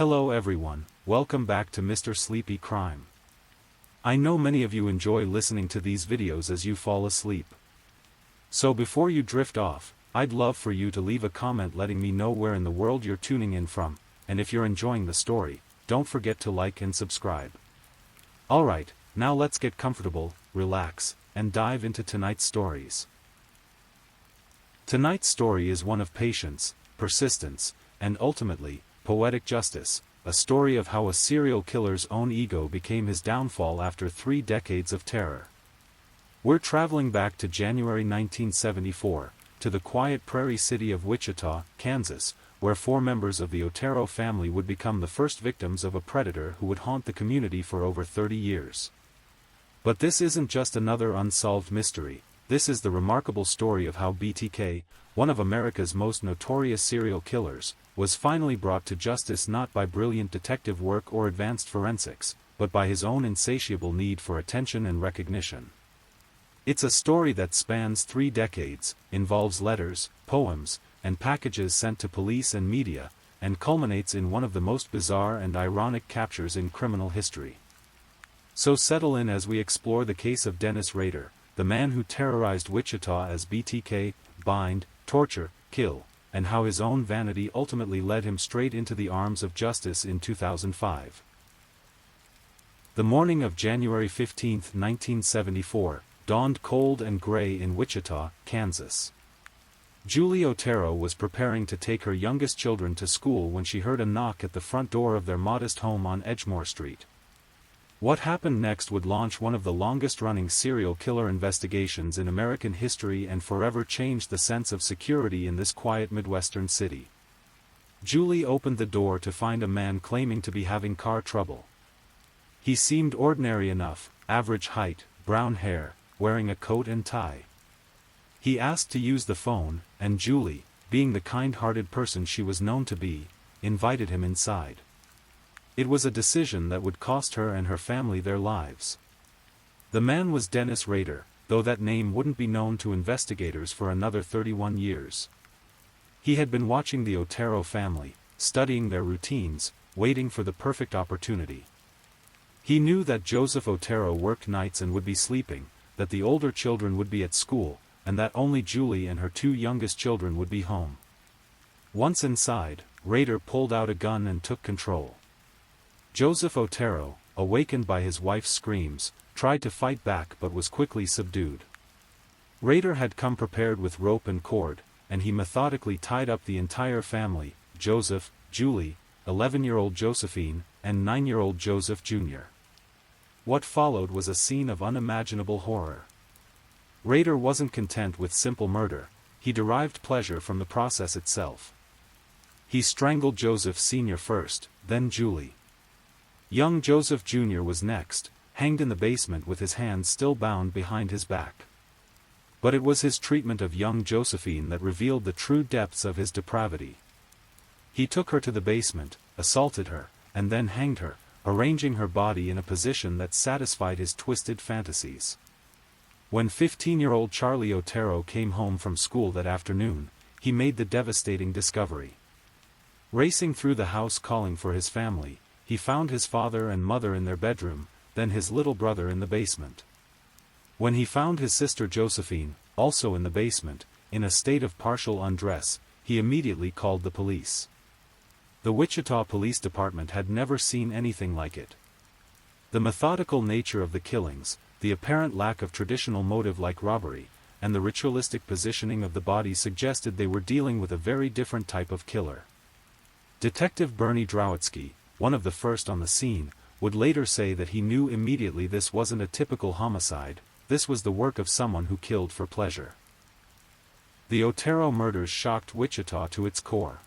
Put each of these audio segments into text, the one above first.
Hello everyone, welcome back to Mr. Sleepy Crime. I know many of you enjoy listening to these videos as you fall asleep. So before you drift off, I'd love for you to leave a comment letting me know where in the world you're tuning in from, and if you're enjoying the story, don't forget to like and subscribe. Alright, now let's get comfortable, relax, and dive into tonight's stories. Tonight's story is one of patience, persistence, and ultimately, poetic justice, a story of how a serial killer's own ego became his downfall after 3 decades of terror. We're traveling back to January 1974, to the quiet prairie city of Wichita, Kansas, where 4 members of the Otero family would become the first victims of a predator who would haunt the community for over 30 years. But this isn't just another unsolved mystery, this is the remarkable story of how BTK, one of America's most notorious serial killers, was finally brought to justice not by brilliant detective work or advanced forensics, but by his own insatiable need for attention and recognition. It's a story that spans 3 decades, involves letters, poems, and packages sent to police and media, and culminates in one of the most bizarre and ironic captures in criminal history. So settle in as we explore the case of Dennis Rader, the man who terrorized Wichita as BTK, bind, torture, kill, and how his own vanity ultimately led him straight into the arms of justice in 2005. The morning of January 15, 1974, dawned cold and gray in Wichita, Kansas. Julie Otero was preparing to take her youngest children to school when she heard a knock at the front door of their modest home on Edgemore Street. What happened next would launch one of the longest-running serial killer investigations in American history and forever change the sense of security in this quiet Midwestern city. Julie opened the door to find a man claiming to be having car trouble. He seemed ordinary enough, average height, brown hair, wearing a coat and tie. He asked to use the phone, and Julie, being the kind-hearted person she was known to be, invited him inside. It was a decision that would cost her and her family their lives. The man was Dennis Rader, though that name wouldn't be known to investigators for another 31 years. He had been watching the Otero family, studying their routines, waiting for the perfect opportunity. He knew that Joseph Otero worked nights and would be sleeping, that the older children would be at school, and that only Julie and her 2 youngest children would be home. Once inside, Rader pulled out a gun and took control. Joseph Otero, awakened by his wife's screams, tried to fight back but was quickly subdued. Rader had come prepared with rope and cord, and he methodically tied up the entire family, Joseph, Julie, 11-year-old Josephine, and 9-year-old Joseph Jr. What followed was a scene of unimaginable horror. Rader wasn't content with simple murder, he derived pleasure from the process itself. He strangled Joseph Sr. first, then Julie. Young Joseph Jr. was next, hanged in the basement with his hands still bound behind his back. But it was his treatment of young Josephine that revealed the true depths of his depravity. He took her to the basement, assaulted her, and then hanged her, arranging her body in a position that satisfied his twisted fantasies. When 15-year-old Charlie Otero came home from school that afternoon, he made the devastating discovery. Racing through the house calling for his family, he found his father and mother in their bedroom, then his little brother in the basement. When he found his sister Josephine, also in the basement, in a state of partial undress, he immediately called the police. The Wichita Police Department had never seen anything like it. The methodical nature of the killings, the apparent lack of traditional motive like robbery, and the ritualistic positioning of the body suggested they were dealing with a very different type of killer. Detective Bernie Drowitzky, one of the first on the scene, would later say that he knew immediately this wasn't a typical homicide, this was the work of someone who killed for pleasure. The Otero murders shocked Wichita to its core.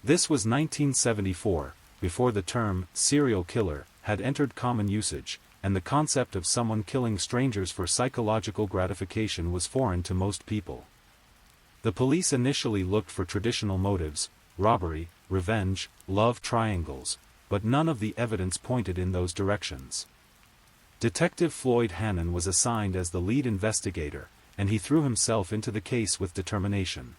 This was 1974, before the term serial killer had entered common usage, and the concept of someone killing strangers for psychological gratification was foreign to most people. The police initially looked for traditional motives, robbery, revenge, love triangles, but none of the evidence pointed in those directions. Detective Floyd Hannon was assigned as the lead investigator, and he threw himself into the case with determination.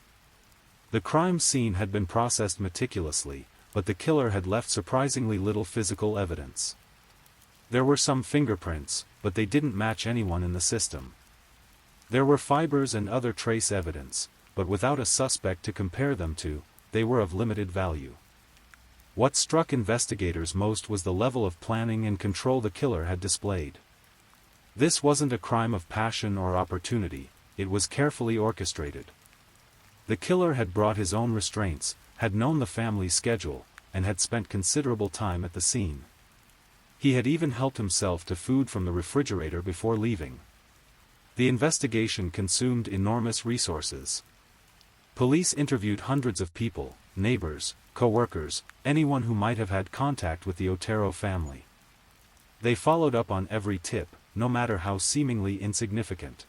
The crime scene had been processed meticulously, but the killer had left surprisingly little physical evidence. There were some fingerprints, but they didn't match anyone in the system. There were fibers and other trace evidence, but without a suspect to compare them to, they were of limited value. What struck investigators most was the level of planning and control the killer had displayed. This wasn't a crime of passion or opportunity, it was carefully orchestrated. The killer had brought his own restraints, had known the family's schedule, and had spent considerable time at the scene. He had even helped himself to food from the refrigerator before leaving. The investigation consumed enormous resources. Police interviewed hundreds of people, neighbors, co-workers, anyone who might have had contact with the Otero family. They followed up on every tip, no matter how seemingly insignificant.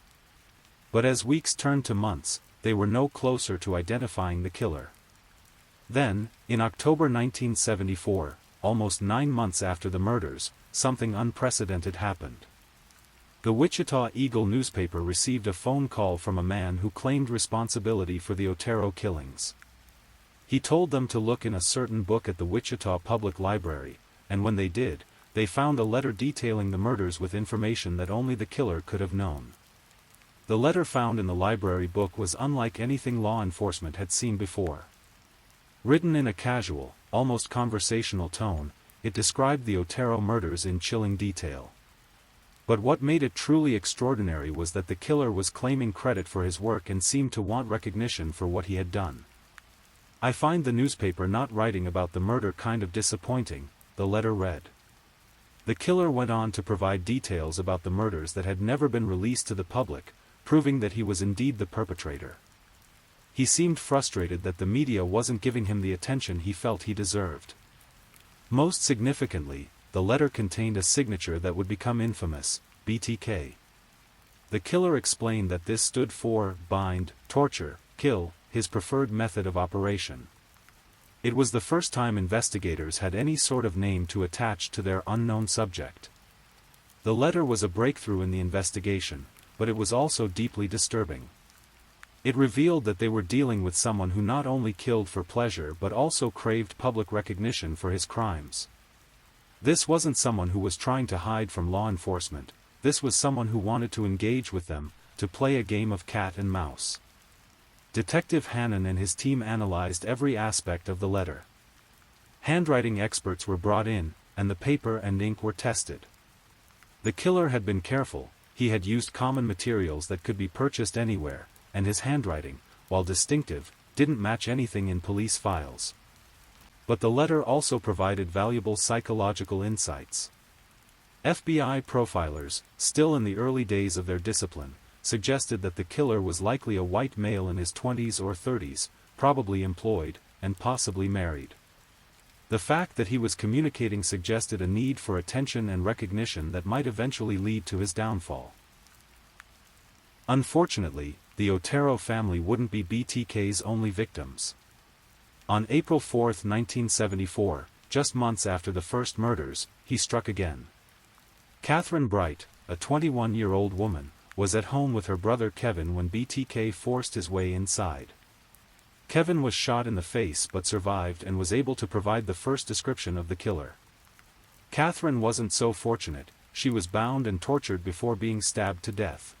But as weeks turned to months, they were no closer to identifying the killer. Then, in October 1974, almost 9 months after the murders, something unprecedented happened. The Wichita Eagle newspaper received a phone call from a man who claimed responsibility for the Otero killings. He told them to look in a certain book at the Wichita Public Library, and when they did, they found a letter detailing the murders with information that only the killer could have known. The letter found in the library book was unlike anything law enforcement had seen before. Written in a casual, almost conversational tone, it described the Otero murders in chilling detail. But what made it truly extraordinary was that the killer was claiming credit for his work and seemed to want recognition for what he had done. "I find the newspaper not writing about the murder kind of disappointing," the letter read. The killer went on to provide details about the murders that had never been released to the public, proving that he was indeed the perpetrator. He seemed frustrated that the media wasn't giving him the attention he felt he deserved. Most significantly, the letter contained a signature that would become infamous, BTK. The killer explained that this stood for bind, torture, kill, his preferred method of operation. It was the first time investigators had any sort of name to attach to their unknown subject. The letter was a breakthrough in the investigation, but it was also deeply disturbing. It revealed that they were dealing with someone who not only killed for pleasure but also craved public recognition for his crimes. This wasn't someone who was trying to hide from law enforcement, this was someone who wanted to engage with them, to play a game of cat and mouse. Detective Hannon and his team analyzed every aspect of the letter. Handwriting experts were brought in, and the paper and ink were tested. The killer had been careful, he had used common materials that could be purchased anywhere, and his handwriting, while distinctive, didn't match anything in police files. But the letter also provided valuable psychological insights. FBI profilers, still in the early days of their discipline, suggested that the killer was likely a white male in his 20s or 30s, probably employed, and possibly married. The fact that he was communicating suggested a need for attention and recognition that might eventually lead to his downfall. Unfortunately, the Otero family wouldn't be BTK's only victims. On April 4, 1974, just months after the first murders, he struck again. Catherine Bright, a 21-year-old woman, was at home with her brother Kevin when BTK forced his way inside. Kevin was shot in the face but survived and was able to provide the first description of the killer. Catherine wasn't so fortunate, she was bound and tortured before being stabbed to death.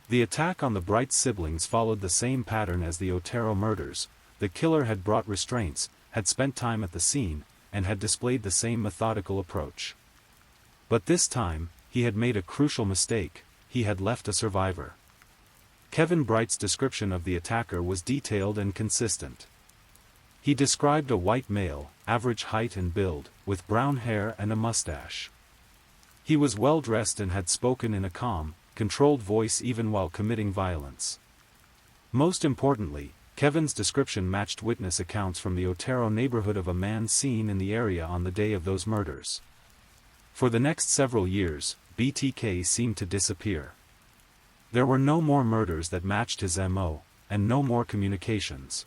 The attack on the Bright siblings followed the same pattern as the Otero murders. The killer had brought restraints, had spent time at the scene, and had displayed the same methodical approach. But this time, he had made a crucial mistake, he had left a survivor. Kevin Bright's description of the attacker was detailed and consistent. He described a white male, average height and build, with brown hair and a mustache. He was well dressed and had spoken in a calm, controlled voice even while committing violence. Most importantly, Kevin's description matched witness accounts from the Otero neighborhood of a man seen in the area on the day of those murders. For the next several years, BTK seemed to disappear. There were no more murders that matched his MO, and no more communications.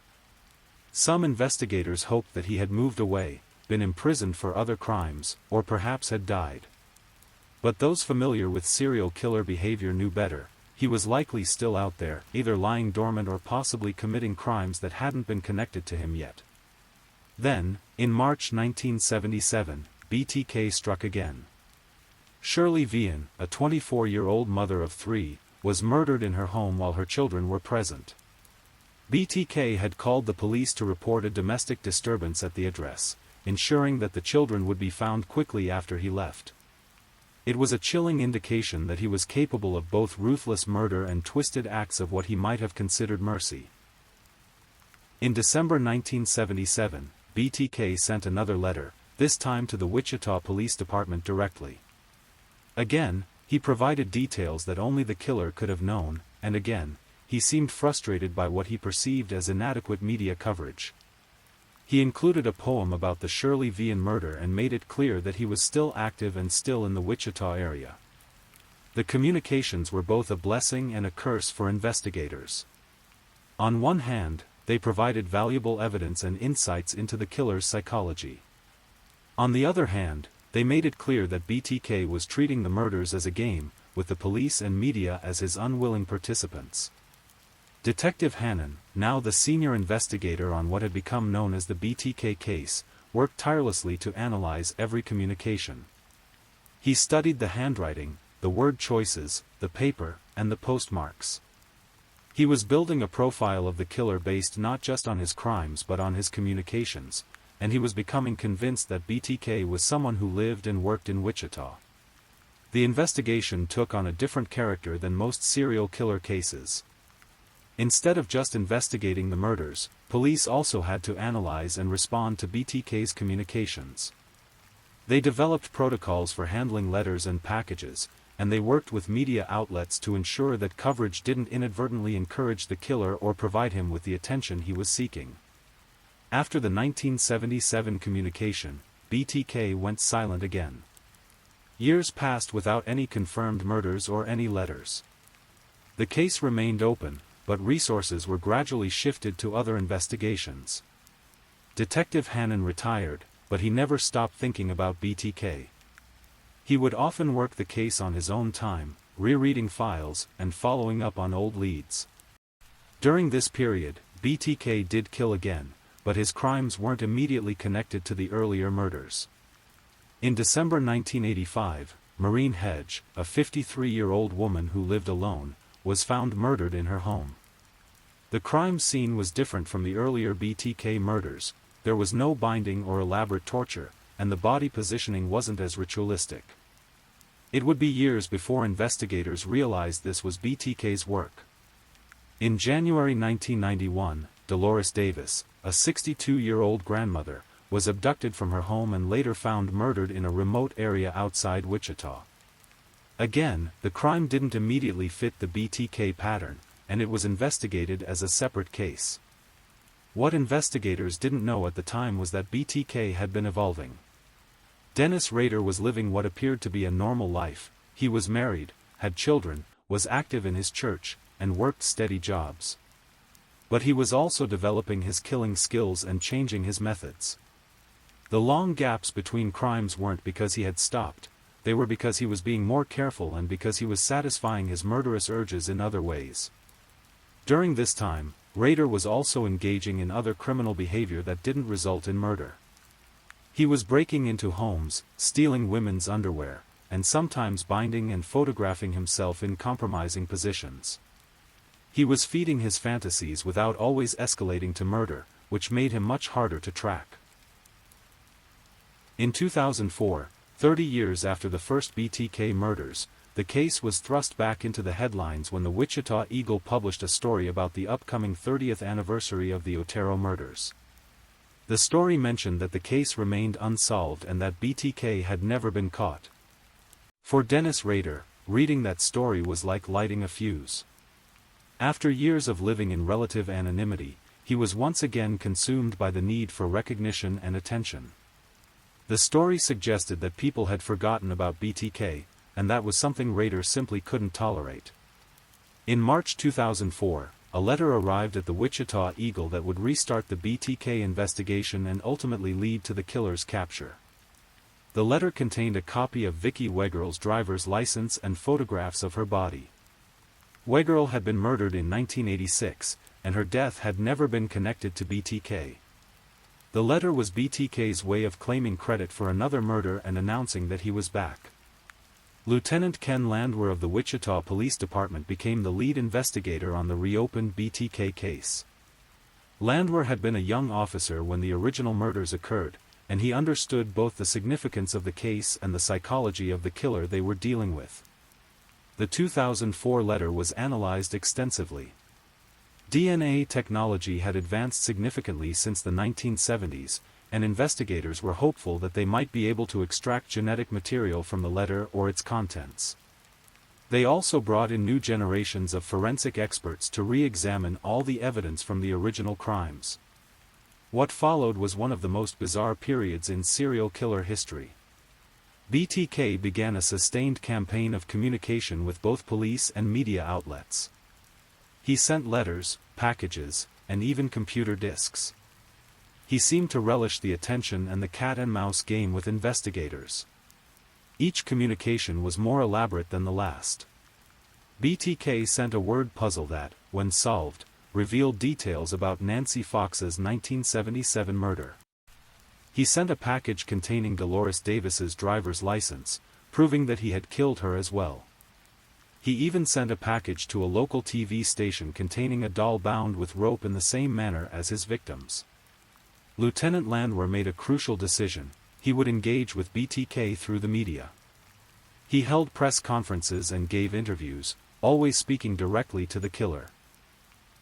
Some investigators hoped that he had moved away, been imprisoned for other crimes, or perhaps had died. But those familiar with serial killer behavior knew better. He was likely still out there, either lying dormant or possibly committing crimes that hadn't been connected to him yet. Then, in March 1977, BTK struck again. Shirley Vian, a 24-year-old mother of 3, was murdered in her home while her children were present. BTK had called the police to report a domestic disturbance at the address, ensuring that the children would be found quickly after he left. It was a chilling indication that he was capable of both ruthless murder and twisted acts of what he might have considered mercy. In December 1977, BTK sent another letter, this time to the Wichita Police Department directly. Again, he provided details that only the killer could have known, and again, he seemed frustrated by what he perceived as inadequate media coverage. He included a poem about the Shirley Vian murder and made it clear that he was still active and still in the Wichita area. The communications were both a blessing and a curse for investigators. On one hand, they provided valuable evidence and insights into the killer's psychology. On the other hand, they made it clear that BTK was treating the murders as a game, with the police and media as his unwilling participants. Detective Hannon, now the senior investigator on what had become known as the BTK case, worked tirelessly to analyze every communication. He studied the handwriting, the word choices, the paper, and the postmarks. He was building a profile of the killer based not just on his crimes but on his communications, and he was becoming convinced that BTK was someone who lived and worked in Wichita. The investigation took on a different character than most serial killer cases. Instead of just investigating the murders, police also had to analyze and respond to BTK's communications. They developed protocols for handling letters and packages, and they worked with media outlets to ensure that coverage didn't inadvertently encourage the killer or provide him with the attention he was seeking. After the 1977 communication, BTK went silent again. Years passed without any confirmed murders or any letters. The case remained open, but resources were gradually shifted to other investigations. Detective Hannon retired, but he never stopped thinking about BTK. He would often work the case on his own time, rereading files and following up on old leads. During this period, BTK did kill again, but his crimes weren't immediately connected to the earlier murders. In December 1985, Maureen Hedge, a 53-year-old woman who lived alone, was found murdered in her home. The crime scene was different from the earlier BTK murders. There was no binding or elaborate torture, and the body positioning wasn't as ritualistic. It would be years before investigators realized this was BTK's work. In January 1991, Dolores Davis, a 62-year-old grandmother, was abducted from her home and later found murdered in a remote area outside Wichita. Again, the crime didn't immediately fit the BTK pattern, and it was investigated as a separate case. What investigators didn't know at the time was that BTK had been evolving. Dennis Rader was living what appeared to be a normal life. He was married, had children, was active in his church, and worked steady jobs. But he was also developing his killing skills and changing his methods. The long gaps between crimes weren't because he had stopped, they were because he was being more careful and because he was satisfying his murderous urges in other ways. During this time, Rader was also engaging in other criminal behavior that didn't result in murder. He was breaking into homes, stealing women's underwear, and sometimes binding and photographing himself in compromising positions. He was feeding his fantasies without always escalating to murder, which made him much harder to track. In 2004, 30 years after the first BTK murders, the case was thrust back into the headlines when the Wichita Eagle published a story about the upcoming 30th anniversary of the Otero murders. The story mentioned that the case remained unsolved and that BTK had never been caught. For Dennis Rader, reading that story was like lighting a fuse. After years of living in relative anonymity, he was once again consumed by the need for recognition and attention. The story suggested that people had forgotten about BTK, and that was something Rader simply couldn't tolerate. In March 2004, a letter arrived at the Wichita Eagle that would restart the BTK investigation and ultimately lead to the killer's capture. The letter contained a copy of Vicki Wegerle's driver's license and photographs of her body. Wegerle had been murdered in 1986, and her death had never been connected to BTK. The letter was BTK's way of claiming credit for another murder and announcing that he was back. Lieutenant Ken Landwehr of the Wichita Police Department became the lead investigator on the reopened BTK case. Landwehr had been a young officer when the original murders occurred, and he understood both the significance of the case and the psychology of the killer they were dealing with. The 2004 letter was analyzed extensively. DNA technology had advanced significantly since the 1970s, and investigators were hopeful that they might be able to extract genetic material from the letter or its contents. They also brought in new generations of forensic experts to re-examine all the evidence from the original crimes. What followed was one of the most bizarre periods in serial killer history. BTK began a sustained campaign of communication with both police and media outlets. He sent letters, packages, and even computer disks. He seemed to relish the attention and the cat-and-mouse game with investigators. Each communication was more elaborate than the last. BTK sent a word puzzle that, when solved, revealed details about Nancy Fox's 1977 murder. He sent a package containing Dolores Davis's driver's license, proving that he had killed her as well. He even sent a package to a local TV station containing a doll bound with rope in the same manner as his victims. Lieutenant Landwehr made a crucial decision: he would engage with BTK through the media. He held press conferences and gave interviews, always speaking directly to the killer.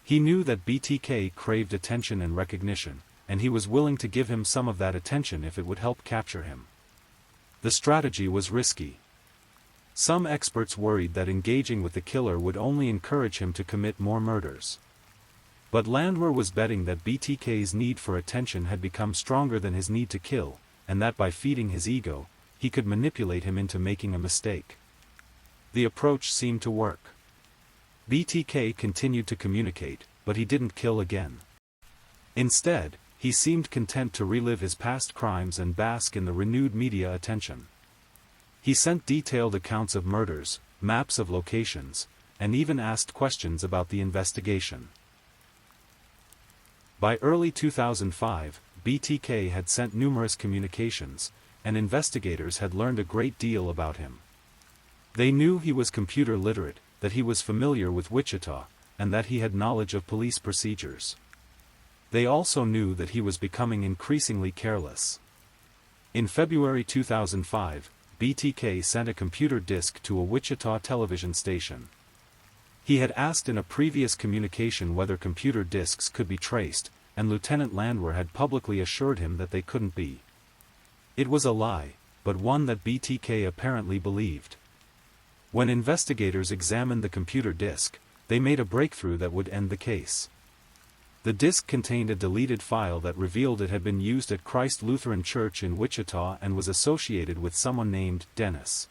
He knew that BTK craved attention and recognition, and he was willing to give him some of that attention if it would help capture him. The strategy was risky. Some experts worried that engaging with the killer would only encourage him to commit more murders. But Landwehr was betting that BTK's need for attention had become stronger than his need to kill, and that by feeding his ego, he could manipulate him into making a mistake. The approach seemed to work. BTK continued to communicate, but he didn't kill again. Instead, he seemed content to relive his past crimes and bask in the renewed media attention. He sent detailed accounts of murders, maps of locations, and even asked questions about the investigation. By early 2005, BTK had sent numerous communications, and investigators had learned a great deal about him. They knew he was computer literate, that he was familiar with Wichita, and that he had knowledge of police procedures. They also knew that he was becoming increasingly careless. In February 2005, BTK sent a computer disk to a Wichita television station. He had asked in a previous communication whether computer disks could be traced, and Lieutenant Landwehr had publicly assured him that they couldn't be. It was a lie, but one that BTK apparently believed. When investigators examined the computer disk, they made a breakthrough that would end the case. The disk contained a deleted file that revealed it had been used at Christ Lutheran Church in Wichita and was associated with someone named Dennis.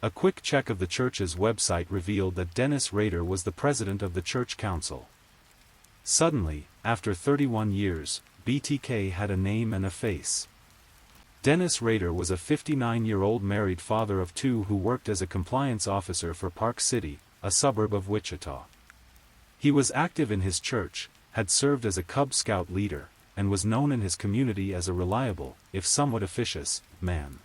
A quick check of the church's website revealed that Dennis Rader was the president of the church council. Suddenly, after 31 years, BTK had a name and a face. Dennis Rader was a 59-year-old married father of two who worked as a compliance officer for Park City, a suburb of Wichita. He was active in his church, had served as a Cub Scout leader, and was known in his community as a reliable, if somewhat officious, man.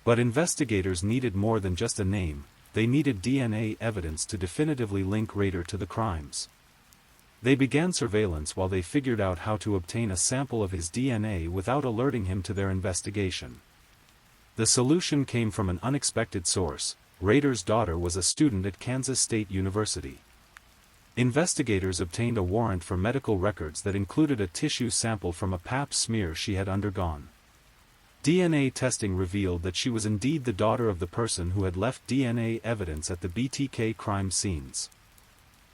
But investigators needed more than just a name, they needed DNA evidence to definitively link Rader to the crimes. They began surveillance while they figured out how to obtain a sample of his DNA without alerting him to their investigation. The solution came from an unexpected source. Rader's daughter was a student at Kansas State University. Investigators obtained a warrant for medical records that included a tissue sample from a Pap smear she had undergone. DNA testing revealed that she was indeed the daughter of the person who had left DNA evidence at the BTK crime scenes.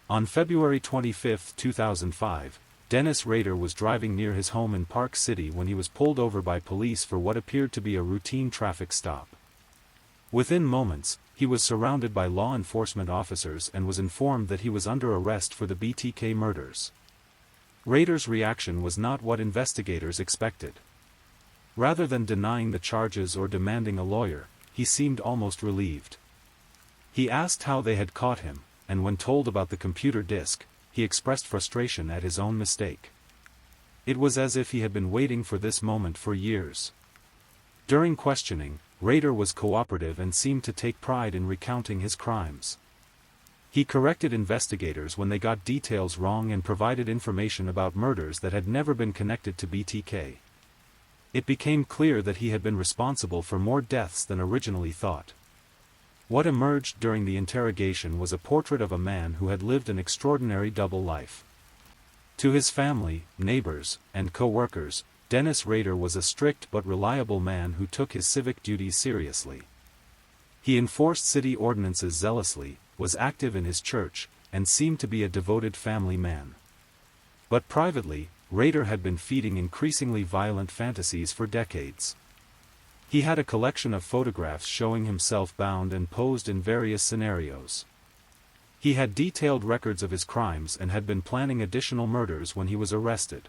On February 25, 2005, Dennis Rader was driving near his home in Park City when he was pulled over by police for what appeared to be a routine traffic stop. Within moments, he was surrounded by law enforcement officers and was informed that he was under arrest for the BTK murders. Rader's reaction was not what investigators expected. Rather than denying the charges or demanding a lawyer, he seemed almost relieved. He asked how they had caught him, and when told about the computer disk, he expressed frustration at his own mistake. It was as if he had been waiting for this moment for years. During questioning, Rader was cooperative and seemed to take pride in recounting his crimes. He corrected investigators when they got details wrong and provided information about murders that had never been connected to BTK. It became clear that he had been responsible for more deaths than originally thought. What emerged during the interrogation was a portrait of a man who had lived an extraordinary double life. To his family, neighbors, and co-workers, Dennis Rader was a strict but reliable man who took his civic duties seriously. He enforced city ordinances zealously, was active in his church, and seemed to be a devoted family man. But privately, Rader had been feeding increasingly violent fantasies for decades. He had a collection of photographs showing himself bound and posed in various scenarios. He had detailed records of his crimes and had been planning additional murders when he was arrested.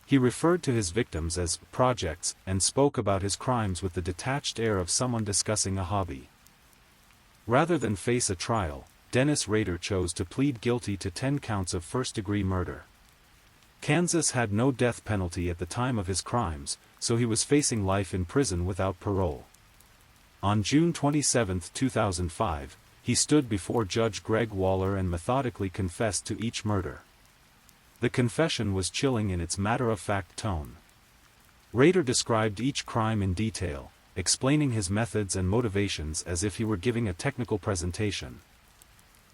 He referred to his victims as projects and spoke about his crimes with the detached air of someone discussing a hobby. Rather than face a trial, Dennis Rader chose to plead guilty to 10 counts of first-degree murder. Kansas had no death penalty at the time of his crimes, so he was facing life in prison without parole. On June 27, 2005, he stood before Judge Greg Waller and methodically confessed to each murder. The confession was chilling in its matter-of-fact tone. Rader described each crime in detail, explaining his methods and motivations as if he were giving a technical presentation.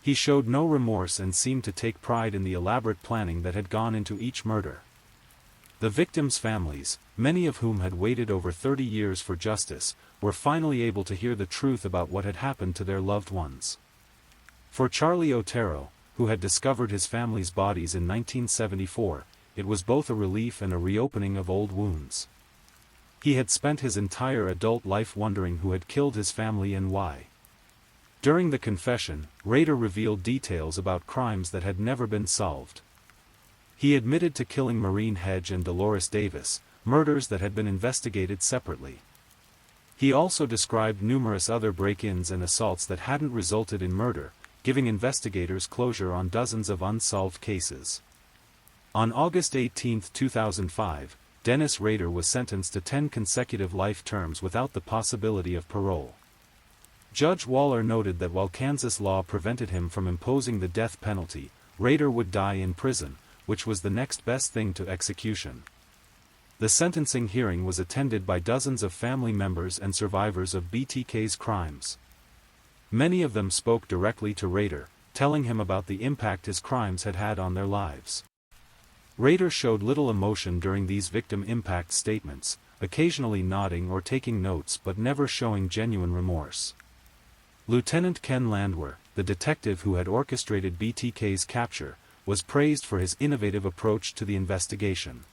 He showed no remorse and seemed to take pride in the elaborate planning that had gone into each murder. The victims' families, many of whom had waited over 30 years for justice, were finally able to hear the truth about what had happened to their loved ones. For Charlie Otero, who had discovered his family's bodies in 1974, it was both a relief and a reopening of old wounds. He had spent his entire adult life wondering who had killed his family and why. During the confession, Rader revealed details about crimes that had never been solved. He admitted to killing Maureen Hedge and Dolores Davis, murders that had been investigated separately. He also described numerous other break-ins and assaults that hadn't resulted in murder, giving investigators closure on dozens of unsolved cases. On August 18, 2005, Dennis Rader was sentenced to 10 consecutive life terms without the possibility of parole. Judge Waller noted that while Kansas law prevented him from imposing the death penalty, Rader would die in prison, which was the next best thing to execution. The sentencing hearing was attended by dozens of family members and survivors of BTK's crimes. Many of them spoke directly to Rader, telling him about the impact his crimes had had on their lives. Rader showed little emotion during these victim impact statements, occasionally nodding or taking notes but never showing genuine remorse. Lieutenant Ken Landwehr, the detective who had orchestrated BTK's capture, was praised for his innovative approach to the investigation.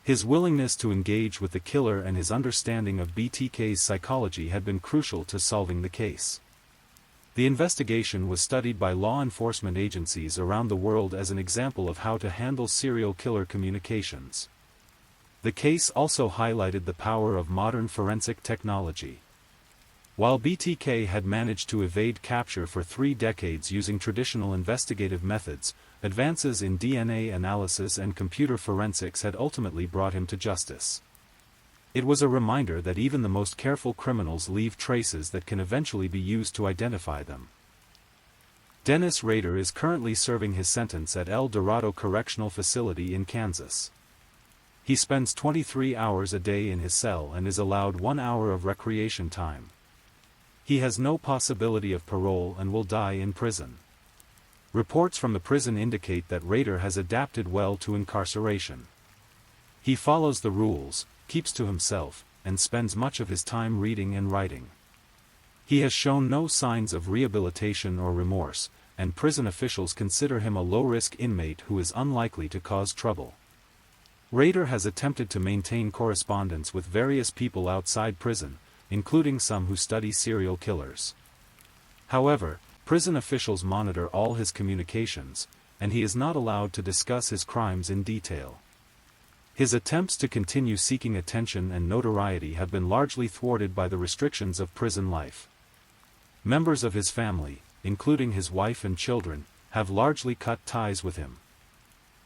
His willingness to engage with the killer and his understanding of BTK's psychology had been crucial to solving the case. The investigation was studied by law enforcement agencies around the world as an example of how to handle serial killer communications. The case also highlighted the power of modern forensic technology. While BTK had managed to evade capture for 3 decades using traditional investigative methods, advances in DNA analysis and computer forensics had ultimately brought him to justice. It was a reminder that even the most careful criminals leave traces that can eventually be used to identify them. Dennis Rader is currently serving his sentence at El Dorado Correctional Facility in Kansas. He spends 23 hours a day in his cell and is allowed 1 hour of recreation time. He has no possibility of parole and will die in prison. Reports from the prison indicate that Rader has adapted well to incarceration. He follows the rules, keeps to himself, and spends much of his time reading and writing. He has shown no signs of rehabilitation or remorse, and prison officials consider him a low-risk inmate who is unlikely to cause trouble. Rader has attempted to maintain correspondence with various people outside prison, including some who study serial killers. However, prison officials monitor all his communications, and he is not allowed to discuss his crimes in detail. His attempts to continue seeking attention and notoriety have been largely thwarted by the restrictions of prison life. Members of his family, including his wife and children, have largely cut ties with him.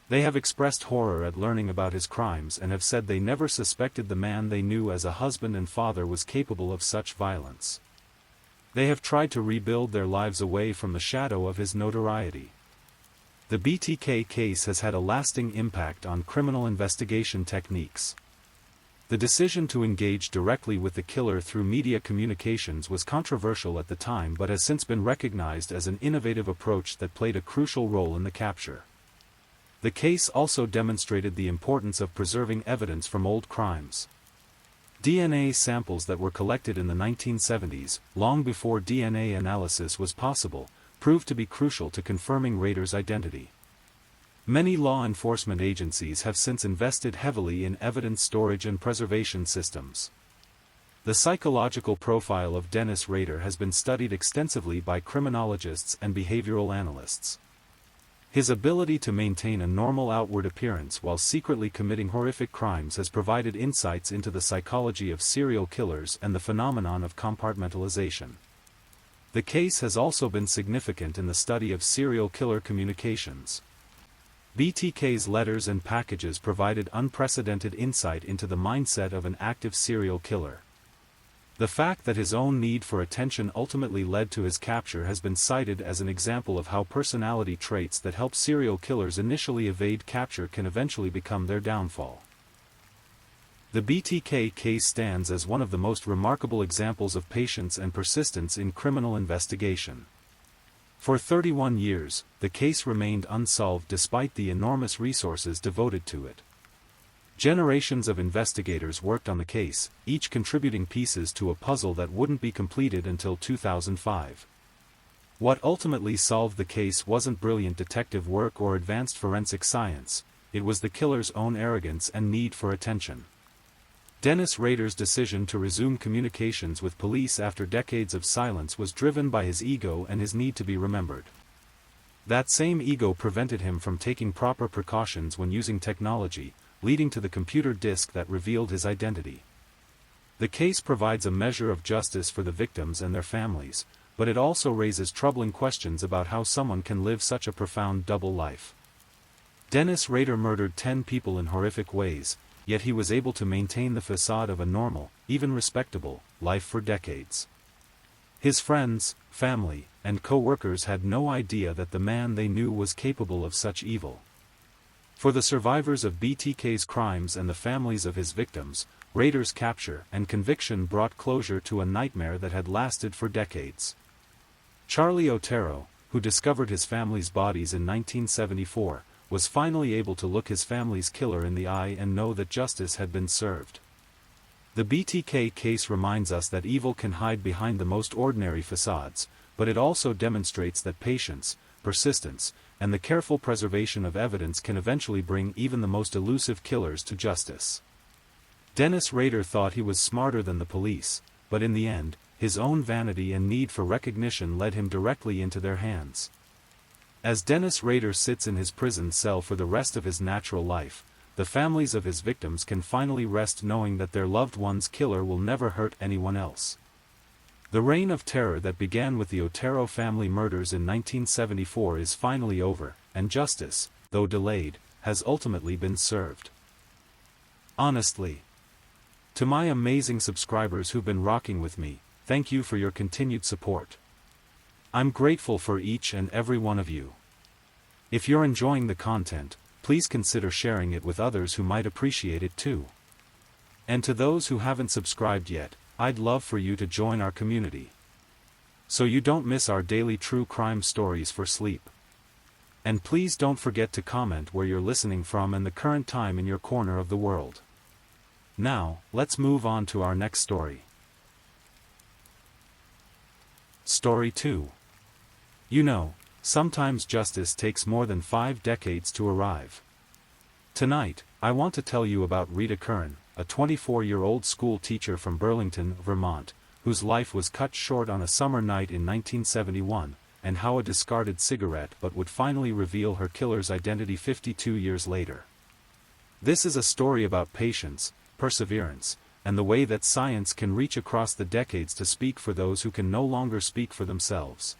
They have expressed horror at learning about his crimes and have said they never suspected the man they knew as a husband and father was capable of such violence. They have tried to rebuild their lives away from the shadow of his notoriety. The BTK case has had a lasting impact on criminal investigation techniques. The decision to engage directly with the killer through media communications was controversial at the time but has since been recognized as an innovative approach that played a crucial role in the capture. The case also demonstrated the importance of preserving evidence from old crimes. DNA samples that were collected in the 1970s, long before DNA analysis was possible, proved to be crucial to confirming Rader's identity. Many law enforcement agencies have since invested heavily in evidence storage and preservation systems. The psychological profile of Dennis Rader has been studied extensively by criminologists and behavioral analysts. His ability to maintain a normal outward appearance while secretly committing horrific crimes has provided insights into the psychology of serial killers and the phenomenon of compartmentalization. The case has also been significant in the study of serial killer communications. BTK's letters and packages provided unprecedented insight into the mindset of an active serial killer. The fact that his own need for attention ultimately led to his capture has been cited as an example of how personality traits that help serial killers initially evade capture can eventually become their downfall. The BTK case stands as one of the most remarkable examples of patience and persistence in criminal investigation. For 31 years, the case remained unsolved despite the enormous resources devoted to it. Generations of investigators worked on the case, each contributing pieces to a puzzle that wouldn't be completed until 2005. What ultimately solved the case wasn't brilliant detective work or advanced forensic science, it was the killer's own arrogance and need for attention. Dennis Rader's decision to resume communications with police after decades of silence was driven by his ego and his need to be remembered. That same ego prevented him from taking proper precautions when using technology, leading to the computer disk that revealed his identity. The case provides a measure of justice for the victims and their families, but it also raises troubling questions about how someone can live such a profound double life. Dennis Rader murdered 10 people in horrific ways, yet he was able to maintain the facade of a normal, even respectable, life for decades. His friends, family, and co-workers had no idea that the man they knew was capable of such evil. For the survivors of BTK's crimes and the families of his victims, Rader's capture and conviction brought closure to a nightmare that had lasted for decades. Charlie Otero, who discovered his family's bodies in 1974, was finally able to look his family's killer in the eye and know that justice had been served. The BTK case reminds us that evil can hide behind the most ordinary facades, but it also demonstrates that patience, persistence, and the careful preservation of evidence can eventually bring even the most elusive killers to justice. Dennis Rader thought he was smarter than the police, but in the end, his own vanity and need for recognition led him directly into their hands. As Dennis Rader sits in his prison cell for the rest of his natural life, the families of his victims can finally rest knowing that their loved one's killer will never hurt anyone else. The reign of terror that began with the Otero family murders in 1974 is finally over, and justice, though delayed, has ultimately been served. Honestly. To my amazing subscribers who've been rocking with me, thank you for your continued support. I'm grateful for each and every one of you. If you're enjoying the content, please consider sharing it with others who might appreciate it too. And to those who haven't subscribed yet, I'd love for you to join our community, so you don't miss our daily true crime stories for sleep. And please don't forget to comment where you're listening from and the current time in your corner of the world. Now, let's move on to our next story. Story 2. You know, sometimes justice takes more than 5 decades to arrive. Tonight, I want to tell you about Rita Curran, a 24-year-old school teacher from Burlington, Vermont, whose life was cut short on a summer night in 1971, and how a discarded cigarette butt would finally reveal her killer's identity 52 years later. This is a story about patience, perseverance, and the way that science can reach across the decades to speak for those who can no longer speak for themselves.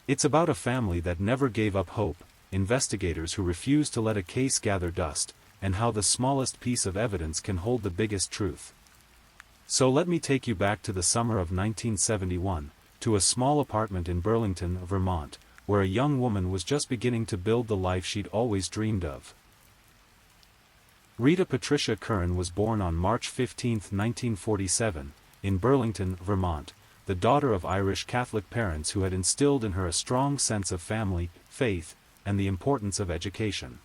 It's about a family that never gave up hope, investigators who refuse to let a case gather dust, and how the smallest piece of evidence can hold the biggest truth. So let me take you back to the summer of 1971, to a small apartment in Burlington, Vermont, where a young woman was just beginning to build the life she'd always dreamed of. Rita Patricia Curran was born on March 15, 1947, in Burlington, Vermont, the daughter of Irish Catholic parents who had instilled in her a strong sense of family, faith, and the importance of education.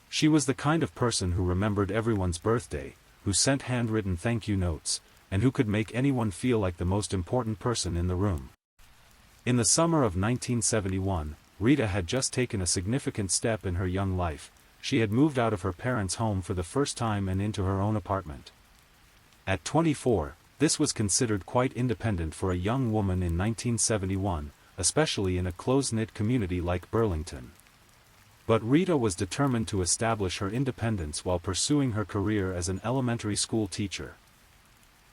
She was the kind of person who remembered everyone's birthday, who sent handwritten thank you notes, and who could make anyone feel like the most important person in the room. In the summer of 1971, Rita had just taken a significant step in her young life. She had moved out of her parents' home for the first time and into her own apartment. At 24, this was considered quite independent for a young woman in 1971, especially in a close-knit community like Burlington. But Rita was determined to establish her independence while pursuing her career as an elementary school teacher.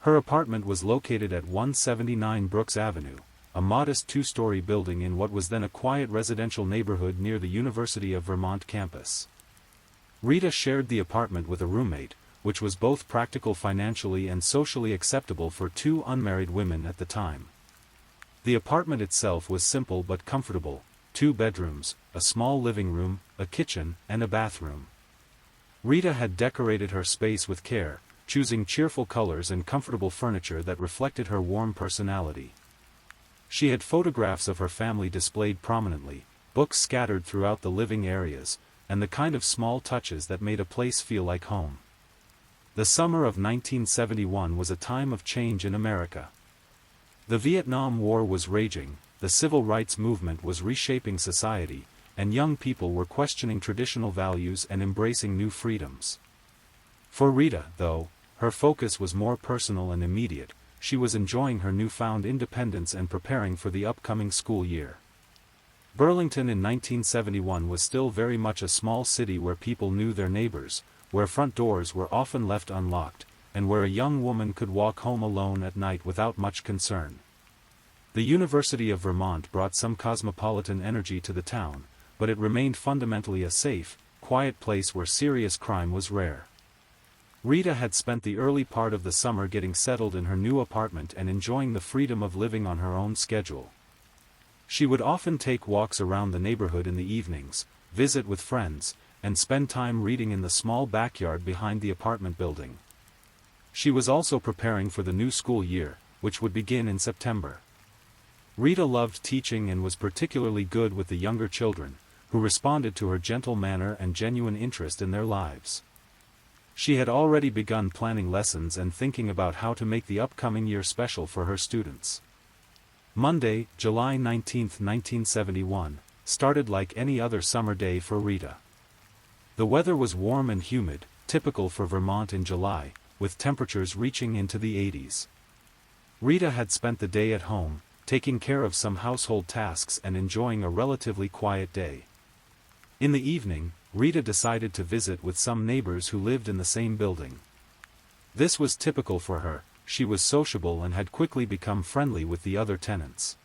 Her apartment was located at 179 Brooks Avenue, a modest two-story building in what was then a quiet residential neighborhood near the University of Vermont campus. Rita shared the apartment with a roommate, which was both practical financially and socially acceptable for two unmarried women at the time. The apartment itself was simple but comfortable: 2 bedrooms, a small living room, a kitchen, and a bathroom. Rita had decorated her space with care, choosing cheerful colors and comfortable furniture that reflected her warm personality. She had photographs of her family displayed prominently, books scattered throughout the living areas, and the kind of small touches that made a place feel like home. The summer of 1971 was a time of change in America. The Vietnam War was raging, the civil rights movement was reshaping society, and young people were questioning traditional values and embracing new freedoms. For Rita, though, her focus was more personal and immediate. She was enjoying her newfound independence and preparing for the upcoming school year. Burlington in 1971 was still very much a small city where people knew their neighbors, where front doors were often left unlocked, and where a young woman could walk home alone at night without much concern. The University of Vermont brought some cosmopolitan energy to the town, but it remained fundamentally a safe, quiet place where serious crime was rare. Rita had spent the early part of the summer getting settled in her new apartment and enjoying the freedom of living on her own schedule. She would often take walks around the neighborhood in the evenings, visit with friends, and spend time reading in the small backyard behind the apartment building. She was also preparing for the new school year, which would begin in September. Rita loved teaching and was particularly good with the younger children, who responded to her gentle manner and genuine interest in their lives. She had already begun planning lessons and thinking about how to make the upcoming year special for her students. Monday, July 19, 1971, started like any other summer day for Rita. The weather was warm and humid, typical for Vermont in July, with temperatures reaching into the 80s. Rita had spent the day at home, taking care of some household tasks and enjoying a relatively quiet day. In the evening, Rita decided to visit with some neighbors who lived in the same building. This was typical for her. She was sociable and had quickly become friendly with the other tenants.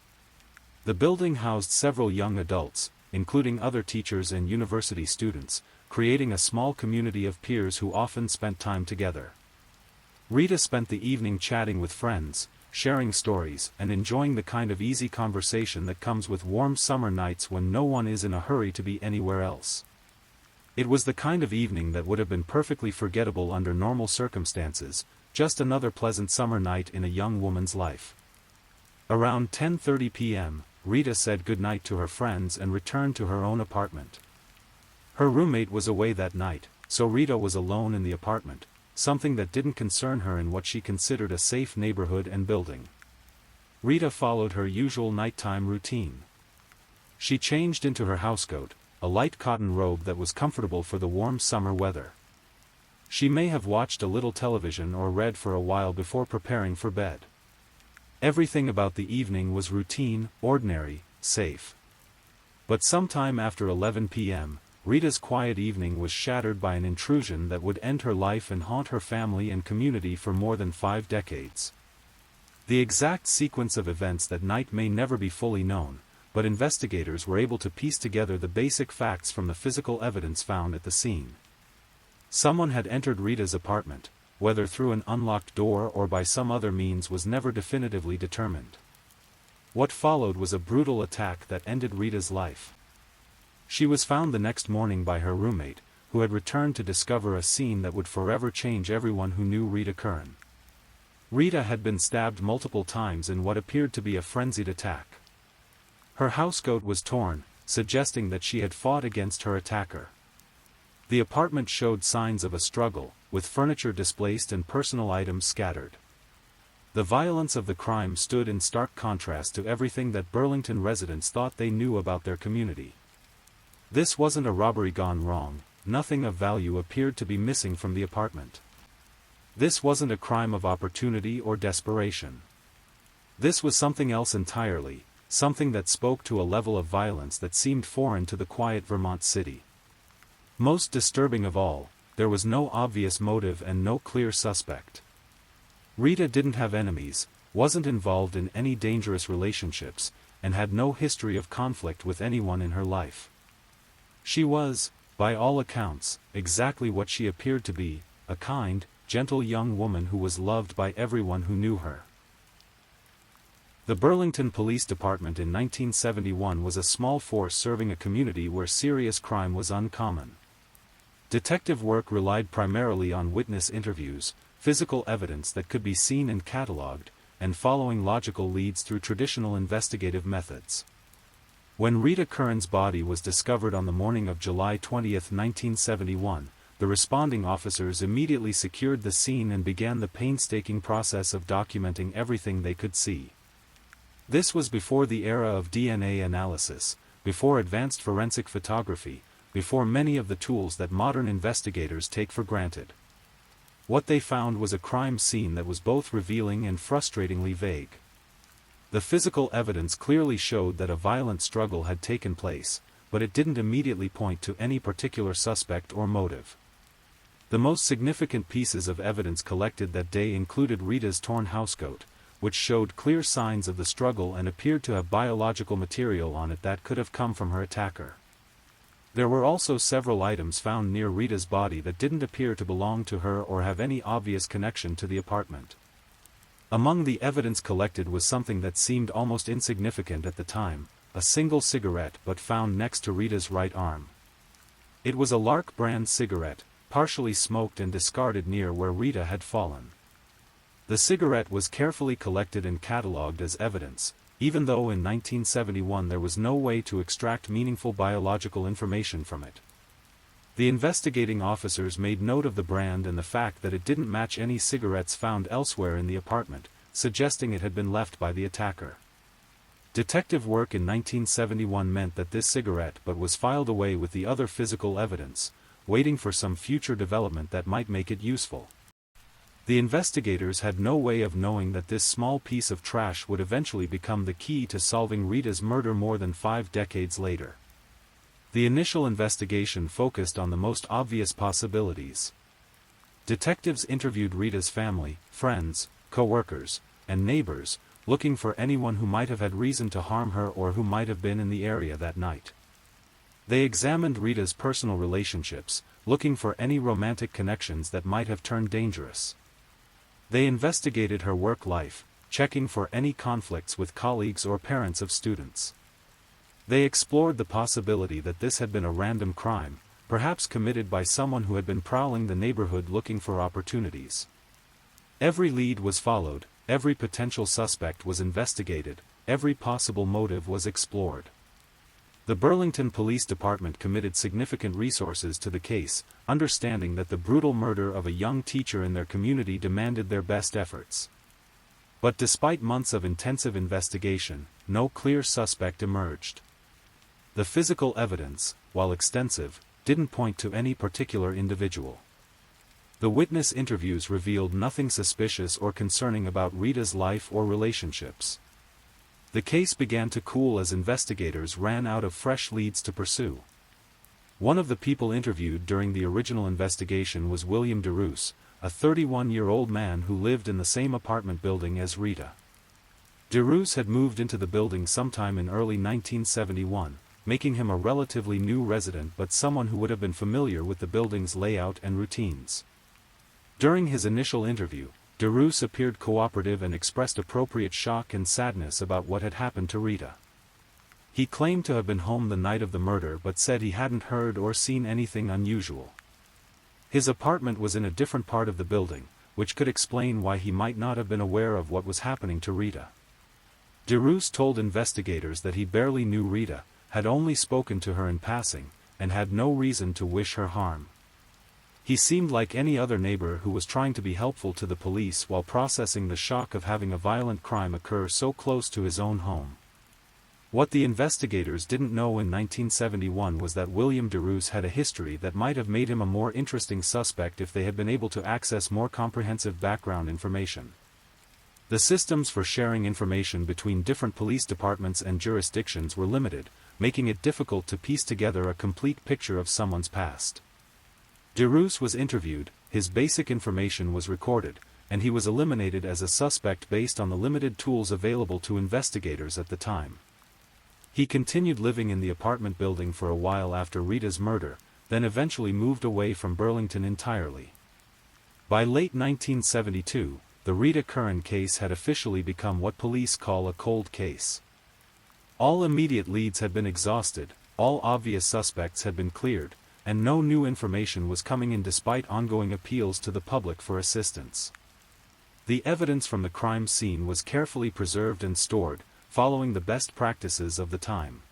The building housed several young adults, including other teachers and university students, creating a small community of peers who often spent time together. Rita spent the evening chatting with friends, sharing stories and enjoying the kind of easy conversation that comes with warm summer nights when no one is in a hurry to be anywhere else. It was the kind of evening that would have been perfectly forgettable under normal circumstances, just another pleasant summer night in a young woman's life. Around 10:30 p.m., Rita said goodnight to her friends and returned to her own apartment. Her roommate was away that night, so Rita was alone in the apartment, something that didn't concern her in what she considered a safe neighborhood and building. Rita followed her usual nighttime routine. She changed into her housecoat, a light cotton robe that was comfortable for the warm summer weather. She may have watched a little television or read for a while before preparing for bed. Everything about the evening was routine, ordinary, safe. But sometime after 11 p.m., Rita's quiet evening was shattered by an intrusion that would end her life and haunt her family and community for more than 5 decades. The exact sequence of events that night may never be fully known, but investigators were able to piece together the basic facts from the physical evidence found at the scene. Someone had entered Rita's apartment, whether through an unlocked door or by some other means was never definitively determined. What followed was a brutal attack that ended Rita's life. She was found the next morning by her roommate, who had returned to discover a scene that would forever change everyone who knew Rita Curran. Rita had been stabbed multiple times in what appeared to be a frenzied attack. Her housecoat was torn, suggesting that she had fought against her attacker. The apartment showed signs of a struggle, with furniture displaced and personal items scattered. The violence of the crime stood in stark contrast to everything that Burlington residents thought they knew about their community. This wasn't a robbery gone wrong, nothing of value appeared to be missing from the apartment. This wasn't a crime of opportunity or desperation. This was something else entirely, something that spoke to a level of violence that seemed foreign to the quiet Vermont city. Most disturbing of all, there was no obvious motive and no clear suspect. Rita didn't have enemies, wasn't involved in any dangerous relationships, and had no history of conflict with anyone in her life. She was, by all accounts, exactly what she appeared to be, a kind, gentle young woman who was loved by everyone who knew her. The Burlington Police Department in 1971 was a small force serving a community where serious crime was uncommon. Detective work relied primarily on witness interviews, physical evidence that could be seen and catalogued, and following logical leads through traditional investigative methods. When Rita Curran's body was discovered on the morning of July 20, 1971, the responding officers immediately secured the scene and began the painstaking process of documenting everything they could see. This was before the era of DNA analysis, before advanced forensic photography, before many of the tools that modern investigators take for granted. What they found was a crime scene that was both revealing and frustratingly vague. The physical evidence clearly showed that a violent struggle had taken place, but it didn't immediately point to any particular suspect or motive. The most significant pieces of evidence collected that day included Rita's torn housecoat, which showed clear signs of the struggle and appeared to have biological material on it that could have come from her attacker. There were also several items found near Rita's body that didn't appear to belong to her or have any obvious connection to the apartment. Among the evidence collected was something that seemed almost insignificant at the time, a single cigarette but found next to Rita's right arm. It was a Lark brand cigarette, partially smoked and discarded near where Rita had fallen. The cigarette was carefully collected and catalogued as evidence, even though in 1971 there was no way to extract meaningful biological information from it. The investigating officers made note of the brand and the fact that it didn't match any cigarettes found elsewhere in the apartment, suggesting it had been left by the attacker. Detective work in 1971 meant that this cigarette but was filed away with the other physical evidence, waiting for some future development that might make it useful. The investigators had no way of knowing that this small piece of trash would eventually become the key to solving Rita's murder more than 5 decades later. The initial investigation focused on the most obvious possibilities. Detectives interviewed Rita's family, friends, co-workers, and neighbors, looking for anyone who might have had reason to harm her or who might have been in the area that night. They examined Rita's personal relationships, looking for any romantic connections that might have turned dangerous. They investigated her work life, checking for any conflicts with colleagues or parents of students. They explored the possibility that this had been a random crime, perhaps committed by someone who had been prowling the neighborhood looking for opportunities. Every lead was followed, every potential suspect was investigated, every possible motive was explored. The Burlington Police Department committed significant resources to the case, understanding that the brutal murder of a young teacher in their community demanded their best efforts. But despite months of intensive investigation, no clear suspect emerged. The physical evidence, while extensive, didn't point to any particular individual. The witness interviews revealed nothing suspicious or concerning about Rita's life or relationships. The case began to cool as investigators ran out of fresh leads to pursue. One of the people interviewed during the original investigation was William DeRoos, a 31-year-old man who lived in the same apartment building as Rita. DeRoos had moved into the building sometime in early 1971, making him a relatively new resident but someone who would have been familiar with the building's layout and routines. During his initial interview, DeRoos appeared cooperative and expressed appropriate shock and sadness about what had happened to Rita. He claimed to have been home the night of the murder but said he hadn't heard or seen anything unusual. His apartment was in a different part of the building, which could explain why he might not have been aware of what was happening to Rita. DeRoos told investigators that he barely knew Rita, had only spoken to her in passing, and had no reason to wish her harm. He seemed like any other neighbor who was trying to be helpful to the police while processing the shock of having a violent crime occur so close to his own home. What the investigators didn't know in 1971 was that William DeRoos had a history that might have made him a more interesting suspect if they had been able to access more comprehensive background information. The systems for sharing information between different police departments and jurisdictions were limited, making it difficult to piece together a complete picture of someone's past. DeRoos was interviewed, his basic information was recorded, and he was eliminated as a suspect based on the limited tools available to investigators at the time. He continued living in the apartment building for a while after Rita's murder, then eventually moved away from Burlington entirely. By late 1972, the Rita Curran case had officially become what police call a cold case. All immediate leads had been exhausted, all obvious suspects had been cleared, and no new information was coming in despite ongoing appeals to the public for assistance. The evidence from the crime scene was carefully preserved and stored, following the best practices of the time.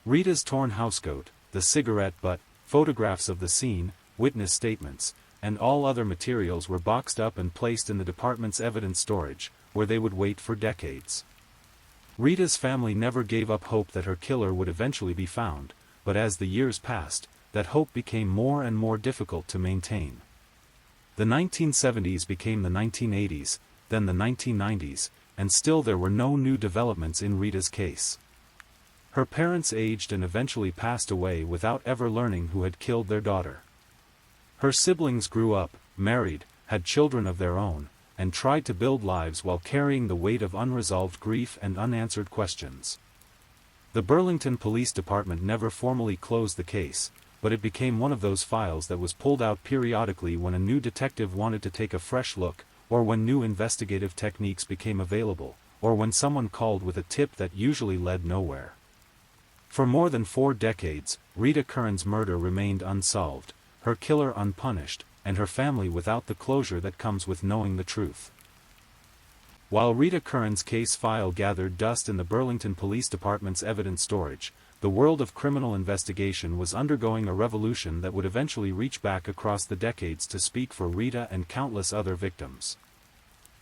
Rita's torn housecoat, the cigarette butt, photographs of the scene, witness statements, and all other materials were boxed up and placed in the department's evidence storage, where they would wait for decades. Rita's family never gave up hope that her killer would eventually be found, but as the years passed, that hope became more and more difficult to maintain. The 1970s became the 1980s, then the 1990s, and still there were no new developments in Rita's case. Her parents aged and eventually passed away without ever learning who had killed their daughter. Her siblings grew up, married, had children of their own, and tried to build lives while carrying the weight of unresolved grief and unanswered questions. The Burlington Police Department never formally closed the case, but it became one of those files that was pulled out periodically when a new detective wanted to take a fresh look, or when new investigative techniques became available, or when someone called with a tip that usually led nowhere. For more than 4 decades, Rita Curran's murder remained unsolved, her killer unpunished, and her family without the closure that comes with knowing the truth. While Rita Curran's case file gathered dust in the Burlington Police Department's evidence storage, the world of criminal investigation was undergoing a revolution that would eventually reach back across the decades to speak for Rita and countless other victims.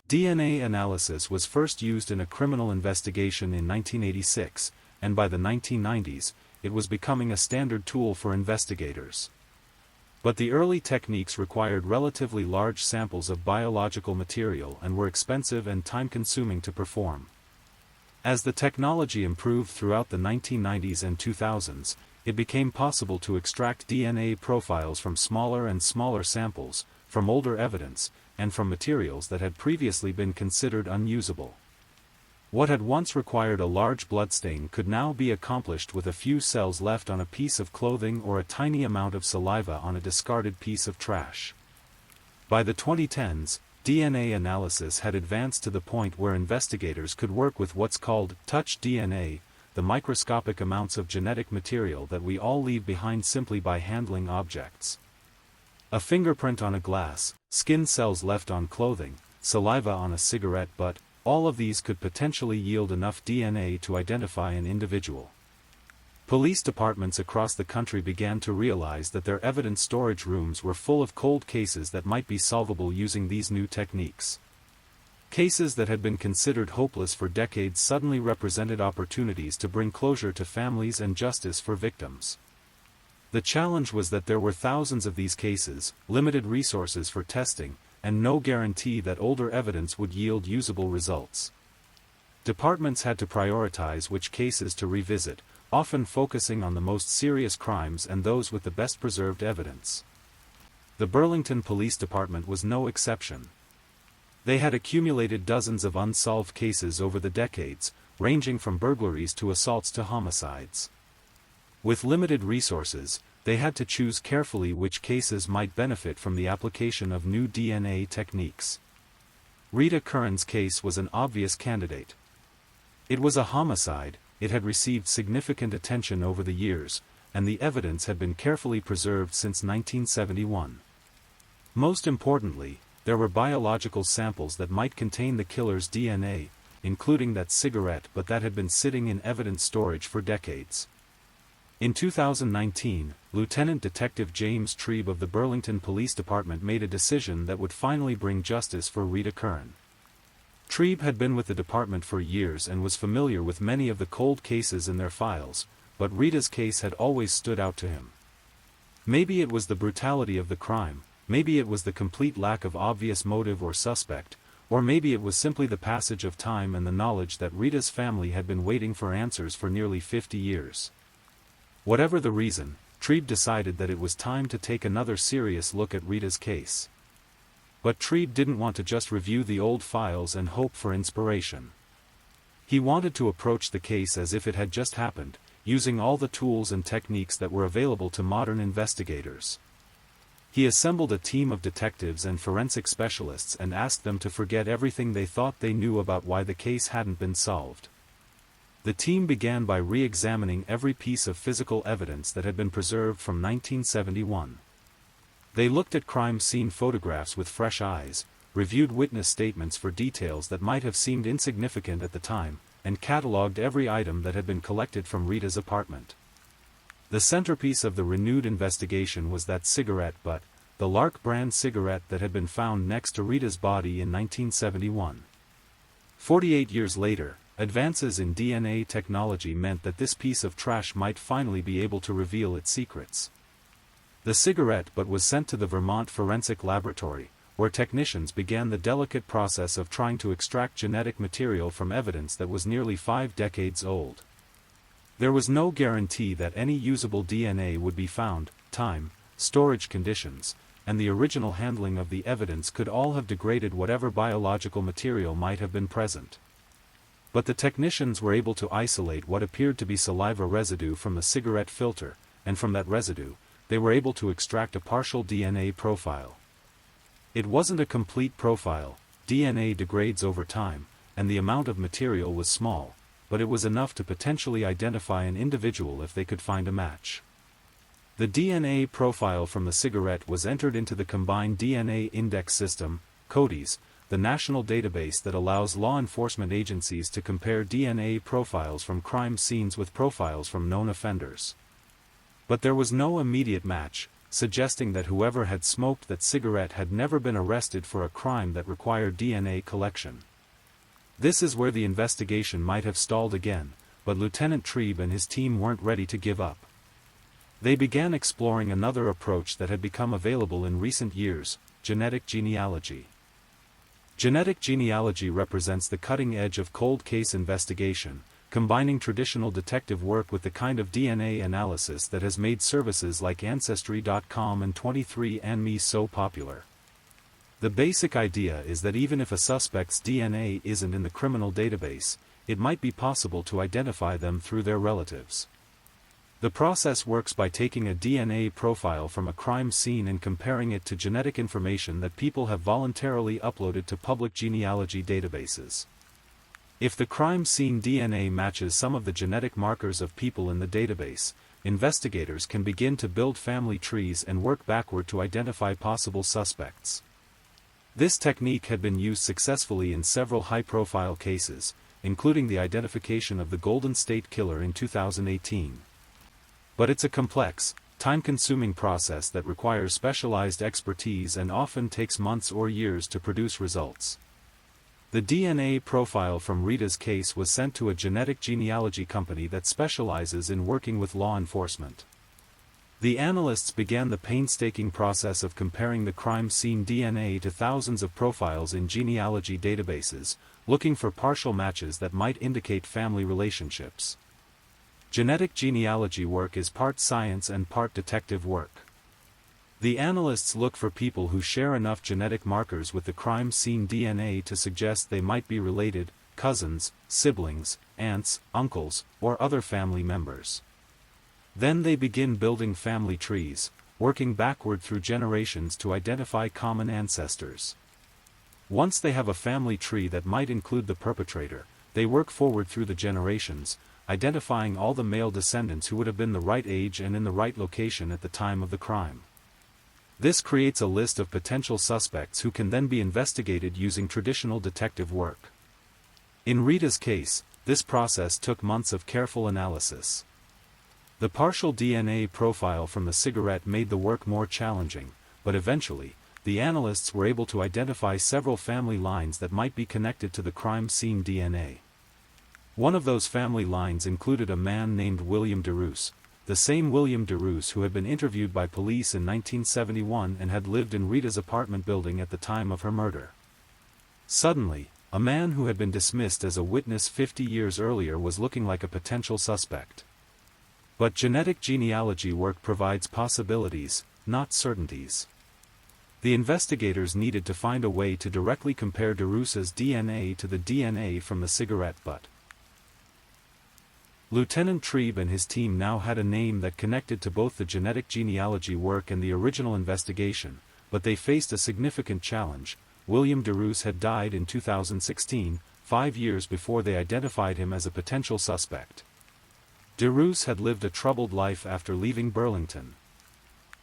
DNA analysis was first used in a criminal investigation in 1986, and by the 1990s, it was becoming a standard tool for investigators. But the early techniques required relatively large samples of biological material and were expensive and time-consuming to perform. As the technology improved throughout the 1990s and 2000s, it became possible to extract DNA profiles from smaller and smaller samples, from older evidence, and from materials that had previously been considered unusable. What had once required a large bloodstain could now be accomplished with a few cells left on a piece of clothing or a tiny amount of saliva on a discarded piece of trash. By the 2010s, DNA analysis had advanced to the point where investigators could work with what's called touch DNA, the microscopic amounts of genetic material that we all leave behind simply by handling objects. A fingerprint on a glass, skin cells left on clothing, saliva on a cigarette butt, all of these could potentially yield enough DNA to identify an individual. Police departments across the country began to realize that their evidence storage rooms were full of cold cases that might be solvable using these new techniques. Cases that had been considered hopeless for decades suddenly represented opportunities to bring closure to families and justice for victims. The challenge was that there were thousands of these cases, limited resources for testing, and no guarantee that older evidence would yield usable results. Departments had to prioritize which cases to revisit, often focusing on the most serious crimes and those with the best preserved evidence. The Burlington Police Department was no exception. They had accumulated dozens of unsolved cases over the decades, ranging from burglaries to assaults to homicides. With limited resources, they had to choose carefully which cases might benefit from the application of new DNA techniques. Rita Curran's case was an obvious candidate. It was a homicide, it had received significant attention over the years, and the evidence had been carefully preserved since 1971. Most importantly, there were biological samples that might contain the killer's DNA, including that cigarette, but that had been sitting in evidence storage for decades. In 2019, Lieutenant Detective James Trebe of the Burlington Police Department made a decision that would finally bring justice for Rita Curran. Trebe had been with the department for years and was familiar with many of the cold cases in their files, but Rita's case had always stood out to him. Maybe it was the brutality of the crime, maybe it was the complete lack of obvious motive or suspect, or maybe it was simply the passage of time and the knowledge that Rita's family had been waiting for answers for nearly 50 years. Whatever the reason, Trebe decided that it was time to take another serious look at Rita's case. But Trebe didn't want to just review the old files and hope for inspiration. He wanted to approach the case as if it had just happened, using all the tools and techniques that were available to modern investigators. He assembled a team of detectives and forensic specialists and asked them to forget everything they thought they knew about why the case hadn't been solved. The team began by re-examining every piece of physical evidence that had been preserved from 1971. They looked at crime scene photographs with fresh eyes, reviewed witness statements for details that might have seemed insignificant at the time, and catalogued every item that had been collected from Rita's apartment. The centerpiece of the renewed investigation was that cigarette butt, the Lark brand cigarette that had been found next to Rita's body in 1971. 48 years later, advances in DNA technology meant that this piece of trash might finally be able to reveal its secrets. The cigarette butt was sent to the Vermont Forensic Laboratory, where technicians began the delicate process of trying to extract genetic material from evidence that was nearly 5 decades old. There was no guarantee that any usable DNA would be found. Time, storage conditions, and the original handling of the evidence could all have degraded whatever biological material might have been present. But the technicians were able to isolate what appeared to be saliva residue from the cigarette filter, and from that residue, they were able to extract a partial DNA profile. It wasn't a complete profile, DNA degrades over time, and the amount of material was small, but it was enough to potentially identify an individual if they could find a match. The DNA profile from the cigarette was entered into the Combined DNA Index System, CODIS, the national database that allows law enforcement agencies to compare DNA profiles from crime scenes with profiles from known offenders. But there was no immediate match, suggesting that whoever had smoked that cigarette had never been arrested for a crime that required DNA collection. This is where the investigation might have stalled again, but Lieutenant Trebe and his team weren't ready to give up. They began exploring another approach that had become available in recent years: genetic genealogy. Genetic genealogy represents the cutting edge of cold case investigation, combining traditional detective work with the kind of DNA analysis that has made services like Ancestry.com and 23andMe so popular. The basic idea is that even if a suspect's DNA isn't in the criminal database, it might be possible to identify them through their relatives. The process works by taking a DNA profile from a crime scene and comparing it to genetic information that people have voluntarily uploaded to public genealogy databases. If the crime scene DNA matches some of the genetic markers of people in the database, investigators can begin to build family trees and work backward to identify possible suspects. This technique had been used successfully in several high-profile cases, including the identification of the Golden State Killer in 2018. But it's a complex, time-consuming process that requires specialized expertise and often takes months or years to produce results. The DNA profile from Rita's case was sent to a genetic genealogy company that specializes in working with law enforcement. The analysts began the painstaking process of comparing the crime scene DNA to thousands of profiles in genealogy databases, looking for partial matches that might indicate family relationships. Genetic genealogy work is part science and part detective work. The analysts look for people who share enough genetic markers with the crime scene DNA to suggest they might be related, cousins, siblings, aunts, uncles, or other family members. Then they begin building family trees, working backward through generations to identify common ancestors. Once they have a family tree that might include the perpetrator, they work forward through the generations, identifying all the male descendants who would have been the right age and in the right location at the time of the crime. This creates a list of potential suspects who can then be investigated using traditional detective work. In Rita's case, this process took months of careful analysis. The partial DNA profile from the cigarette made the work more challenging, but eventually, the analysts were able to identify several family lines that might be connected to the crime scene DNA. One of those family lines included a man named William DeRoos, the same William DeRoos who had been interviewed by police in 1971 and had lived in Rita's apartment building at the time of her murder. Suddenly, a man who had been dismissed as a witness 50 years earlier was looking like a potential suspect. But genetic genealogy work provides possibilities, not certainties. The investigators needed to find a way to directly compare DeRoos's DNA to the DNA from the cigarette butt. Lieutenant Trieb and his team now had a name that connected to both the genetic genealogy work and the original investigation, but they faced a significant challenge. William DeRoos had died in 2016, 5 years before they identified him as a potential suspect. DeRoos had lived a troubled life after leaving Burlington.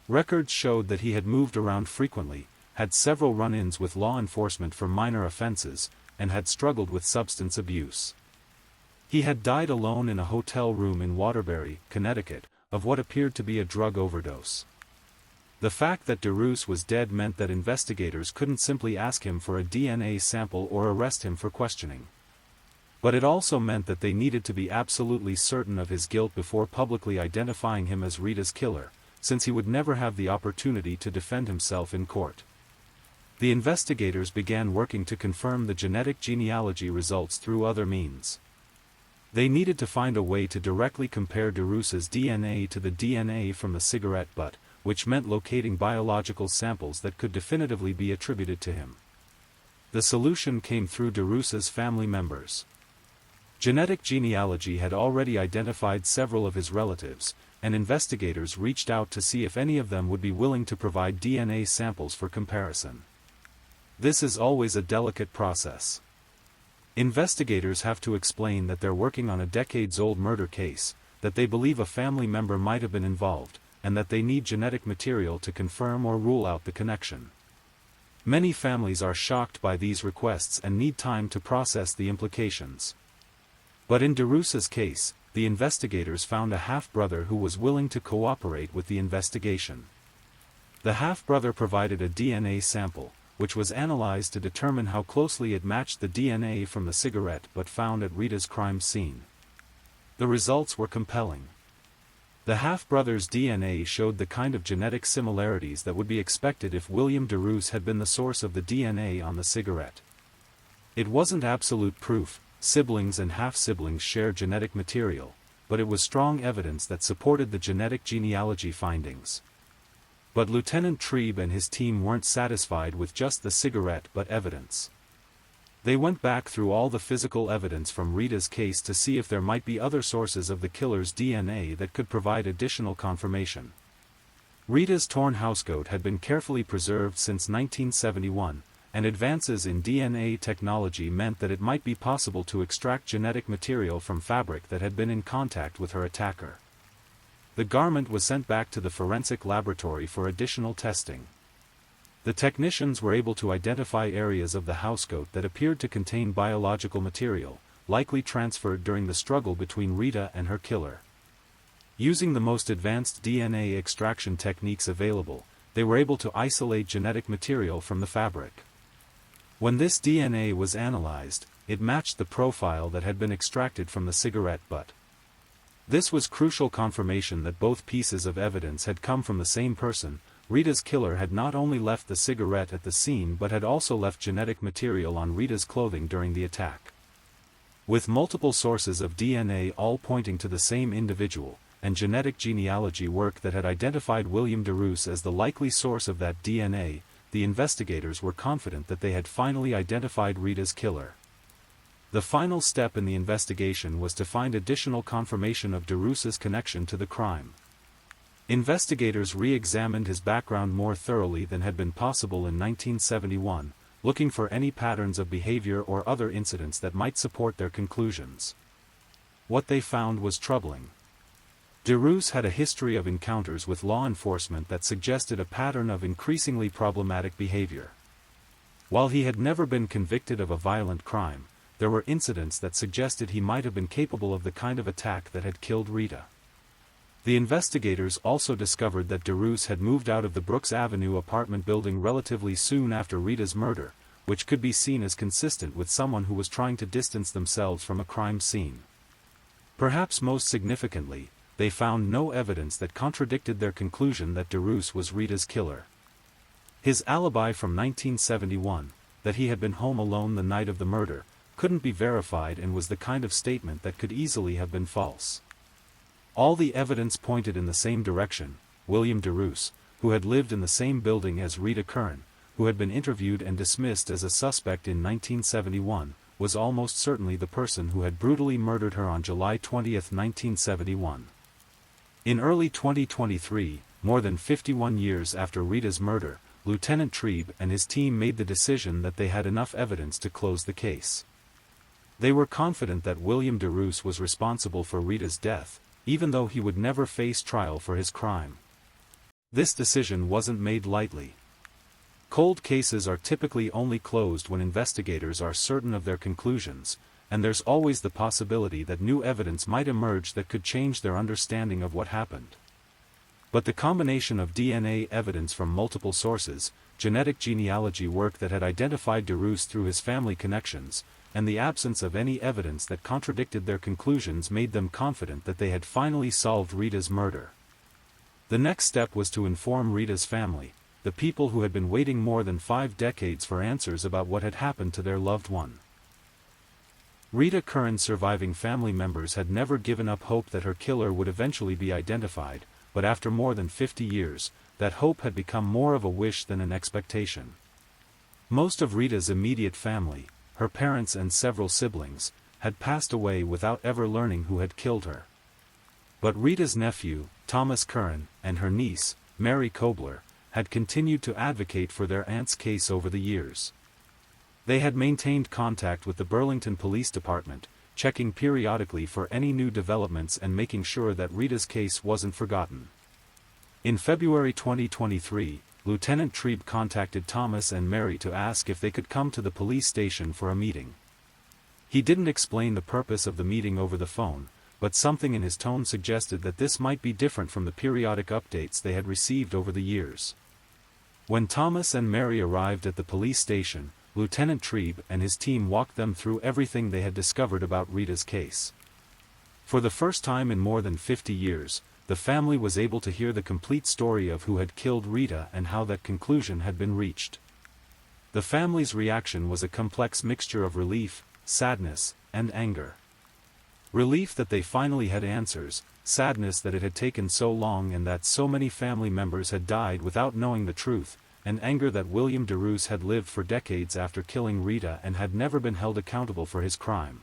Records showed that he had moved around frequently, had several run-ins with law enforcement for minor offenses, and had struggled with substance abuse. He had died alone in a hotel room in Waterbury, Connecticut, of what appeared to be a drug overdose. The fact that DeRoos was dead meant that investigators couldn't simply ask him for a DNA sample or arrest him for questioning. But it also meant that they needed to be absolutely certain of his guilt before publicly identifying him as Rita's killer, since he would never have the opportunity to defend himself in court. The investigators began working to confirm the genetic genealogy results through other means. They needed to find a way to directly compare DeRoos's DNA to the DNA from the cigarette butt, which meant locating biological samples that could definitively be attributed to him. The solution came through DeRoos's family members. Genetic genealogy had already identified several of his relatives, and investigators reached out to see if any of them would be willing to provide DNA samples for comparison. This is always a delicate process. Investigators have to explain that they're working on a decades-old murder case, that they believe a family member might have been involved, and that they need genetic material to confirm or rule out the connection. Many families are shocked by these requests and need time to process the implications. But in DeRoos's case, the investigators found a half-brother who was willing to cooperate with the investigation. The half-brother provided a DNA sample, which was analyzed to determine how closely it matched the DNA from the cigarette butt found at Rita's crime scene. The results were compelling. The half-brother's DNA showed the kind of genetic similarities that would be expected if William DeRoos had been the source of the DNA on the cigarette. It wasn't absolute proof, siblings and half-siblings share genetic material, but it was strong evidence that supported the genetic genealogy findings. But Lieutenant Trieb and his team weren't satisfied with just the cigarette butt evidence. They went back through all the physical evidence from Rita's case to see if there might be other sources of the killer's DNA that could provide additional confirmation. Rita's torn housecoat had been carefully preserved since 1971, and advances in DNA technology meant that it might be possible to extract genetic material from fabric that had been in contact with her attacker. The garment was sent back to the forensic laboratory for additional testing. The technicians were able to identify areas of the housecoat that appeared to contain biological material, likely transferred during the struggle between Rita and her killer. Using the most advanced DNA extraction techniques available, they were able to isolate genetic material from the fabric. When this DNA was analyzed, it matched the profile that had been extracted from the cigarette butt. This was crucial confirmation that both pieces of evidence had come from the same person. Rita's killer had not only left the cigarette at the scene but had also left genetic material on Rita's clothing during the attack. With multiple sources of DNA all pointing to the same individual, and genetic genealogy work that had identified William DeRoos as the likely source of that DNA, the investigators were confident that they had finally identified Rita's killer. The final step in the investigation was to find additional confirmation of DeRoos's connection to the crime. Investigators re-examined his background more thoroughly than had been possible in 1971, looking for any patterns of behavior or other incidents that might support their conclusions. What they found was troubling. DeRoos had a history of encounters with law enforcement that suggested a pattern of increasingly problematic behavior. While he had never been convicted of a violent crime, there were incidents that suggested he might have been capable of the kind of attack that had killed Rita. The investigators also discovered that DeRoos had moved out of the Brooks Avenue apartment building relatively soon after Rita's murder, which could be seen as consistent with someone who was trying to distance themselves from a crime scene. Perhaps most significantly, they found no evidence that contradicted their conclusion that DeRoos was Rita's killer. His alibi from 1971, that he had been home alone the night of the murder, couldn't be verified and was the kind of statement that could easily have been false. All the evidence pointed in the same direction. William DeRoos, who had lived in the same building as Rita Curran, who had been interviewed and dismissed as a suspect in 1971, was almost certainly the person who had brutally murdered her on July 20, 1971. In early 2023, more than 51 years after Rita's murder, Lieutenant Trieb and his team made the decision that they had enough evidence to close the case. They were confident that William DeRoos was responsible for Rita's death, even though he would never face trial for his crime. This decision wasn't made lightly. Cold cases are typically only closed when investigators are certain of their conclusions, and there's always the possibility that new evidence might emerge that could change their understanding of what happened. But the combination of DNA evidence from multiple sources, genetic genealogy work that had identified DeRoos through his family connections, and the absence of any evidence that contradicted their conclusions made them confident that they had finally solved Rita's murder. The next step was to inform Rita's family, the people who had been waiting more than 5 decades for answers about what had happened to their loved one. Rita Curran's surviving family members had never given up hope that her killer would eventually be identified, but after more than 50 years, that hope had become more of a wish than an expectation. Most of Rita's immediate family, her parents and several siblings, had passed away without ever learning who had killed her. But Rita's nephew, Thomas Curran, and her niece, Mary Kobler, had continued to advocate for their aunt's case over the years. They had maintained contact with the Burlington Police Department, checking periodically for any new developments and making sure that Rita's case wasn't forgotten. In February 2023, Lieutenant Trieb contacted Thomas and Mary to ask if they could come to the police station for a meeting. He didn't explain the purpose of the meeting over the phone, but something in his tone suggested that this might be different from the periodic updates they had received over the years. When Thomas and Mary arrived at the police station, Lieutenant Trieb and his team walked them through everything they had discovered about Rita's case. For the first time in more than 50 years, the family was able to hear the complete story of who had killed Rita and how that conclusion had been reached. The family's reaction was a complex mixture of relief, sadness, and anger. Relief that they finally had answers, sadness that it had taken so long and that so many family members had died without knowing the truth, and anger that William DeRoos had lived for decades after killing Rita and had never been held accountable for his crime.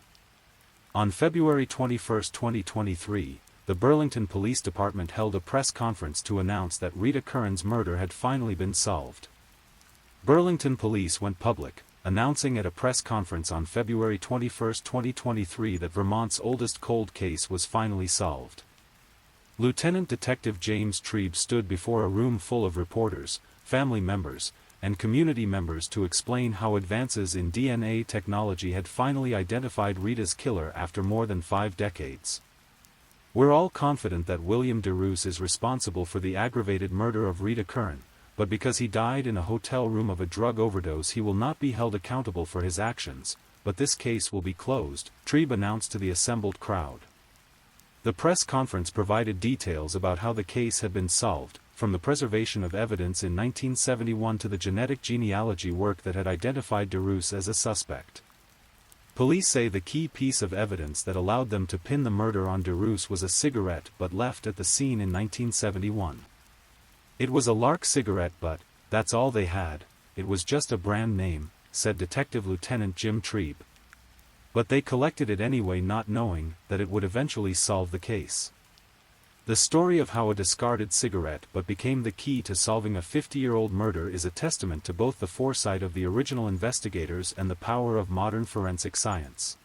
On February 21, 2023, the Burlington Police Department held a press conference to announce that Rita Curran's murder had finally been solved. Burlington Police went public, announcing at a press conference on February 21, 2023 that Vermont's oldest cold case was finally solved. Lieutenant Detective James Trieb stood before a room full of reporters, family members, and community members to explain how advances in DNA technology had finally identified Rita's killer after more than 5 decades. We're all confident that William DeRoos is responsible for the aggravated murder of Rita Curran, but because he died in a hotel room of a drug overdose he will not be held accountable for his actions, but this case will be closed, Trieb announced to the assembled crowd. The press conference provided details about how the case had been solved, from the preservation of evidence in 1971 to the genetic genealogy work that had identified DeRoos as a suspect. Police say the key piece of evidence that allowed them to pin the murder on DeRoos was a cigarette but left at the scene in 1971. It was a Lark cigarette, but that's all they had. It was just a brand name, said Detective Lieutenant Jim Trebe. But they collected it anyway, not knowing that it would eventually solve the case. The story of how a discarded cigarette but became the key to solving a 50-year-old murder is a testament to both the foresight of the original investigators and the power of modern forensic science.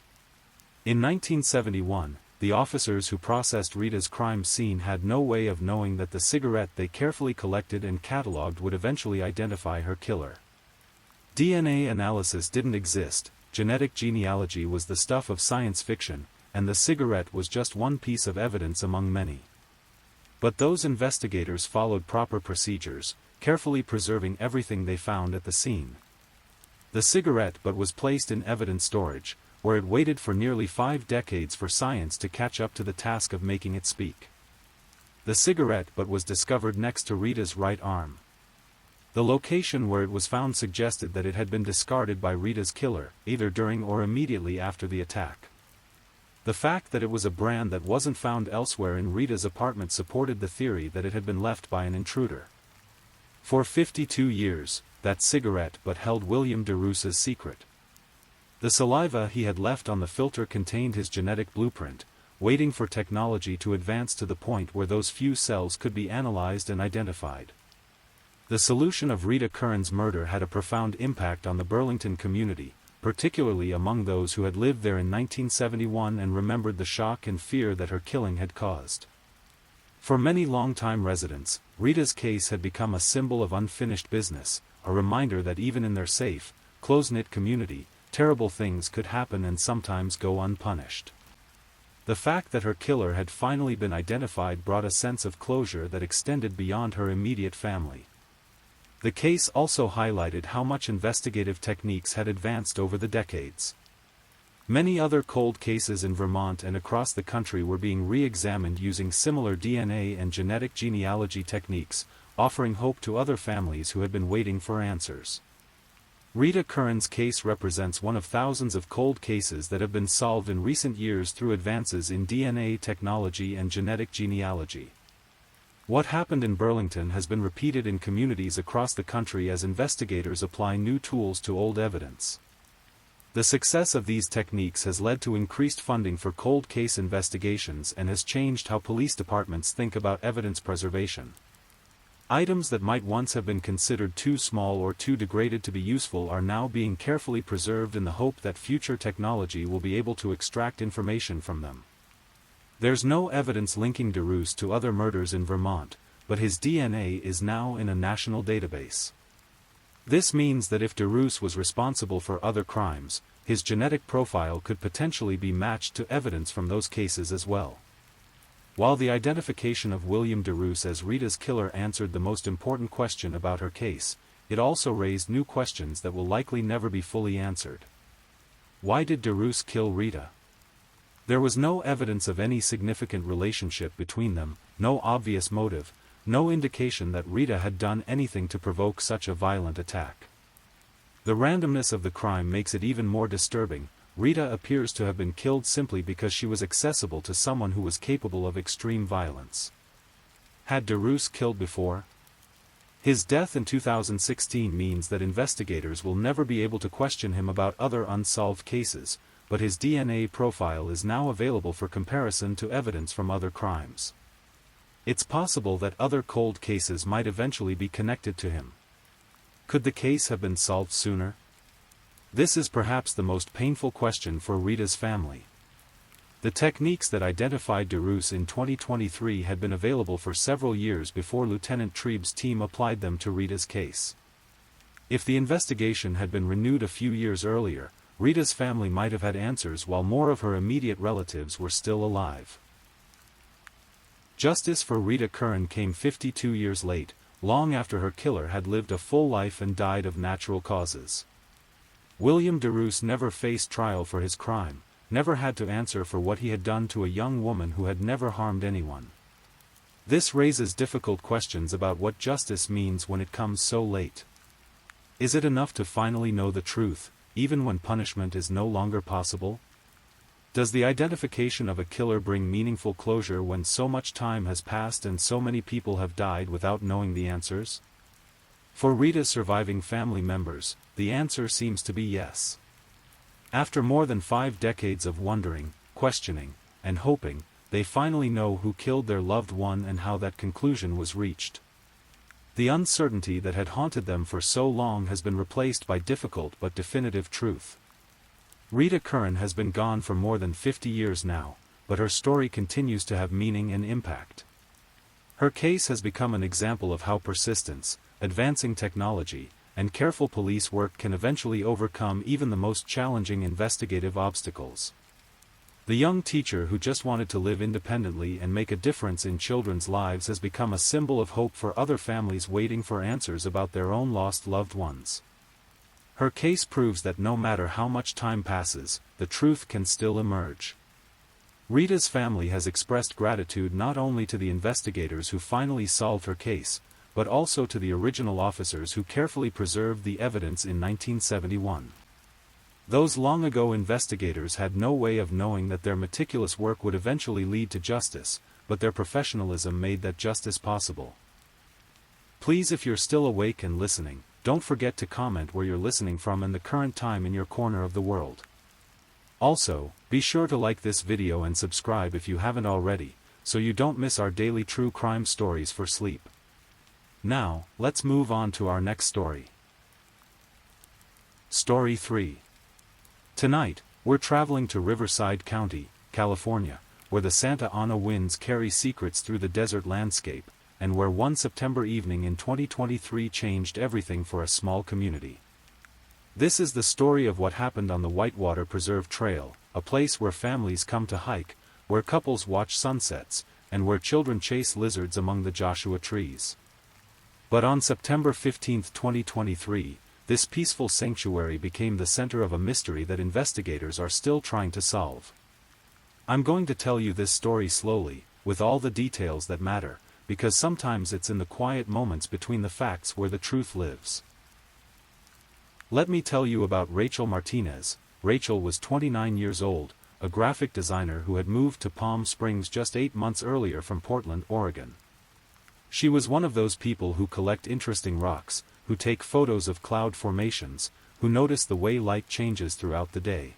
In 1971, the officers who processed Rita's crime scene had no way of knowing that the cigarette they carefully collected and catalogued would eventually identify her killer. DNA analysis didn't exist, genetic genealogy was the stuff of science fiction, and the cigarette was just one piece of evidence among many. But those investigators followed proper procedures, carefully preserving everything they found at the scene. The cigarette butt was placed in evidence storage, where it waited for nearly 5 decades for science to catch up to the task of making it speak. The cigarette butt was discovered next to Rita's right arm. The location where it was found suggested that it had been discarded by Rita's killer, either during or immediately after the attack. The fact that it was a brand that wasn't found elsewhere in Rita's apartment supported the theory that it had been left by an intruder. For 52 years, that cigarette butt held William DeRoos's secret. The saliva he had left on the filter contained his genetic blueprint, waiting for technology to advance to the point where those few cells could be analyzed and identified. The solution of Rita Curran's murder had a profound impact on the Burlington community, particularly among those who had lived there in 1971 and remembered the shock and fear that her killing had caused. For many longtime residents, Rita's case had become a symbol of unfinished business, a reminder that even in their safe, close-knit community, terrible things could happen and sometimes go unpunished. The fact that her killer had finally been identified brought a sense of closure that extended beyond her immediate family. The case also highlighted how much investigative techniques had advanced over the decades. Many other cold cases in Vermont and across the country were being re-examined using similar DNA and genetic genealogy techniques, offering hope to other families who had been waiting for answers. Rita Curran's case represents one of thousands of cold cases that have been solved in recent years through advances in DNA technology and genetic genealogy. What happened in Burlington has been repeated in communities across the country as investigators apply new tools to old evidence. The success of these techniques has led to increased funding for cold case investigations and has changed how police departments think about evidence preservation. Items that might once have been considered too small or too degraded to be useful are now being carefully preserved in the hope that future technology will be able to extract information from them. There's no evidence linking DeRoos to other murders in Vermont, but his DNA is now in a national database. This means that if DeRoos was responsible for other crimes, his genetic profile could potentially be matched to evidence from those cases as well. While the identification of William DeRoos as Rita's killer answered the most important question about her case, it also raised new questions that will likely never be fully answered. Why did DeRoos kill Rita? There was no evidence of any significant relationship between them, no obvious motive, no indication that Rita had done anything to provoke such a violent attack. The randomness of the crime makes it even more disturbing. Rita appears to have been killed simply because she was accessible to someone who was capable of extreme violence. Had DeRoos killed before? His death in 2016 means that investigators will never be able to question him about other unsolved cases, but his DNA profile is now available for comparison to evidence from other crimes. It's possible that other cold cases might eventually be connected to him. Could the case have been solved sooner? This is perhaps the most painful question for Rita's family. The techniques that identified DeRoos in 2023 had been available for several years before Lieutenant Trebe's team applied them to Rita's case. If the investigation had been renewed a few years earlier, Rita's family might have had answers while more of her immediate relatives were still alive. Justice for Rita Curran came 52 years late, long after her killer had lived a full life and died of natural causes. William DeRoos never faced trial for his crime, never had to answer for what he had done to a young woman who had never harmed anyone. This raises difficult questions about what justice means when it comes so late. Is it enough to finally know the truth, even when punishment is no longer possible? Does the identification of a killer bring meaningful closure when so much time has passed and so many people have died without knowing the answers? For Rita's surviving family members, the answer seems to be yes. After more than 5 decades of wondering, questioning, and hoping, they finally know who killed their loved one and how that conclusion was reached. The uncertainty that had haunted them for so long has been replaced by difficult but definitive truth. Rita Curran has been gone for more than 50 years now, but her story continues to have meaning and impact. Her case has become an example of how persistence, advancing technology, and careful police work can eventually overcome even the most challenging investigative obstacles. The young teacher who just wanted to live independently and make a difference in children's lives has become a symbol of hope for other families waiting for answers about their own lost loved ones. Her case proves that no matter how much time passes, the truth can still emerge. Rita's family has expressed gratitude not only to the investigators who finally solved her case, but also to the original officers who carefully preserved the evidence in 1971. Those long-ago investigators had no way of knowing that their meticulous work would eventually lead to justice, but their professionalism made that justice possible. Please, if you're still awake and listening, don't forget to comment where you're listening from and the current time in your corner of the world. Also, be sure to like this video and subscribe if you haven't already, so you don't miss our daily true crime stories for sleep. Now, let's move on to our next story. Story 3. Tonight, we're traveling to Riverside County, California, where the Santa Ana winds carry secrets through the desert landscape, and where one September evening in 2023 changed everything for a small community. This is the story of what happened on the Whitewater Preserve Trail, a place where families come to hike, where couples watch sunsets, and where children chase lizards among the Joshua trees. But on September 15, 2023, this peaceful sanctuary became the center of a mystery that investigators are still trying to solve. I'm going to tell you this story slowly, with all the details that matter, because sometimes it's in the quiet moments between the facts where the truth lives. Let me tell you about Rachel Martinez. Rachel was 29 years old, a graphic designer who had moved to Palm Springs just 8 months earlier from Portland, Oregon. She was one of those people who collect interesting rocks, who take photos of cloud formations, who notice the way light changes throughout the day.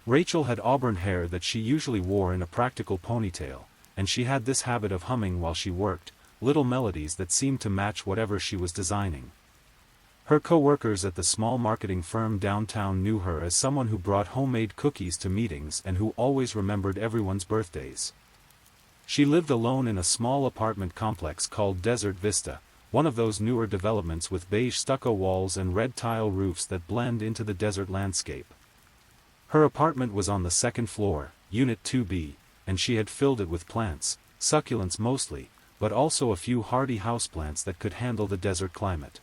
Rachel had auburn hair that she usually wore in a practical ponytail, and she had this habit of humming while she worked, little melodies that seemed to match whatever she was designing. Her co-workers at the small marketing firm downtown knew her as someone who brought homemade cookies to meetings and who always remembered everyone's birthdays. She lived alone in a small apartment complex called Desert Vista, one of those newer developments with beige stucco walls and red tile roofs that blend into the desert landscape. Her apartment was on the second floor, Unit 2B, and she had filled it with plants, succulents mostly, but also a few hardy houseplants that could handle the desert climate.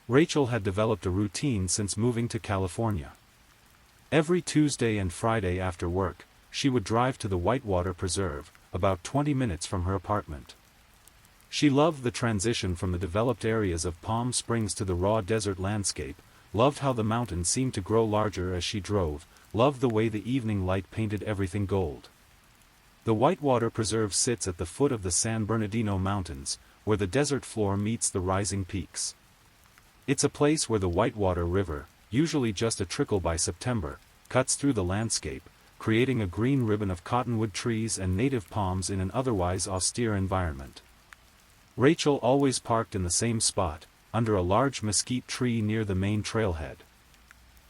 Rachel had developed a routine since moving to California. Every Tuesday and Friday after work, she would drive to the Whitewater Preserve, about 20 minutes from her apartment. She loved the transition from the developed areas of Palm Springs to the raw desert landscape, loved how the mountains seemed to grow larger as she drove, loved the way the evening light painted everything gold. The Whitewater Preserve sits at the foot of the San Bernardino Mountains, where the desert floor meets the rising peaks. It's a place where the Whitewater River, usually just a trickle by September, cuts through the landscape, creating a green ribbon of cottonwood trees and native palms in an otherwise austere environment. Rachel always parked in the same spot, under a large mesquite tree near the main trailhead.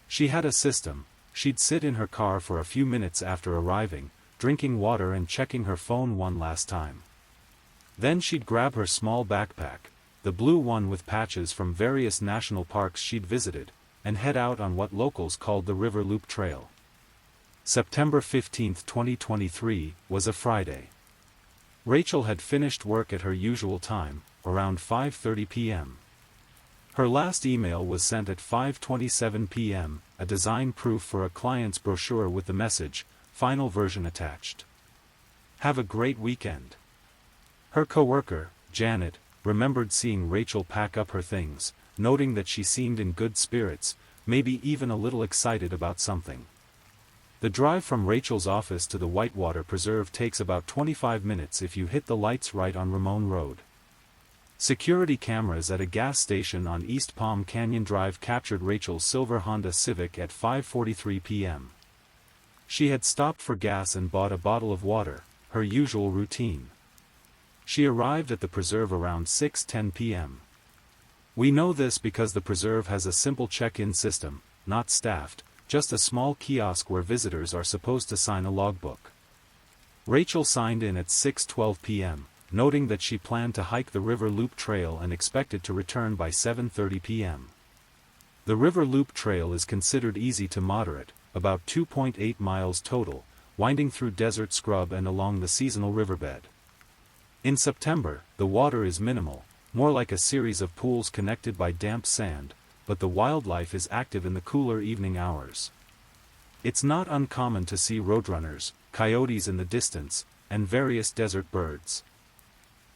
She had a system. She'd sit in her car for a few minutes after arriving, drinking water and checking her phone one last time. Then she'd grab her small backpack, the blue one with patches from various national parks she'd visited, and head out on what locals called the River Loop Trail. September 15, 2023, was a Friday. Rachel had finished work at her usual time, around 5:30 p.m. Her last email was sent at 5:27 p.m., a design proof for a client's brochure with the message, "Final version attached. Have a great weekend." Her coworker, Janet, remembered seeing Rachel pack up her things, noting that she seemed in good spirits, maybe even a little excited about something. The drive from Rachel's office to the Whitewater Preserve takes about 25 minutes if you hit the lights right on Ramon Road. Security cameras at a gas station on East Palm Canyon Drive captured Rachel's silver Honda Civic at 5:43 p.m. She had stopped for gas and bought a bottle of water, her usual routine. She arrived at the preserve around 6:10 p.m. We know this because the preserve has a simple check-in system, not staffed, just a small kiosk where visitors are supposed to sign a logbook. Rachel signed in at 6:12 p.m., noting that she planned to hike the River Loop Trail and expected to return by 7:30 p.m. The River Loop Trail is considered easy to moderate, about 2.8 miles total, winding through desert scrub and along the seasonal riverbed. In September, the water is minimal, more like a series of pools connected by damp sand, but the wildlife is active in the cooler evening hours. It's not uncommon to see roadrunners, coyotes in the distance, and various desert birds.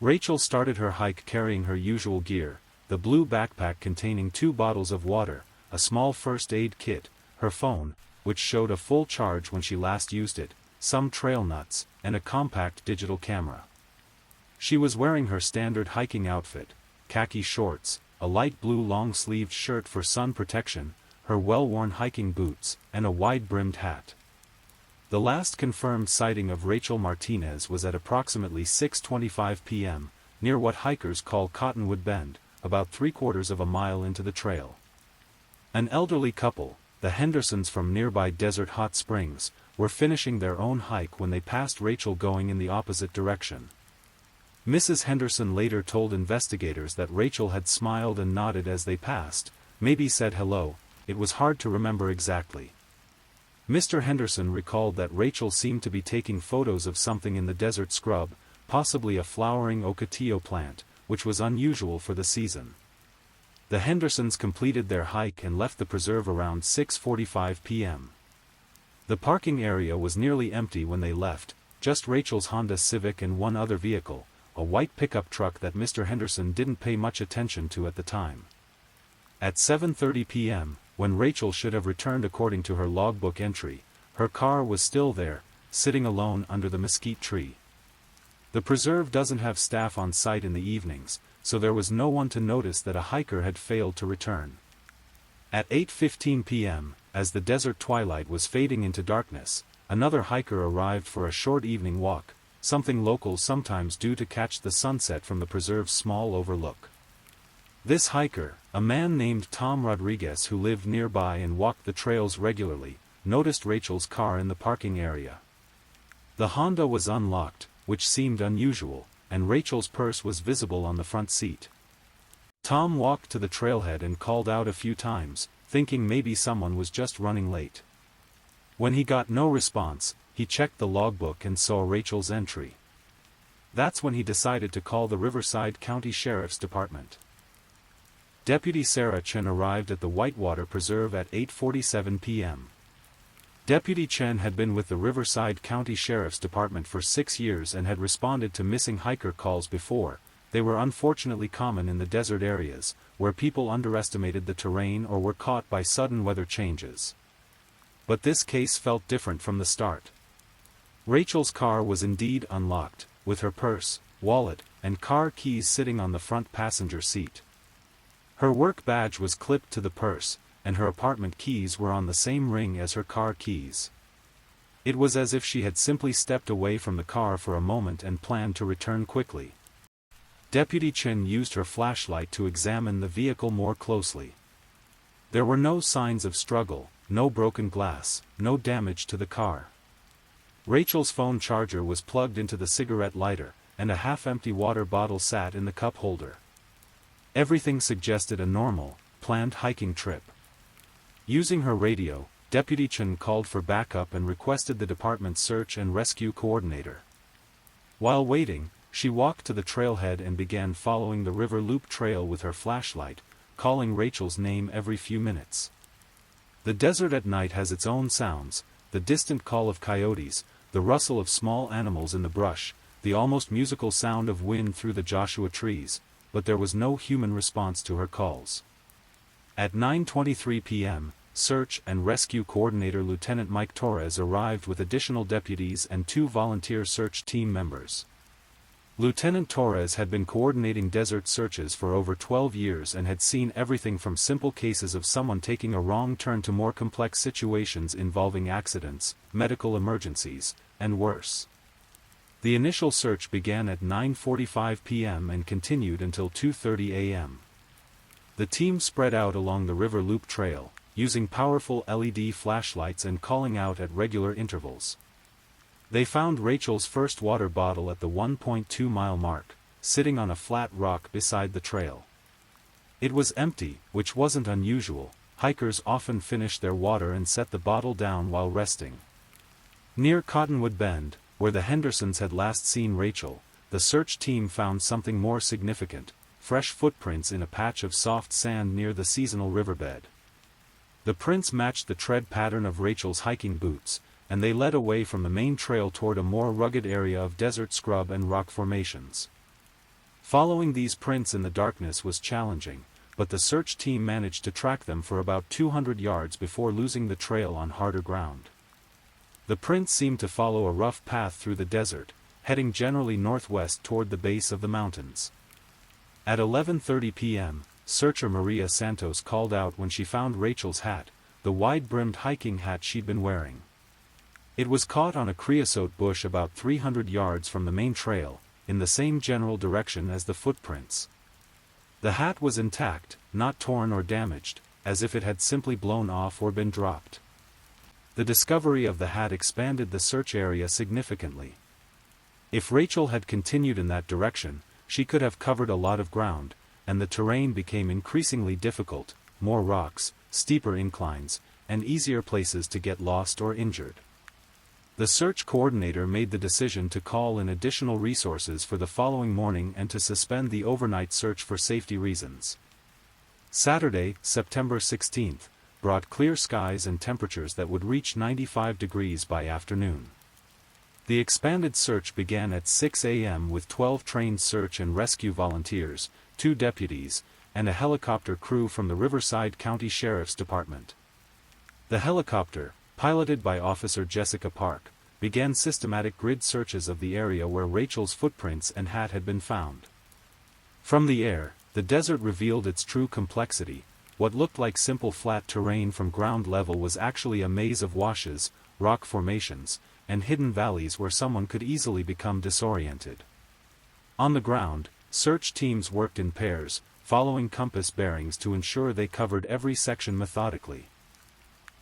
Rachel started her hike carrying her usual gear, the blue backpack containing 2 bottles of water, a small first aid kit, her phone, which showed a full charge when she last used it, some trail nuts, and a compact digital camera. She was wearing her standard hiking outfit, khaki shorts, a light blue long-sleeved shirt for sun protection, her well-worn hiking boots, and a wide-brimmed hat. The last confirmed sighting of Rachel Martinez was at approximately 6:25 p.m., near what hikers call Cottonwood Bend, about 3/4 of a mile into the trail. An elderly couple, the Hendersons from nearby Desert Hot Springs, were finishing their own hike when they passed Rachel going in the opposite direction. Mrs. Henderson later told investigators that Rachel had smiled and nodded as they passed, maybe said hello, it was hard to remember exactly. Mr. Henderson recalled that Rachel seemed to be taking photos of something in the desert scrub, possibly a flowering ocotillo plant, which was unusual for the season. The Hendersons completed their hike and left the preserve around 6:45 p.m. The parking area was nearly empty when they left, just Rachel's Honda Civic and one other vehicle, a white pickup truck that Mr. Henderson didn't pay much attention to at the time. At 7:30 p.m., when Rachel should have returned according to her logbook entry, her car was still there, sitting alone under the mesquite tree. The preserve doesn't have staff on site in the evenings, so there was no one to notice that a hiker had failed to return. At 8:15 p.m., as the desert twilight was fading into darkness, another hiker arrived for a short evening walk, something locals sometimes do to catch the sunset from the preserve's small overlook. This hiker, a man named Tom Rodriguez who lived nearby and walked the trails regularly, noticed Rachel's car in the parking area. The Honda was unlocked, which seemed unusual, and Rachel's purse was visible on the front seat. Tom walked to the trailhead and called out a few times, thinking maybe someone was just running late. When he got no response, he checked the logbook and saw Rachel's entry. That's when he decided to call the Riverside County Sheriff's Department. Deputy Sarah Chen arrived at the Whitewater Preserve at 8:47 p.m. Deputy Chen had been with the Riverside County Sheriff's Department for 6 years and had responded to missing hiker calls before. They were unfortunately common in the desert areas, where people underestimated the terrain or were caught by sudden weather changes. But this case felt different from the start. Rachel's car was indeed unlocked, with her purse, wallet, and car keys sitting on the front passenger seat. Her work badge was clipped to the purse, and her apartment keys were on the same ring as her car keys. It was as if she had simply stepped away from the car for a moment and planned to return quickly. Deputy Chen used her flashlight to examine the vehicle more closely. There were no signs of struggle, no broken glass, no damage to the car. Rachel's phone charger was plugged into the cigarette lighter, and a half-empty water bottle sat in the cup holder. Everything suggested a normal, planned hiking trip. Using her radio, Deputy Chen called for backup and requested the department's search and rescue coordinator. While waiting, she walked to the trailhead and began following the River Loop Trail with her flashlight, calling Rachel's name every few minutes. The desert at night has its own sounds, the distant call of coyotes, the rustle of small animals in the brush, the almost musical sound of wind through the Joshua trees, but there was no human response to her calls. At 9:23 p.m., Search and Rescue Coordinator Lieutenant Mike Torres arrived with additional deputies and 2 volunteer search team members. Lieutenant Torres had been coordinating desert searches for over 12 years and had seen everything from simple cases of someone taking a wrong turn to more complex situations involving accidents, medical emergencies, and worse. The initial search began at 9:45 p.m. and continued until 2:30 a.m. The team spread out along the River Loop Trail, using powerful LED flashlights and calling out at regular intervals. They found Rachel's first water bottle at the 1.2-mile mark, sitting on a flat rock beside the trail. It was empty, which wasn't unusual. Hikers often finished their water and set the bottle down while resting. Near Cottonwood Bend, where the Hendersons had last seen Rachel, the search team found something more significant: fresh footprints in a patch of soft sand near the seasonal riverbed. The prints matched the tread pattern of Rachel's hiking boots, and they led away from the main trail toward a more rugged area of desert scrub and rock formations. Following these prints in the darkness was challenging, but the search team managed to track them for about 200 yards before losing the trail on harder ground. The prints seemed to follow a rough path through the desert, heading generally northwest toward the base of the mountains. At 11:30 p.m., searcher Maria Santos called out when she found Rachel's hat, the wide-brimmed hiking hat she'd been wearing. It was caught on a creosote bush about 300 yards from the main trail, in the same general direction as the footprints. The hat was intact, not torn or damaged, as if it had simply blown off or been dropped. The discovery of the hat expanded the search area significantly. If Rachel had continued in that direction, she could have covered a lot of ground, and the terrain became increasingly difficult: more rocks, steeper inclines, and easier places to get lost or injured. The search coordinator made the decision to call in additional resources for the following morning and to suspend the overnight search for safety reasons. Saturday, September 16th, brought clear skies and temperatures that would reach 95 degrees by afternoon. The expanded search began at 6 a.m. with 12 trained search and rescue volunteers, 2 deputies, and a helicopter crew from the Riverside County Sheriff's Department. The helicopter, piloted by Officer Jessica Park, began systematic grid searches of the area where Rachel's footprints and hat had been found. From the air, the desert revealed its true complexity. What looked like simple flat terrain from ground level was actually a maze of washes, rock formations, and hidden valleys where someone could easily become disoriented. On the ground, search teams worked in pairs, following compass bearings to ensure they covered every section methodically.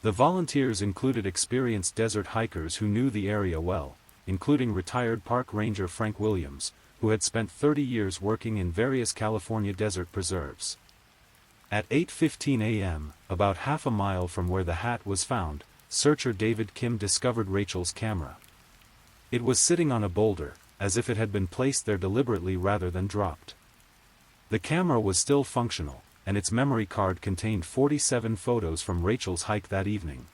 The volunteers included experienced desert hikers who knew the area well, including retired park ranger Frank Williams, who had spent 30 years working in various California desert preserves. At 8:15 a.m., about half a mile from where the hat was found, searcher David Kim discovered Rachel's camera. It was sitting on a boulder, as if it had been placed there deliberately rather than dropped. The camera was still functional, and its memory card contained 47 photos from Rachel's hike that evening.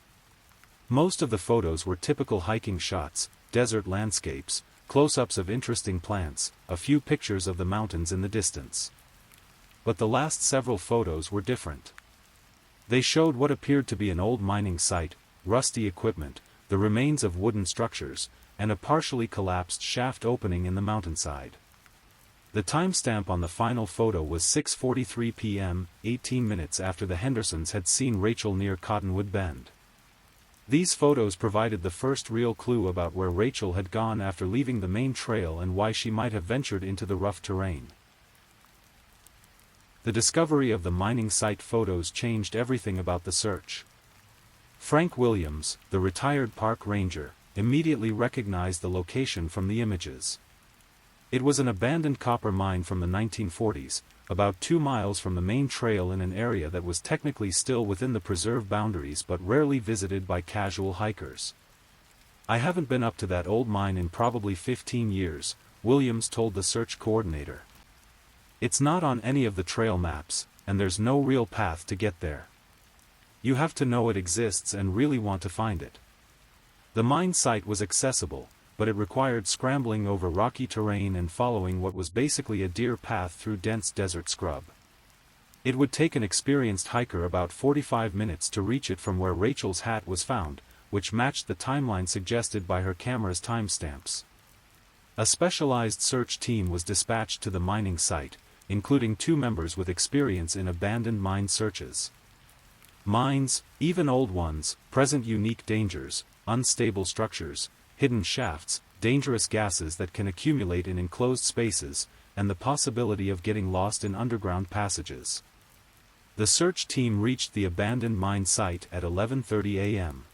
Most of the photos were typical hiking shots: desert landscapes, close-ups of interesting plants, a few pictures of the mountains in the distance. But the last several photos were different. They showed what appeared to be an old mining site, rusty equipment, the remains of wooden structures, and a partially collapsed shaft opening in the mountainside. The timestamp on the final photo was 6:43 p.m., 18 minutes after the Hendersons had seen Rachel near Cottonwood Bend. These photos provided the first real clue about where Rachel had gone after leaving the main trail and why she might have ventured into the rough terrain. The discovery of the mining site photos changed everything about the search. Frank Williams, the retired park ranger, immediately recognized the location from the images. It was an abandoned copper mine from the 1940s, about 2 miles from the main trail in an area that was technically still within the preserve boundaries but rarely visited by casual hikers. "I haven't been up to that old mine in probably 15 years, Williams told the search coordinator. "It's not on any of the trail maps, and there's no real path to get there. You have to know it exists and really want to find it." The mine site was accessible, but it required scrambling over rocky terrain and following what was basically a deer path through dense desert scrub. It would take an experienced hiker about 45 minutes to reach it from where Rachel's hat was found, which matched the timeline suggested by her camera's timestamps. A specialized search team was dispatched to the mining site, including 2 members with experience in abandoned mine searches. Mines, even old ones, present unique dangers, unstable structures, hidden shafts, dangerous gases that can accumulate in enclosed spaces, and the possibility of getting lost in underground passages. The search team reached the abandoned mine site at 11:30 a.m.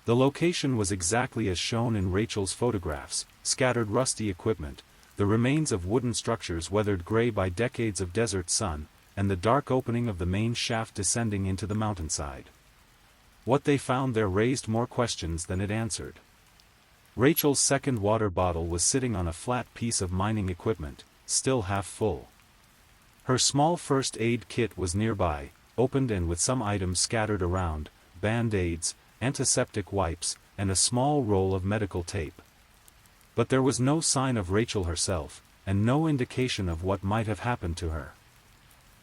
The location was exactly as shown in Rachel's photographs: scattered rusty equipment, the remains of wooden structures weathered gray by decades of desert sun, and the dark opening of the main shaft descending into the mountainside. What they found there raised more questions than it answered. Rachel's second water bottle was sitting on a flat piece of mining equipment, still half full. Her small first aid kit was nearby, opened and with some items scattered around: band-aids, antiseptic wipes, and a small roll of medical tape. But there was no sign of Rachel herself, and no indication of what might have happened to her.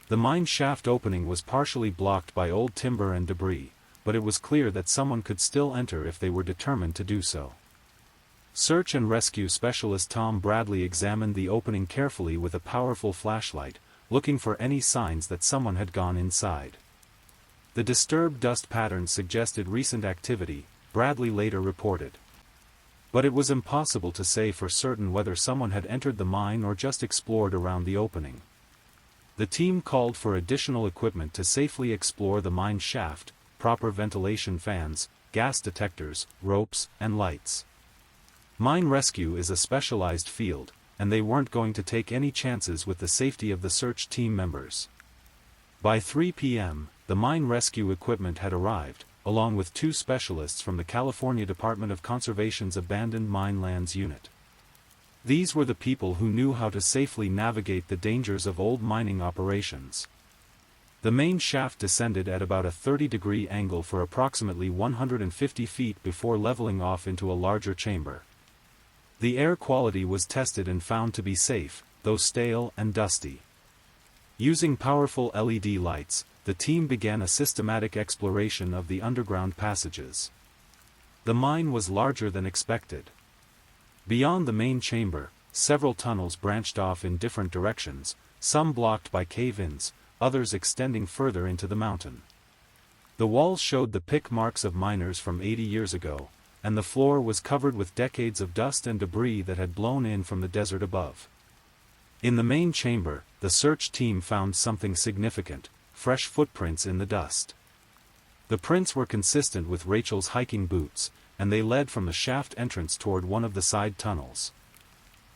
The mine shaft opening was partially blocked by old timber and debris, but it was clear that someone could still enter if they were determined to do so. Search and rescue specialist Tom Bradley examined the opening carefully with a powerful flashlight, looking for any signs that someone had gone inside. The disturbed dust patterns suggested recent activity, Bradley later reported. But it was impossible to say for certain whether someone had entered the mine or just explored around the opening. The team called for additional equipment to safely explore the mine shaft: proper ventilation fans, gas detectors, ropes, and lights. Mine rescue is a specialized field, and they weren't going to take any chances with the safety of the search team members. By 3 p.m., the mine rescue equipment had arrived, along with 2 specialists from the California Department of Conservation's Abandoned Mine Lands Unit. These were the people who knew how to safely navigate the dangers of old mining operations. The main shaft descended at about a 30-degree angle for approximately 150 feet before leveling off into a larger chamber. The air quality was tested and found to be safe, though stale and dusty. Using powerful LED lights, the team began a systematic exploration of the underground passages. The mine was larger than expected. Beyond the main chamber, several tunnels branched off in different directions, some blocked by cave-ins, others extending further into the mountain. The walls showed the pick marks of miners from 80 years ago, and the floor was covered with decades of dust and debris that had blown in from the desert above. In the main chamber, the search team found something significant: fresh footprints in the dust. The prints were consistent with Rachel's hiking boots, and they led from the shaft entrance toward one of the side tunnels.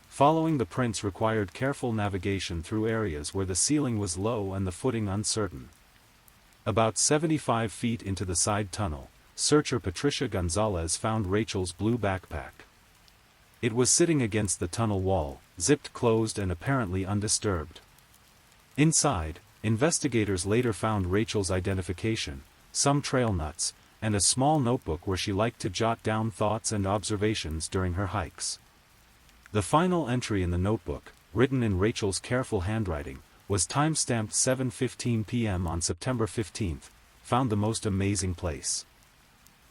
Following the prints required careful navigation through areas where the ceiling was low and the footing uncertain. About 75 feet into the side tunnel, searcher Patricia Gonzalez found Rachel's blue backpack. It was sitting against the tunnel wall, zipped closed and apparently undisturbed. Inside, investigators later found Rachel's identification, some trail nuts, and a small notebook where she liked to jot down thoughts and observations during her hikes. The final entry in the notebook, written in Rachel's careful handwriting, was timestamped 7:15 p.m. on September 15, found the most amazing place.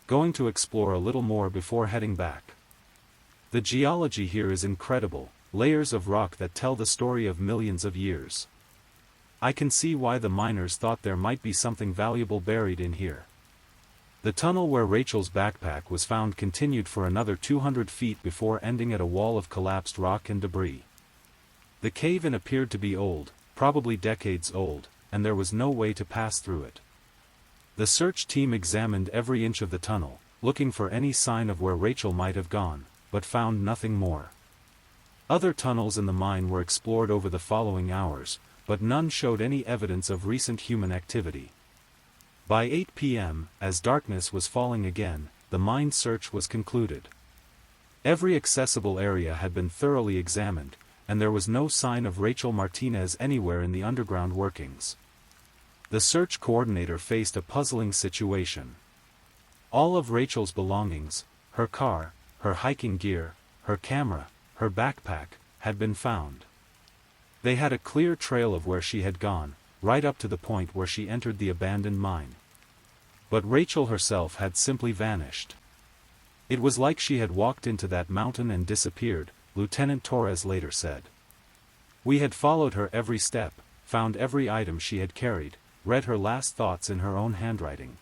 Going to explore a little more before heading back. The geology here is incredible, layers of rock that tell the story of millions of years. I can see why the miners thought there might be something valuable buried in here. The tunnel where Rachel's backpack was found continued for another 200 feet before ending at a wall of collapsed rock and debris. The cave-in appeared to be old, probably decades old, and there was no way to pass through it. The search team examined every inch of the tunnel, looking for any sign of where Rachel might have gone, but found nothing more. Other tunnels in the mine were explored over the following hours, but none showed any evidence of recent human activity. By 8 p.m., as darkness was falling again, the mine search was concluded. Every accessible area had been thoroughly examined, and there was no sign of Rachel Martinez anywhere in the underground workings. The search coordinator faced a puzzling situation. All of Rachel's belongings, her car, her hiking gear, her camera, her backpack, had been found. They had a clear trail of where she had gone, right up to the point where she entered the abandoned mine. But Rachel herself had simply vanished. It was like she had walked into that mountain and disappeared, Lieutenant Torres later said. We had followed her every step, found every item she had carried, read her last thoughts in her own handwriting.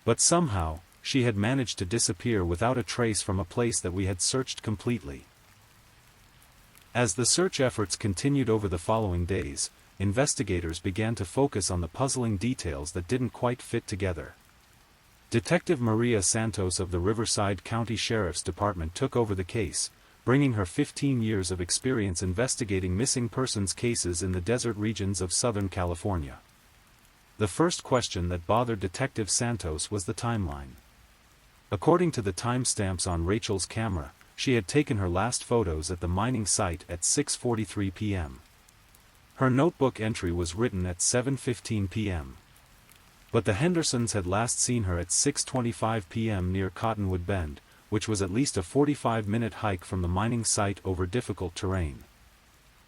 But somehow, she had managed to disappear without a trace from a place that we had searched completely. As the search efforts continued over the following days, investigators began to focus on the puzzling details that didn't quite fit together. Detective Maria Santos of the Riverside County Sheriff's Department took over the case, bringing her 15 years of experience investigating missing persons cases in the desert regions of Southern California. The first question that bothered Detective Santos was the timeline. According to the timestamps on Rachel's camera, she had taken her last photos at the mining site at 6:43 p.m. Her notebook entry was written at 7:15 p.m. But the Hendersons had last seen her at 6:25 p.m. near Cottonwood Bend, which was at least a 45-minute hike from the mining site over difficult terrain.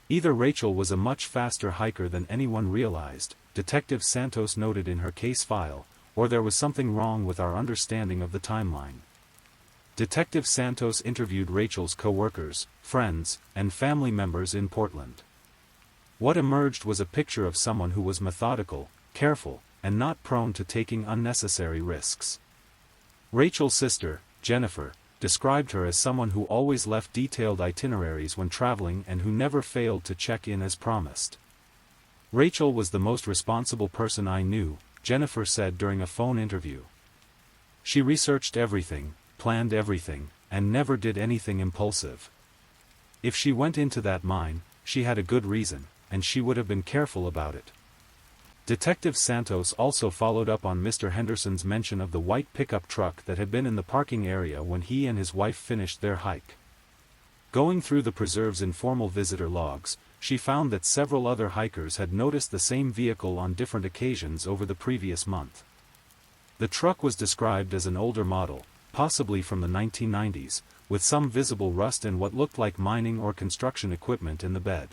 Either Rachel was a much faster hiker than anyone realized, Detective Santos noted in her case file, or there was something wrong with our understanding of the timeline. Detective Santos interviewed Rachel's co-workers, friends, and family members in Portland. What emerged was a picture of someone who was methodical, careful, and not prone to taking unnecessary risks. Rachel's sister, Jennifer, described her as someone who always left detailed itineraries when traveling and who never failed to check in as promised. Rachel was the most responsible person I knew, Jennifer said during a phone interview. She researched everything, planned everything, and never did anything impulsive. If she went into that mine, she had a good reason, and she would have been careful about it. Detective Santos also followed up on Mr. Henderson's mention of the white pickup truck that had been in the parking area when he and his wife finished their hike. Going through the preserve's informal visitor logs, she found that several other hikers had noticed the same vehicle on different occasions over the previous month. The truck was described as an older model, possibly from the 1990s, with some visible rust and what looked like mining or construction equipment in the bed.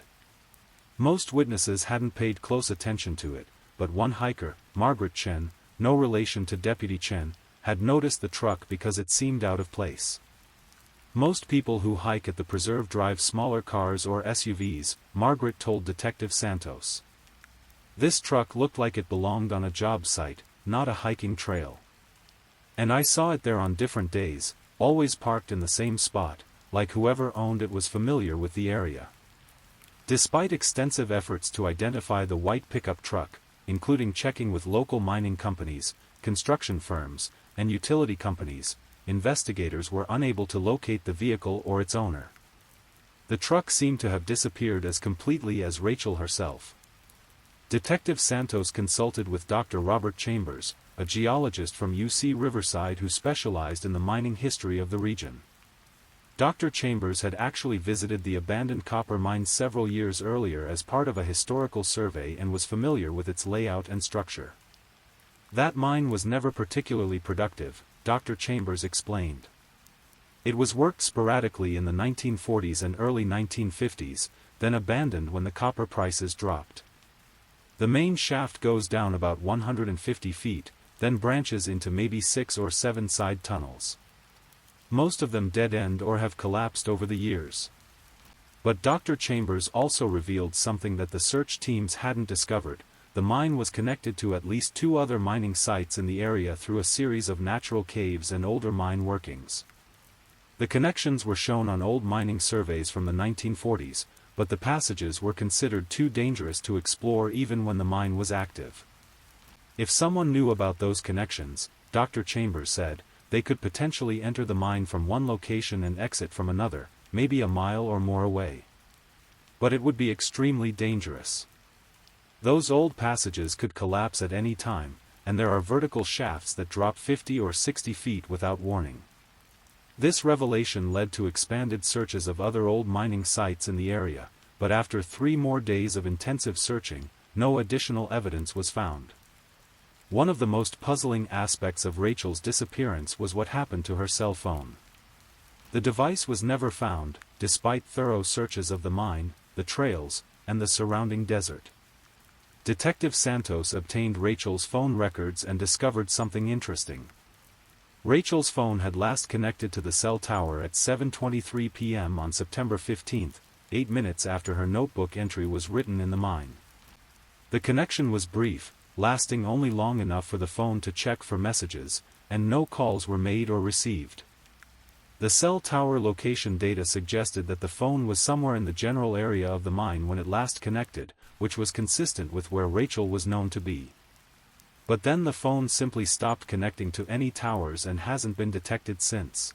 Most witnesses hadn't paid close attention to it, but one hiker, Margaret Chen, no relation to Deputy Chen, had noticed the truck because it seemed out of place. Most people who hike at the preserve drive smaller cars or SUVs, Margaret told Detective Santos. This truck looked like it belonged on a job site, not a hiking trail. And I saw it there on different days, always parked in the same spot, like whoever owned it was familiar with the area. Despite extensive efforts to identify the white pickup truck, including checking with local mining companies, construction firms, and utility companies, investigators were unable to locate the vehicle or its owner. The truck seemed to have disappeared as completely as Rachel herself. Detective Santos consulted with Dr. Robert Chambers, a geologist from UC Riverside who specialized in the mining history of the region. Dr. Chambers had actually visited the abandoned copper mine several years earlier as part of a historical survey and was familiar with its layout and structure. That mine was never particularly productive, Dr. Chambers explained. It was worked sporadically in the 1940s and early 1950s, then abandoned when the copper prices dropped. The main shaft goes down about 150 feet, then branches into maybe 6 or 7 side tunnels. Most of them dead-end or have collapsed over the years. But Dr. Chambers also revealed something that the search teams hadn't discovered. The mine was connected to at least 2 other mining sites in the area through a series of natural caves and older mine workings. The connections were shown on old mining surveys from the 1940s, but the passages were considered too dangerous to explore even when the mine was active. If someone knew about those connections, Dr. Chambers said, they could potentially enter the mine from one location and exit from another, maybe a mile or more away. But it would be extremely dangerous. Those old passages could collapse at any time, and there are vertical shafts that drop 50 or 60 feet without warning. This revelation led to expanded searches of other old mining sites in the area, but after 3 more days of intensive searching, no additional evidence was found. One of the most puzzling aspects of Rachel's disappearance was what happened to her cell phone. The device was never found, despite thorough searches of the mine, the trails, and the surrounding desert. Detective Santos obtained Rachel's phone records and discovered something interesting. Rachel's phone had last connected to the cell tower at 7:23 p.m. on September 15, 8 minutes after her notebook entry was written in the mine. The connection was brief, lasting only long enough for the phone to check for messages, and no calls were made or received. The cell tower location data suggested that the phone was somewhere in the general area of the mine when it last connected, which was consistent with where Rachel was known to be. But then the phone simply stopped connecting to any towers and hasn't been detected since.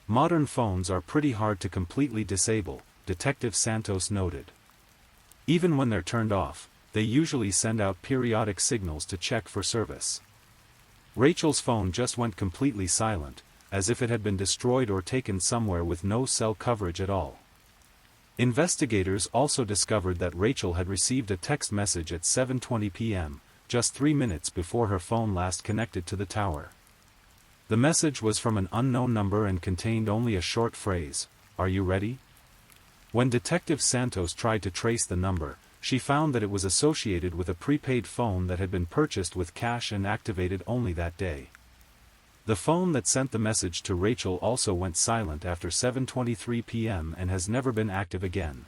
Modern phones are pretty hard to completely disable, Detective Santos noted. Even when they're turned off, they usually send out periodic signals to check for service. Rachel's phone just went completely silent, as if it had been destroyed or taken somewhere with no cell coverage at all. Investigators also discovered that Rachel had received a text message at 7:20 p.m., just 3 minutes before her phone last connected to the tower. The message was from an unknown number and contained only a short phrase, "Are you ready?" When Detective Santos tried to trace the number, she found that it was associated with a prepaid phone that had been purchased with cash and activated only that day. The phone that sent the message to Rachel also went silent after 7:23 p.m. and has never been active again.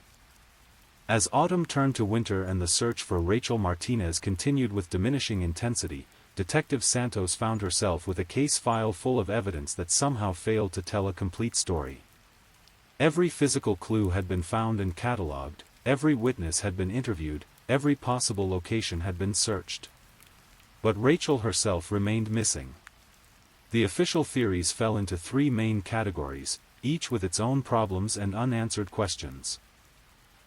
As autumn turned to winter and the search for Rachel Martinez continued with diminishing intensity, Detective Santos found herself with a case file full of evidence that somehow failed to tell a complete story. Every physical clue had been found and catalogued, every witness had been interviewed, every possible location had been searched. But Rachel herself remained missing. The official theories fell into 3 main categories, each with its own problems and unanswered questions.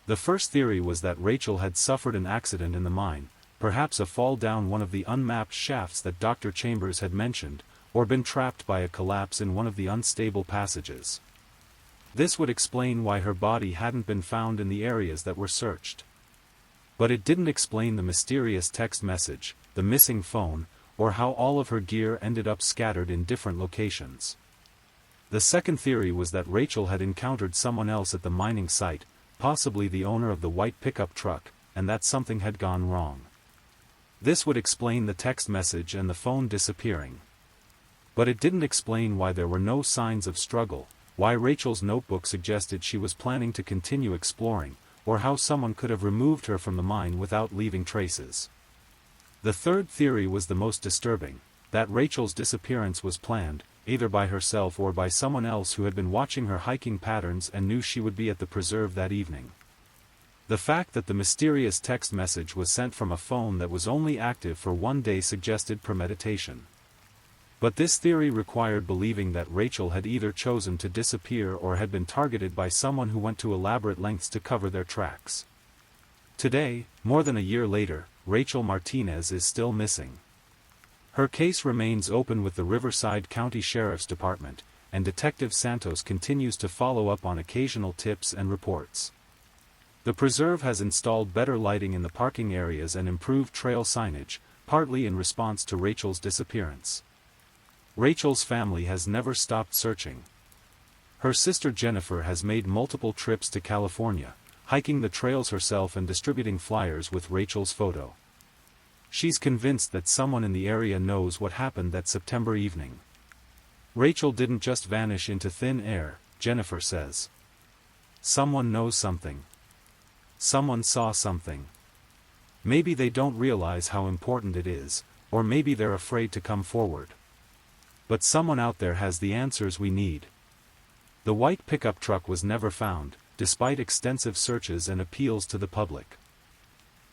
The first theory was that Rachel had suffered an accident in the mine, perhaps a fall down one of the unmapped shafts that Dr. Chambers had mentioned, or been trapped by a collapse in one of the unstable passages. This would explain why her body hadn't been found in the areas that were searched. But it didn't explain the mysterious text message, the missing phone, or how all of her gear ended up scattered in different locations. The second theory was that Rachel had encountered someone else at the mining site, possibly the owner of the white pickup truck, and that something had gone wrong. This would explain the text message and the phone disappearing. But it didn't explain why there were no signs of struggle, why Rachel's notebook suggested she was planning to continue exploring, or how someone could have removed her from the mine without leaving traces. The third theory was the most disturbing, that Rachel's disappearance was planned, either by herself or by someone else who had been watching her hiking patterns and knew she would be at the preserve that evening. The fact that the mysterious text message was sent from a phone that was only active for 1 day suggested premeditation. But this theory required believing that Rachel had either chosen to disappear or had been targeted by someone who went to elaborate lengths to cover their tracks. Today, more than a year later, Rachel Martinez is still missing. Her case remains open with the Riverside County Sheriff's Department, and Detective Santos continues to follow up on occasional tips and reports. The preserve has installed better lighting in the parking areas and improved trail signage, partly in response to Rachel's disappearance. Rachel's family has never stopped searching. Her sister Jennifer has made multiple trips to California, hiking the trails herself and distributing flyers with Rachel's photo. She's convinced that someone in the area knows what happened that September evening. Rachel didn't just vanish into thin air, Jennifer says. Someone knows something. Someone saw something. Maybe they don't realize how important it is, or maybe they're afraid to come forward. But someone out there has the answers we need. The white pickup truck was never found, despite extensive searches and appeals to the public.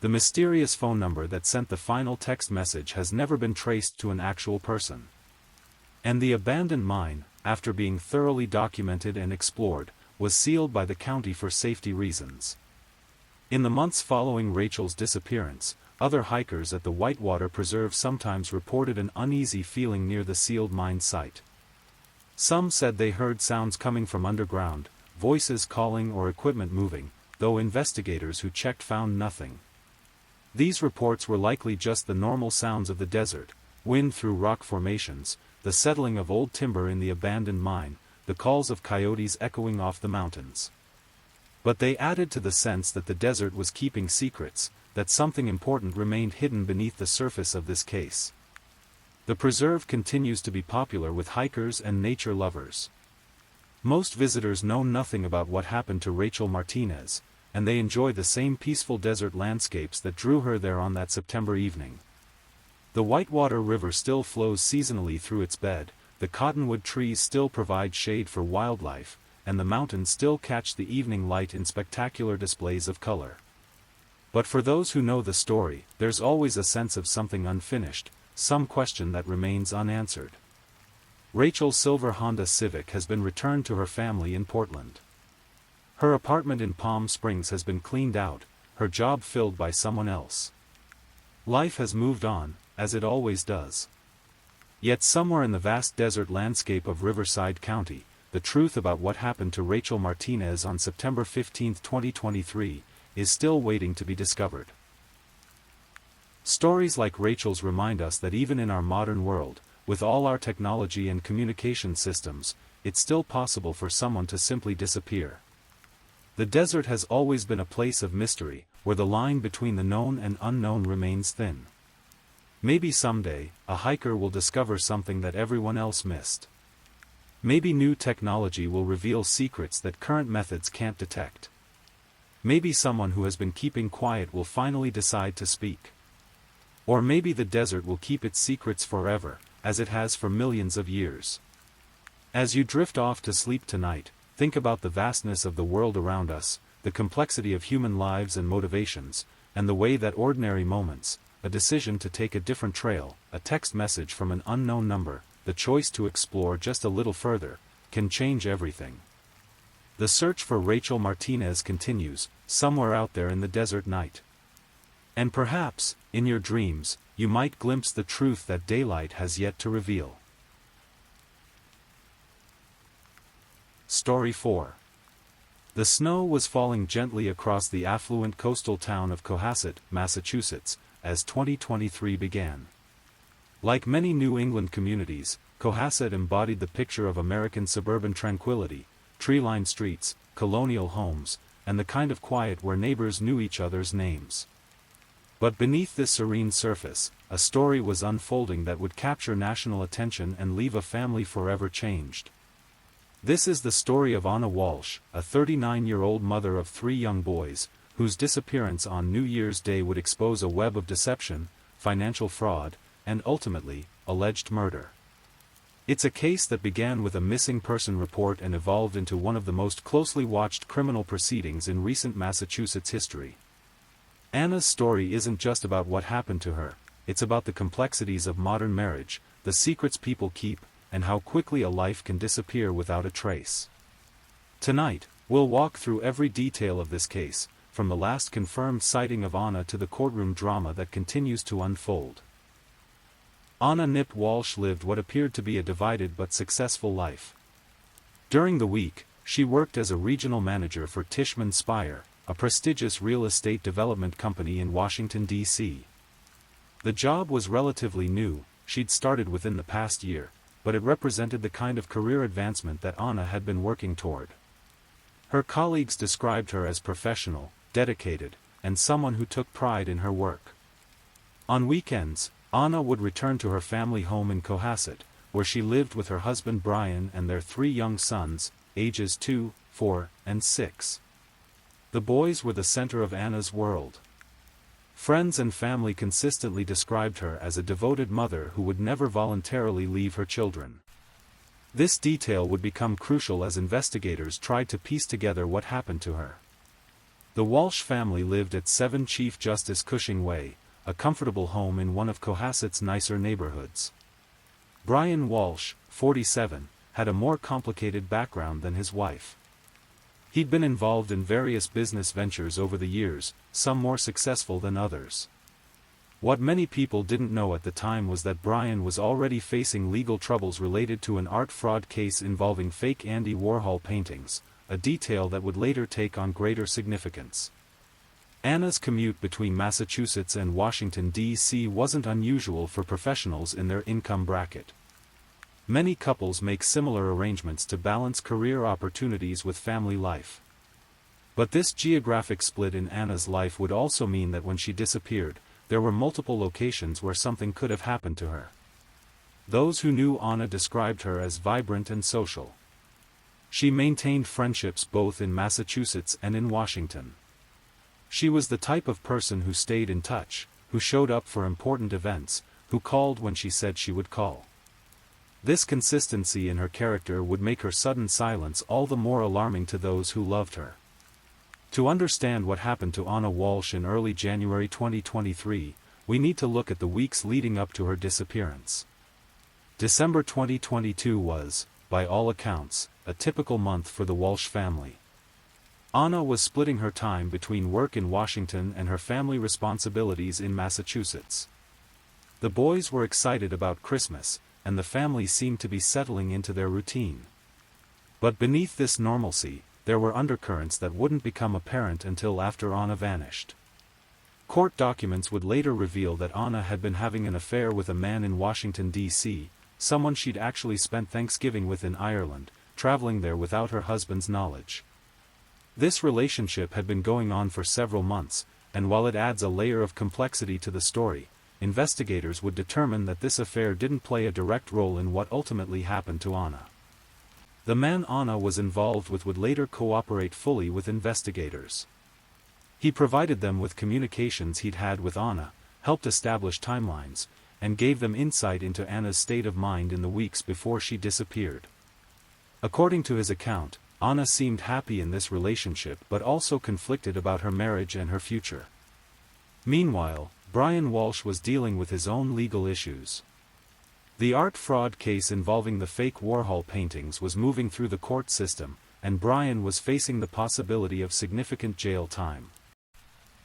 The mysterious phone number that sent the final text message has never been traced to an actual person. And the abandoned mine, after being thoroughly documented and explored, was sealed by the county for safety reasons. In the months following Rachel's disappearance, other hikers at the Whitewater Preserve sometimes reported an uneasy feeling near the sealed mine site. Some said they heard sounds coming from underground, voices calling or equipment moving, though investigators who checked found nothing. These reports were likely just the normal sounds of the desert, wind through rock formations, the settling of old timber in the abandoned mine, the calls of coyotes echoing off the mountains. But they added to the sense that the desert was keeping secrets, that something important remained hidden beneath the surface of this case. The preserve continues to be popular with hikers and nature lovers. Most visitors know nothing about what happened to Rachel Martinez, and they enjoy the same peaceful desert landscapes that drew her there on that September evening. The Whitewater River still flows seasonally through its bed, the cottonwood trees still provide shade for wildlife, and the mountains still catch the evening light in spectacular displays of color. But for those who know the story, there's always a sense of something unfinished, some question that remains unanswered. Rachel's silver Honda Civic has been returned to her family in Portland. Her apartment in Palm Springs has been cleaned out, her job filled by someone else. Life has moved on, as it always does. Yet somewhere in the vast desert landscape of Riverside County, the truth about what happened to Rachel Martinez on September 15, 2023, is still waiting to be discovered. Stories like Rachel's remind us that even in our modern world, with all our technology and communication systems, it's still possible for someone to simply disappear. The desert has always been a place of mystery, where the line between the known and unknown remains thin. Maybe someday, a hiker will discover something that everyone else missed. Maybe new technology will reveal secrets that current methods can't detect. Maybe someone who has been keeping quiet will finally decide to speak. Or maybe the desert will keep its secrets forever, as it has for millions of years. As you drift off to sleep tonight, think about the vastness of the world around us, the complexity of human lives and motivations, and the way that ordinary moments, a decision to take a different trail, a text message from an unknown number, the choice to explore just a little further, can change everything. The search for Rachel Martinez continues, somewhere out there in the desert night. And perhaps, in your dreams, you might glimpse the truth that daylight has yet to reveal. Story 4. The snow was falling gently across the affluent coastal town of Cohasset, Massachusetts, as 2023 began. Like many New England communities, Cohasset embodied the picture of American suburban tranquility, tree-lined streets, colonial homes, and the kind of quiet where neighbors knew each other's names. But beneath this serene surface, a story was unfolding that would capture national attention and leave a family forever changed. This is the story of Anna Walsh, a 39-year-old mother of 3 young boys, whose disappearance on New Year's Day would expose a web of deception, financial fraud, and ultimately, alleged murder. It's a case that began with a missing person report and evolved into one of the most closely watched criminal proceedings in recent Massachusetts history. Anna's story isn't just about what happened to her, it's about the complexities of modern marriage, the secrets people keep, and how quickly a life can disappear without a trace. Tonight, we'll walk through every detail of this case, from the last confirmed sighting of Anna to the courtroom drama that continues to unfold. Anna Nip Walsh lived what appeared to be a divided but successful life. During the week, she worked as a regional manager for Tishman Speyer, a prestigious real estate development company in Washington, D.C. The job was relatively new, she'd started within the past year, but it represented the kind of career advancement that Anna had been working toward. Her colleagues described her as professional, dedicated, and someone who took pride in her work. On weekends, Anna would return to her family home in Cohasset, where she lived with her husband Brian and their 3 young sons, ages 2, 4, and 6. The boys were the center of Anna's world. Friends and family consistently described her as a devoted mother who would never voluntarily leave her children. This detail would become crucial as investigators tried to piece together what happened to her. The Walsh family lived at 7 Chief Justice Cushing Way, a comfortable home in one of Cohasset's nicer neighborhoods. Brian Walsh, 47, had a more complicated background than his wife. He'd been involved in various business ventures over the years, some more successful than others. What many people didn't know at the time was that Brian was already facing legal troubles related to an art fraud case involving fake Andy Warhol paintings, a detail that would later take on greater significance. Anna's commute between Massachusetts and Washington, D.C. wasn't unusual for professionals in their income bracket. Many couples make similar arrangements to balance career opportunities with family life. But this geographic split in Anna's life would also mean that when she disappeared, there were multiple locations where something could have happened to her. Those who knew Anna described her as vibrant and social. She maintained friendships both in Massachusetts and in Washington. She was the type of person who stayed in touch, who showed up for important events, who called when she said she would call. This consistency in her character would make her sudden silence all the more alarming to those who loved her. To understand what happened to Anna Walsh in early January 2023, we need to look at the weeks leading up to her disappearance. December 2022 was, by all accounts, a typical month for the Walsh family. Anna was splitting her time between work in Washington and her family responsibilities in Massachusetts. The boys were excited about Christmas, and the family seemed to be settling into their routine. But beneath this normalcy, there were undercurrents that wouldn't become apparent until after Anna vanished. Court documents would later reveal that Anna had been having an affair with a man in Washington, D.C., someone she'd actually spent Thanksgiving with in Ireland, traveling there without her husband's knowledge. This relationship had been going on for several months, and while it adds a layer of complexity to the story, investigators would determine that this affair didn't play a direct role in what ultimately happened to Anna. The man Anna was involved with would later cooperate fully with investigators. He provided them with communications he'd had with Anna, helped establish timelines, and gave them insight into Anna's state of mind in the weeks before she disappeared. According to his account, Anna seemed happy in this relationship but also conflicted about her marriage and her future. Meanwhile, Brian Walsh was dealing with his own legal issues. The art fraud case involving the fake Warhol paintings was moving through the court system, and Brian was facing the possibility of significant jail time.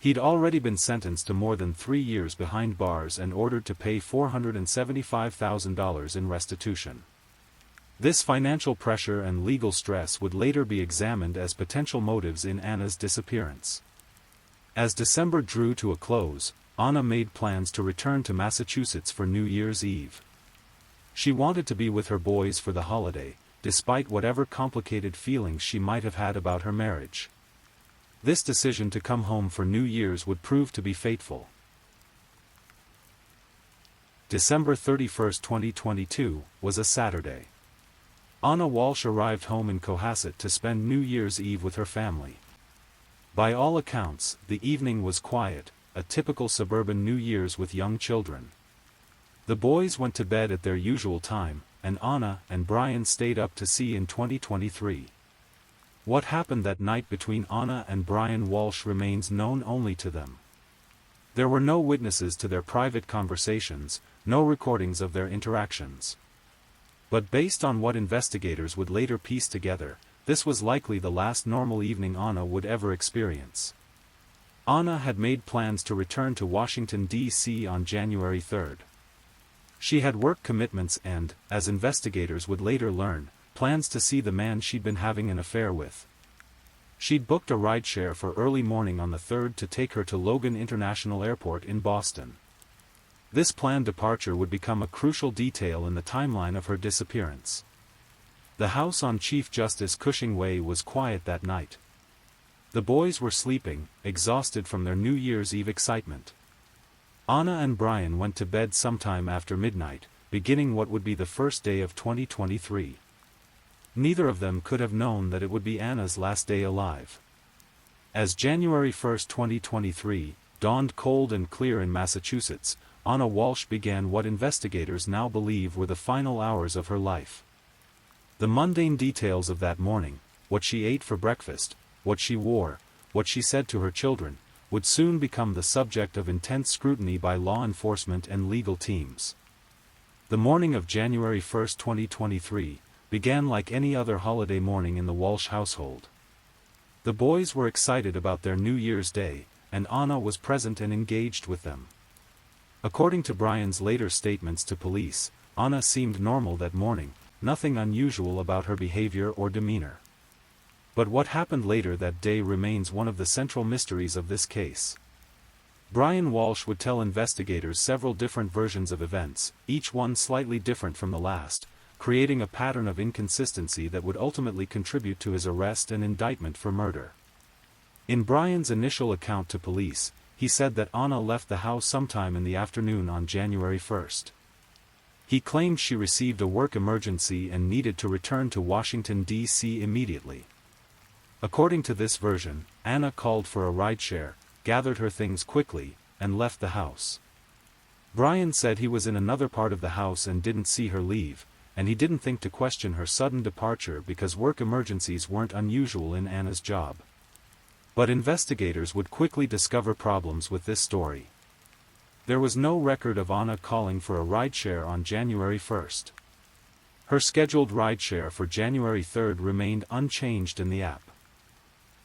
He'd already been sentenced to more than 3 years behind bars and ordered to pay $475,000 in restitution. This financial pressure and legal stress would later be examined as potential motives in Anna's disappearance. As December drew to a close, Anna made plans to return to Massachusetts for New Year's Eve. She wanted to be with her boys for the holiday, despite whatever complicated feelings she might have had about her marriage. This decision to come home for New Year's would prove to be fateful. December 31, 2022, was a Saturday. Anna Walsh arrived home in Cohasset to spend New Year's Eve with her family. By all accounts, the evening was quiet, a typical suburban New Year's with young children. The boys went to bed at their usual time, and Anna and Brian stayed up to see in 2023. What happened that night between Anna and Brian Walsh remains known only to them. There were no witnesses to their private conversations, no recordings of their interactions. But based on what investigators would later piece together, this was likely the last normal evening Anna would ever experience. Anna had made plans to return to Washington, D.C. on January 3. She had work commitments and, as investigators would later learn, plans to see the man she'd been having an affair with. She'd booked a rideshare for early morning on the 3rd to take her to Logan International Airport in Boston. This planned departure would become a crucial detail in the timeline of her disappearance. The house on Chief Justice Cushing Way was quiet that night. The boys were sleeping, exhausted from their New Year's Eve excitement. Anna and Brian went to bed sometime after midnight, beginning what would be the first day of 2023. Neither of them could have known that it would be Anna's last day alive. As January 1, 2023, dawned cold and clear in Massachusetts, Anna Walsh began what investigators now believe were the final hours of her life. The mundane details of that morning, what she ate for breakfast, what she wore, what she said to her children, would soon become the subject of intense scrutiny by law enforcement and legal teams. The morning of January 1, 2023, began like any other holiday morning in the Walsh household. The boys were excited about their New Year's Day, and Anna was present and engaged with them. According to Brian's later statements to police, Anna seemed normal that morning, nothing unusual about her behavior or demeanor. But what happened later that day remains one of the central mysteries of this case. Brian Walsh would tell investigators several different versions of events, each one slightly different from the last, creating a pattern of inconsistency that would ultimately contribute to his arrest and indictment for murder. In Brian's initial account to police, he said that Anna left the house sometime in the afternoon on January 1st. He claimed she received a work emergency and needed to return to Washington, D.C. immediately. According to this version, Anna called for a rideshare, gathered her things quickly, and left the house. Brian said he was in another part of the house and didn't see her leave, and he didn't think to question her sudden departure because work emergencies weren't unusual in Anna's job. But investigators would quickly discover problems with this story. There was no record of Anna calling for a rideshare on January 1st. Her scheduled rideshare for January 3rd remained unchanged in the app.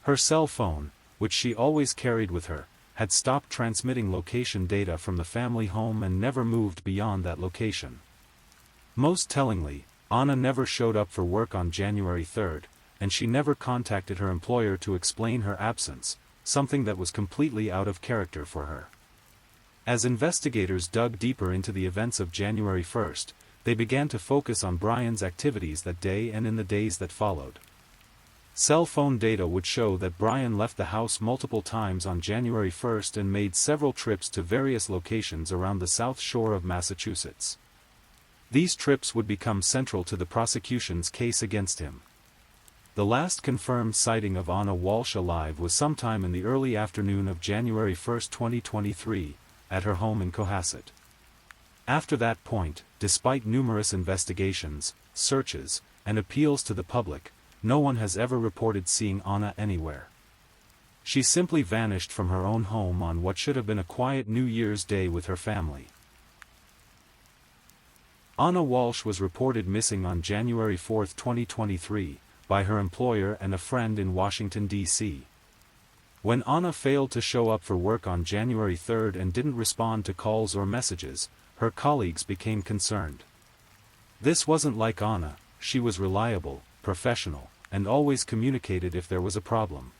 Her cell phone, which she always carried with her, had stopped transmitting location data from the family home and never moved beyond that location. Most tellingly, Anna never showed up for work on January 3rd, and she never contacted her employer to explain her absence, something that was completely out of character for her. As investigators dug deeper into the events of January 1st, they began to focus on Brian's activities that day and in the days that followed. Cell phone data would show that Brian left the house multiple times on January 1st and made several trips to various locations around the South Shore of Massachusetts. These trips would become central to the prosecution's case against him. The last confirmed sighting of Anna Walsh alive was sometime in the early afternoon of January 1, 2023, at her home in Cohasset. After that point, despite numerous investigations, searches, and appeals to the public, no one has ever reported seeing Anna anywhere. She simply vanished from her own home on what should have been a quiet New Year's Day with her family. Anna Walsh was reported missing on January 4, 2023, by her employer and a friend in Washington, D.C. When Anna failed to show up for work on January 3rd and didn't respond to calls or messages, her colleagues became concerned. This wasn't like Anna. She was reliable, professional, and always communicated if there was a problem.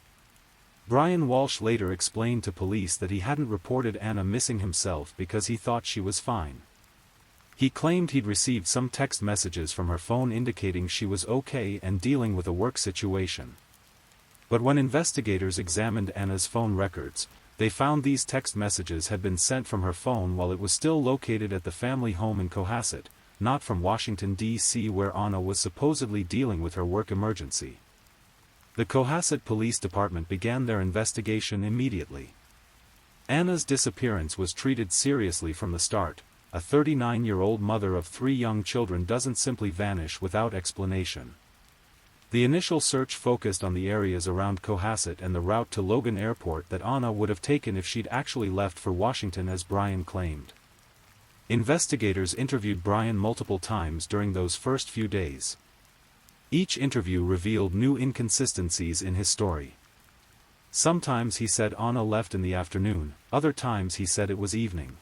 Brian Walsh later explained to police that he hadn't reported Anna missing himself because he thought she was fine. He claimed he'd received some text messages from her phone indicating she was okay and dealing with a work situation. But when investigators examined Anna's phone records, they found these text messages had been sent from her phone while it was still located at the family home in Cohasset, not from Washington, D.C. where Anna was supposedly dealing with her work emergency. The Cohasset Police Department began their investigation immediately. Anna's disappearance was treated seriously from the start. A 39-year-old mother of 3 young children doesn't simply vanish without explanation. The initial search focused on the areas around Cohasset and the route to Logan Airport that Anna would have taken if she'd actually left for Washington as Brian claimed. Investigators interviewed Brian multiple times during those first few days. Each interview revealed new inconsistencies in his story. Sometimes he said Anna left in the afternoon, other times he said it was evening.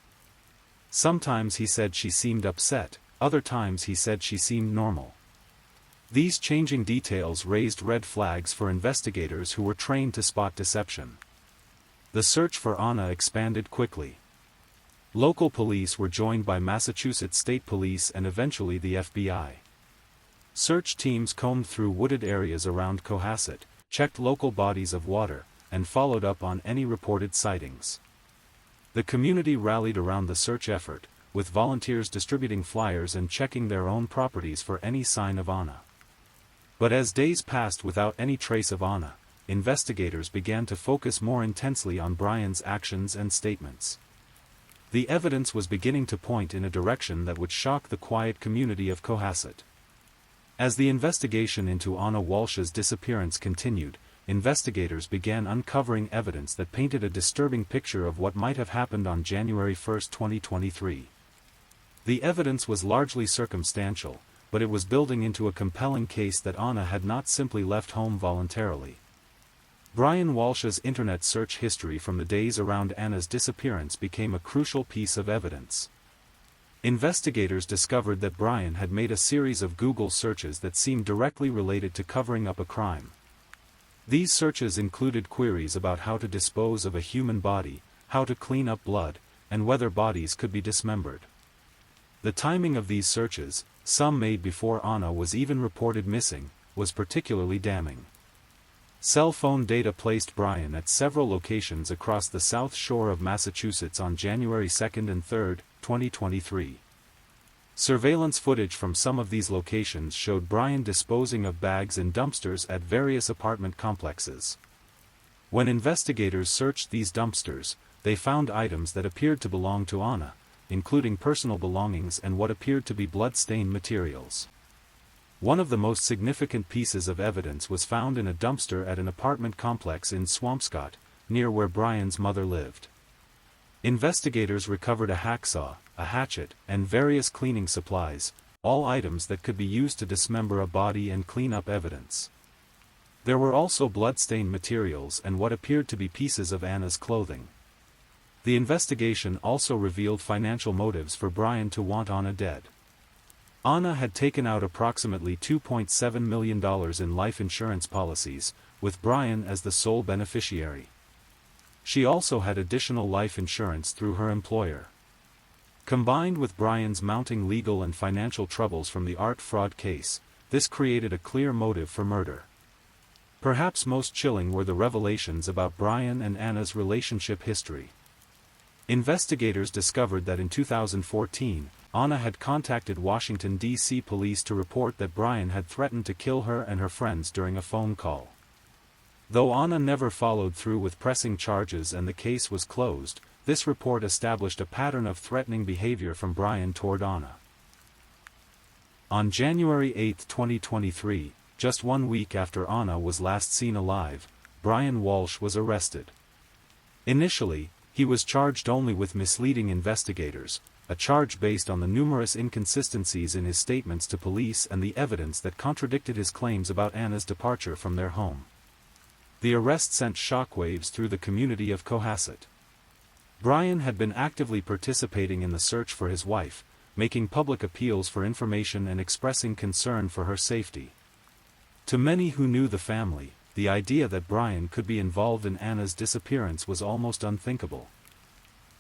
Sometimes he said she seemed upset, other times he said she seemed normal. These changing details raised red flags for investigators who were trained to spot deception. The search for Anna expanded quickly. Local police were joined by Massachusetts State Police and eventually the FBI. Search teams combed through wooded areas around Cohasset, checked local bodies of water, and followed up on any reported sightings. The community rallied around the search effort, with volunteers distributing flyers and checking their own properties for any sign of Anna. But as days passed without any trace of Anna, investigators began to focus more intensely on Brian's actions and statements. The evidence was beginning to point in a direction that would shock the quiet community of Cohasset. As the investigation into Anna Walsh's disappearance continued, investigators began uncovering evidence that painted a disturbing picture of what might have happened on January 1, 2023. The evidence was largely circumstantial, but it was building into a compelling case that Anna had not simply left home voluntarily. Brian Walsh's internet search history from the days around Anna's disappearance became a crucial piece of evidence. Investigators discovered that Brian had made a series of Google searches that seemed directly related to covering up a crime. These searches included queries about how to dispose of a human body, how to clean up blood, and whether bodies could be dismembered. The timing of these searches, some made before Anna was even reported missing, was particularly damning. Cell phone data placed Brian at several locations across the South Shore of Massachusetts on January 2 and 3, 2023. Surveillance footage from some of these locations showed Brian disposing of bags in dumpsters at various apartment complexes. When investigators searched these dumpsters, they found items that appeared to belong to Anna, including personal belongings and what appeared to be blood-stained materials. One of the most significant pieces of evidence was found in a dumpster at an apartment complex in Swampscott, near where Brian's mother lived. Investigators recovered a hacksaw, a hatchet, and various cleaning supplies, all items that could be used to dismember a body and clean up evidence. There were also blood-stained materials and what appeared to be pieces of Anna's clothing. The investigation also revealed financial motives for Brian to want Anna dead. Anna had taken out approximately $2.7 million in life insurance policies, with Brian as the sole beneficiary. She also had additional life insurance through her employer. Combined with Brian's mounting legal and financial troubles from the art fraud case, this created a clear motive for murder. Perhaps most chilling were the revelations about Brian and Anna's relationship history. Investigators discovered that in 2014, Anna had contacted Washington, D.C. police to report that Brian had threatened to kill her and her friends during a phone call. Though Anna never followed through with pressing charges and the case was closed, this report established a pattern of threatening behavior from Brian toward Anna. On January 8, 2023, just 1 week after Anna was last seen alive, Brian Walsh was arrested. Initially, he was charged only with misleading investigators, a charge based on the numerous inconsistencies in his statements to police and the evidence that contradicted his claims about Anna's departure from their home. The arrest sent shockwaves through the community of Cohasset. Brian had been actively participating in the search for his wife, making public appeals for information and expressing concern for her safety. To many who knew the family, the idea that Brian could be involved in Anna's disappearance was almost unthinkable.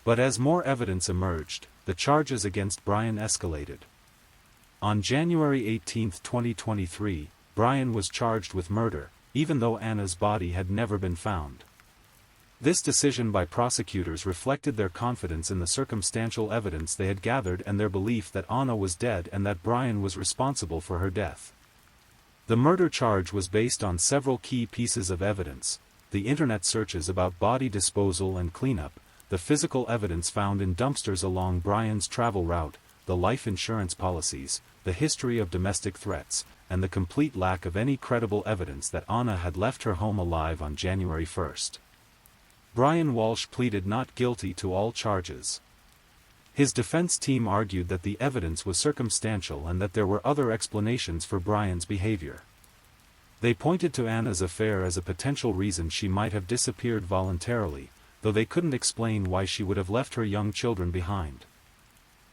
But as more evidence emerged, the charges against Brian escalated. On January 18, 2023, Brian was charged with murder, even though Anna's body had never been found. This decision by prosecutors reflected their confidence in the circumstantial evidence they had gathered and their belief that Anna was dead and that Brian was responsible for her death. The murder charge was based on several key pieces of evidence: the internet searches about body disposal and cleanup, the physical evidence found in dumpsters along Brian's travel route, the life insurance policies, the history of domestic threats, and the complete lack of any credible evidence that Anna had left her home alive on January 1. Brian Walsh pleaded not guilty to all charges. His defense team argued that the evidence was circumstantial and that there were other explanations for Brian's behavior. They pointed to Anna's affair as a potential reason she might have disappeared voluntarily, though they couldn't explain why she would have left her young children behind.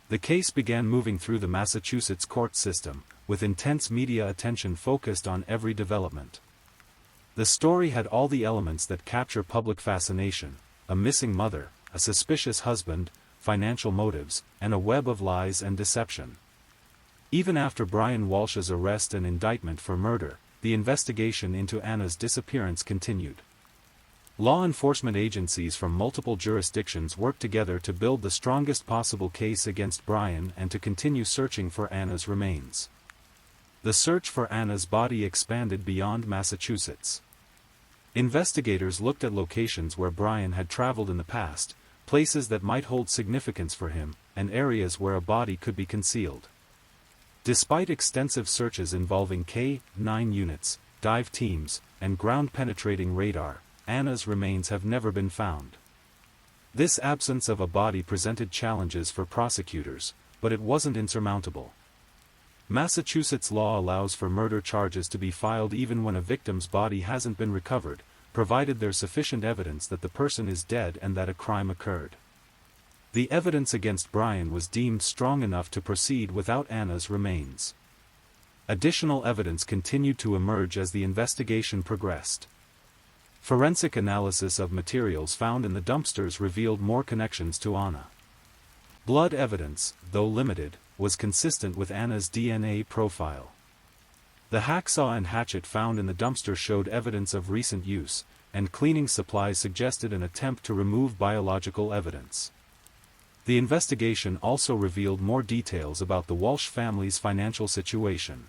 The case began moving through the Massachusetts court system, with intense media attention focused on every development. The story had all the elements that capture public fascination: a missing mother, a suspicious husband, financial motives, and a web of lies and deception. Even after Brian Walsh's arrest and indictment for murder, the investigation into Anna's disappearance continued. Law enforcement agencies from multiple jurisdictions worked together to build the strongest possible case against Brian and to continue searching for Anna's remains. The search for Anna's body expanded beyond Massachusetts. Investigators looked at locations where Brian had traveled in the past, places that might hold significance for him, and areas where a body could be concealed. Despite extensive searches involving K-9 units, dive teams, and ground-penetrating radar, Anna's remains have never been found. This absence of a body presented challenges for prosecutors, but it wasn't insurmountable. Massachusetts law allows for murder charges to be filed even when a victim's body hasn't been recovered, provided there's sufficient evidence that the person is dead and that a crime occurred. The evidence against Brian was deemed strong enough to proceed without Anna's remains. Additional evidence continued to emerge as the investigation progressed. Forensic analysis of materials found in the dumpsters revealed more connections to Anna. Blood evidence, though limited, was consistent with Anna's DNA profile. The hacksaw and hatchet found in the dumpster showed evidence of recent use, and cleaning supplies suggested an attempt to remove biological evidence. The investigation also revealed more details about the Walsh family's financial situation.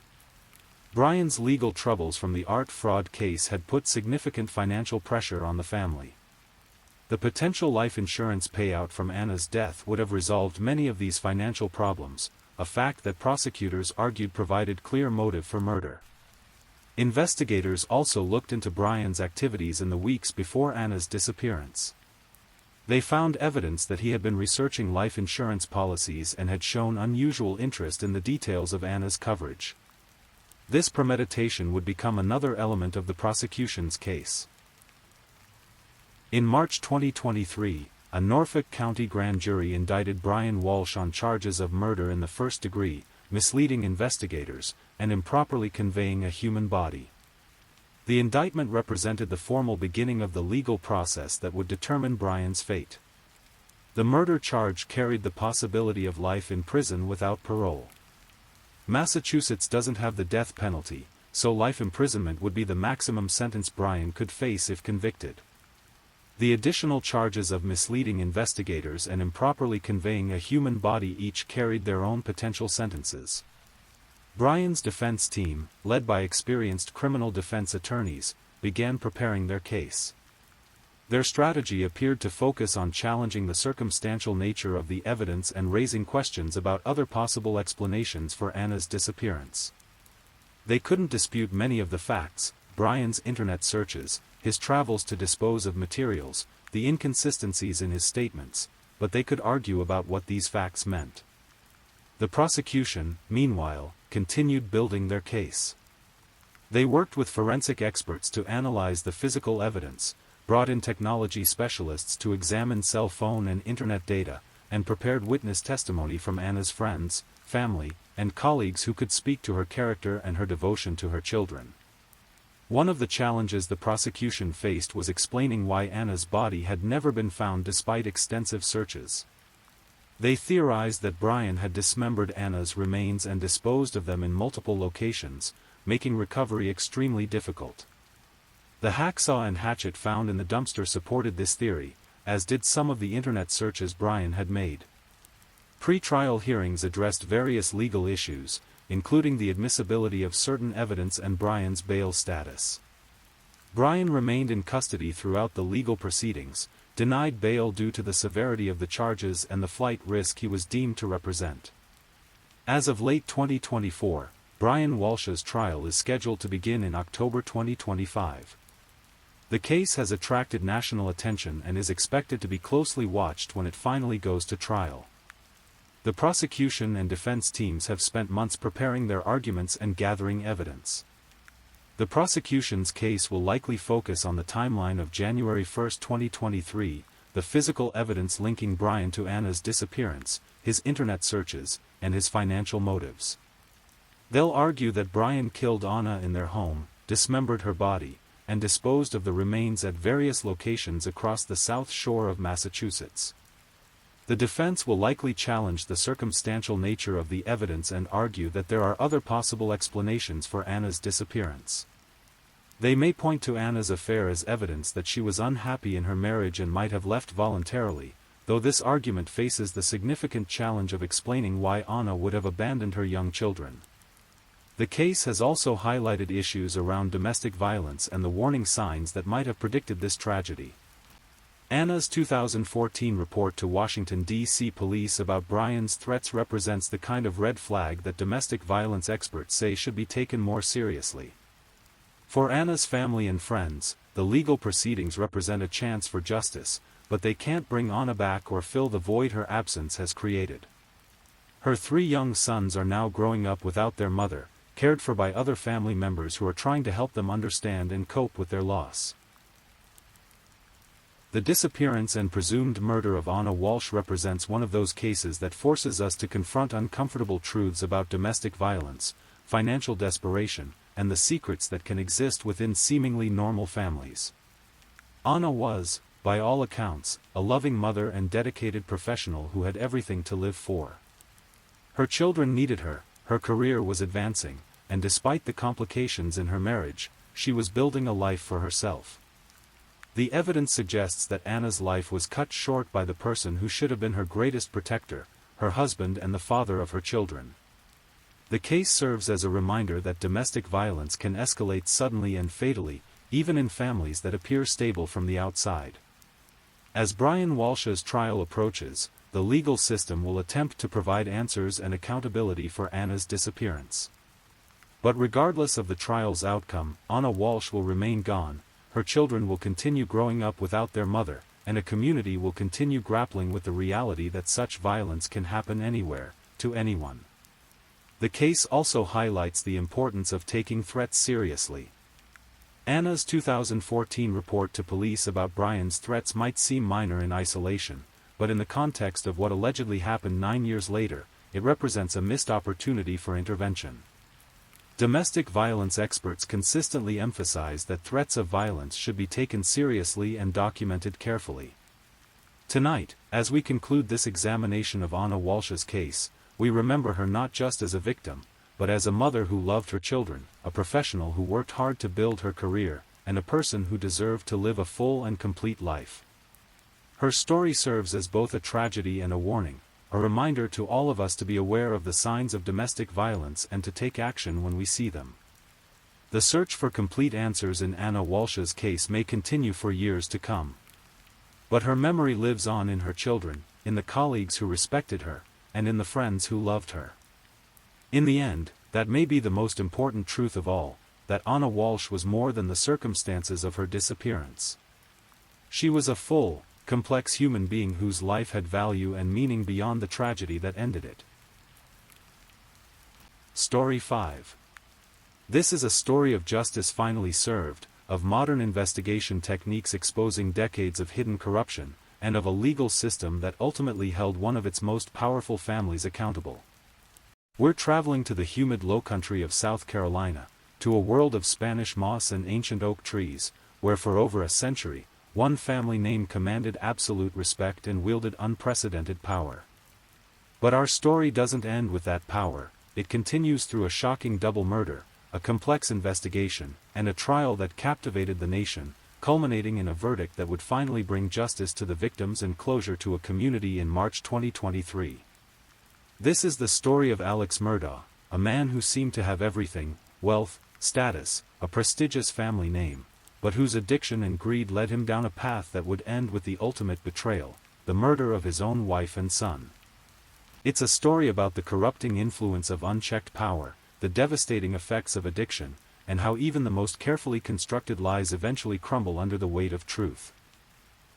Brian's legal troubles from the art fraud case had put significant financial pressure on the family. The potential life insurance payout from Anna's death would have resolved many of these financial problems, a fact that prosecutors argued provided clear motive for murder. Investigators also looked into Brian's activities in the weeks before Anna's disappearance. They found evidence that he had been researching life insurance policies and had shown unusual interest in the details of Anna's coverage. This premeditation would become another element of the prosecution's case. In March 2023, a Norfolk County grand jury indicted Brian Walsh on charges of murder in the first degree, misleading investigators, and improperly conveying a human body. The indictment represented the formal beginning of the legal process that would determine Brian's fate. The murder charge carried the possibility of life in prison without parole. Massachusetts doesn't have the death penalty, so life imprisonment would be the maximum sentence Brian could face if convicted. The additional charges of misleading investigators and improperly conveying a human body each carried their own potential sentences. Brian's defense team, led by experienced criminal defense attorneys, began preparing their case. Their strategy appeared to focus on challenging the circumstantial nature of the evidence and raising questions about other possible explanations for Anna's disappearance. They couldn't dispute many of the facts: Brian's internet searches, his travels to dispose of materials, the inconsistencies in his statements, but they could argue about what these facts meant. The prosecution, meanwhile, continued building their case. They worked with forensic experts to analyze the physical evidence, brought in technology specialists to examine cell phone and internet data, and prepared witness testimony from Anna's friends, family, and colleagues who could speak to her character and her devotion to her children. One of the challenges the prosecution faced was explaining why Anna's body had never been found despite extensive searches. They theorized that Brian had dismembered Anna's remains and disposed of them in multiple locations, making recovery extremely difficult. The hacksaw and hatchet found in the dumpster supported this theory, as did some of the internet searches Brian had made. Pre-trial hearings addressed various legal issues, including the admissibility of certain evidence and Brian's bail status. Brian remained in custody throughout the legal proceedings, denied bail due to the severity of the charges and the flight risk he was deemed to represent. As of late 2024, Brian Walsh's trial is scheduled to begin in October 2025. The case has attracted national attention and is expected to be closely watched when it finally goes to trial. The prosecution and defense teams have spent months preparing their arguments and gathering evidence. The prosecution's case will likely focus on the timeline of January 1, 2023, the physical evidence linking Brian to Anna's disappearance, his internet searches, and his financial motives. They'll argue that Brian killed Anna in their home, dismembered her body, and disposed of the remains at various locations across the South Shore of Massachusetts. The defense will likely challenge the circumstantial nature of the evidence and argue that there are other possible explanations for Anna's disappearance. They may point to Anna's affair as evidence that she was unhappy in her marriage and might have left voluntarily, though this argument faces the significant challenge of explaining why Anna would have abandoned her young children. The case has also highlighted issues around domestic violence and the warning signs that might have predicted this tragedy. Anna's 2014 report to Washington, D.C. police about Brian's threats represents the kind of red flag that domestic violence experts say should be taken more seriously. For Anna's family and friends, the legal proceedings represent a chance for justice, but they can't bring Anna back or fill the void her absence has created. Her 3 young sons are now growing up without their mother, cared for by other family members who are trying to help them understand and cope with their loss. The disappearance and presumed murder of Anna Walsh represents one of those cases that forces us to confront uncomfortable truths about domestic violence, financial desperation, and the secrets that can exist within seemingly normal families. Anna was, by all accounts, a loving mother and dedicated professional who had everything to live for. Her children needed her, her career was advancing, and despite the complications in her marriage, she was building a life for herself. The evidence suggests that Anna's life was cut short by the person who should have been her greatest protector, her husband and the father of her children. The case serves as a reminder that domestic violence can escalate suddenly and fatally, even in families that appear stable from the outside. As Brian Walsh's trial approaches, the legal system will attempt to provide answers and accountability for Anna's disappearance. But regardless of the trial's outcome, Anna Walsh will remain gone, her children will continue growing up without their mother, and a community will continue grappling with the reality that such violence can happen anywhere, to anyone. The case also highlights the importance of taking threats seriously. Anna's 2014 report to police about Brian's threats might seem minor in isolation, but in the context of what allegedly happened 9 years later, it represents a missed opportunity for intervention. Domestic violence experts consistently emphasize that threats of violence should be taken seriously and documented carefully. Tonight, as we conclude this examination of Anna Walsh's case, we remember her not just as a victim, but as a mother who loved her children, a professional who worked hard to build her career, and a person who deserved to live a full and complete life. Her story serves as both a tragedy and a warning, a reminder to all of us to be aware of the signs of domestic violence and to take action when we see them. The search for complete answers in Anna Walsh's case may continue for years to come. But her memory lives on in her children, in the colleagues who respected her, and in the friends who loved her. In the end, that may be the most important truth of all, that Anna Walsh was more than the circumstances of her disappearance. She was a full, complex human being whose life had value and meaning beyond the tragedy that ended it. Story 5. This is a story of justice finally served, of modern investigation techniques exposing decades of hidden corruption, and of a legal system that ultimately held one of its most powerful families accountable. We're traveling to the humid lowcountry of South Carolina, to a world of Spanish moss and ancient oak trees, where for over a century, one family name commanded absolute respect and wielded unprecedented power. But our story doesn't end with that power, it continues through a shocking double murder, a complex investigation, and a trial that captivated the nation, culminating in a verdict that would finally bring justice to the victims and closure to a community in March 2023. This is the story of Alex Murdaugh, a man who seemed to have everything: wealth, status, a prestigious family name, but whose addiction and greed led him down a path that would end with the ultimate betrayal, the murder of his own wife and son. It's a story about the corrupting influence of unchecked power, the devastating effects of addiction, and how even the most carefully constructed lies eventually crumble under the weight of truth.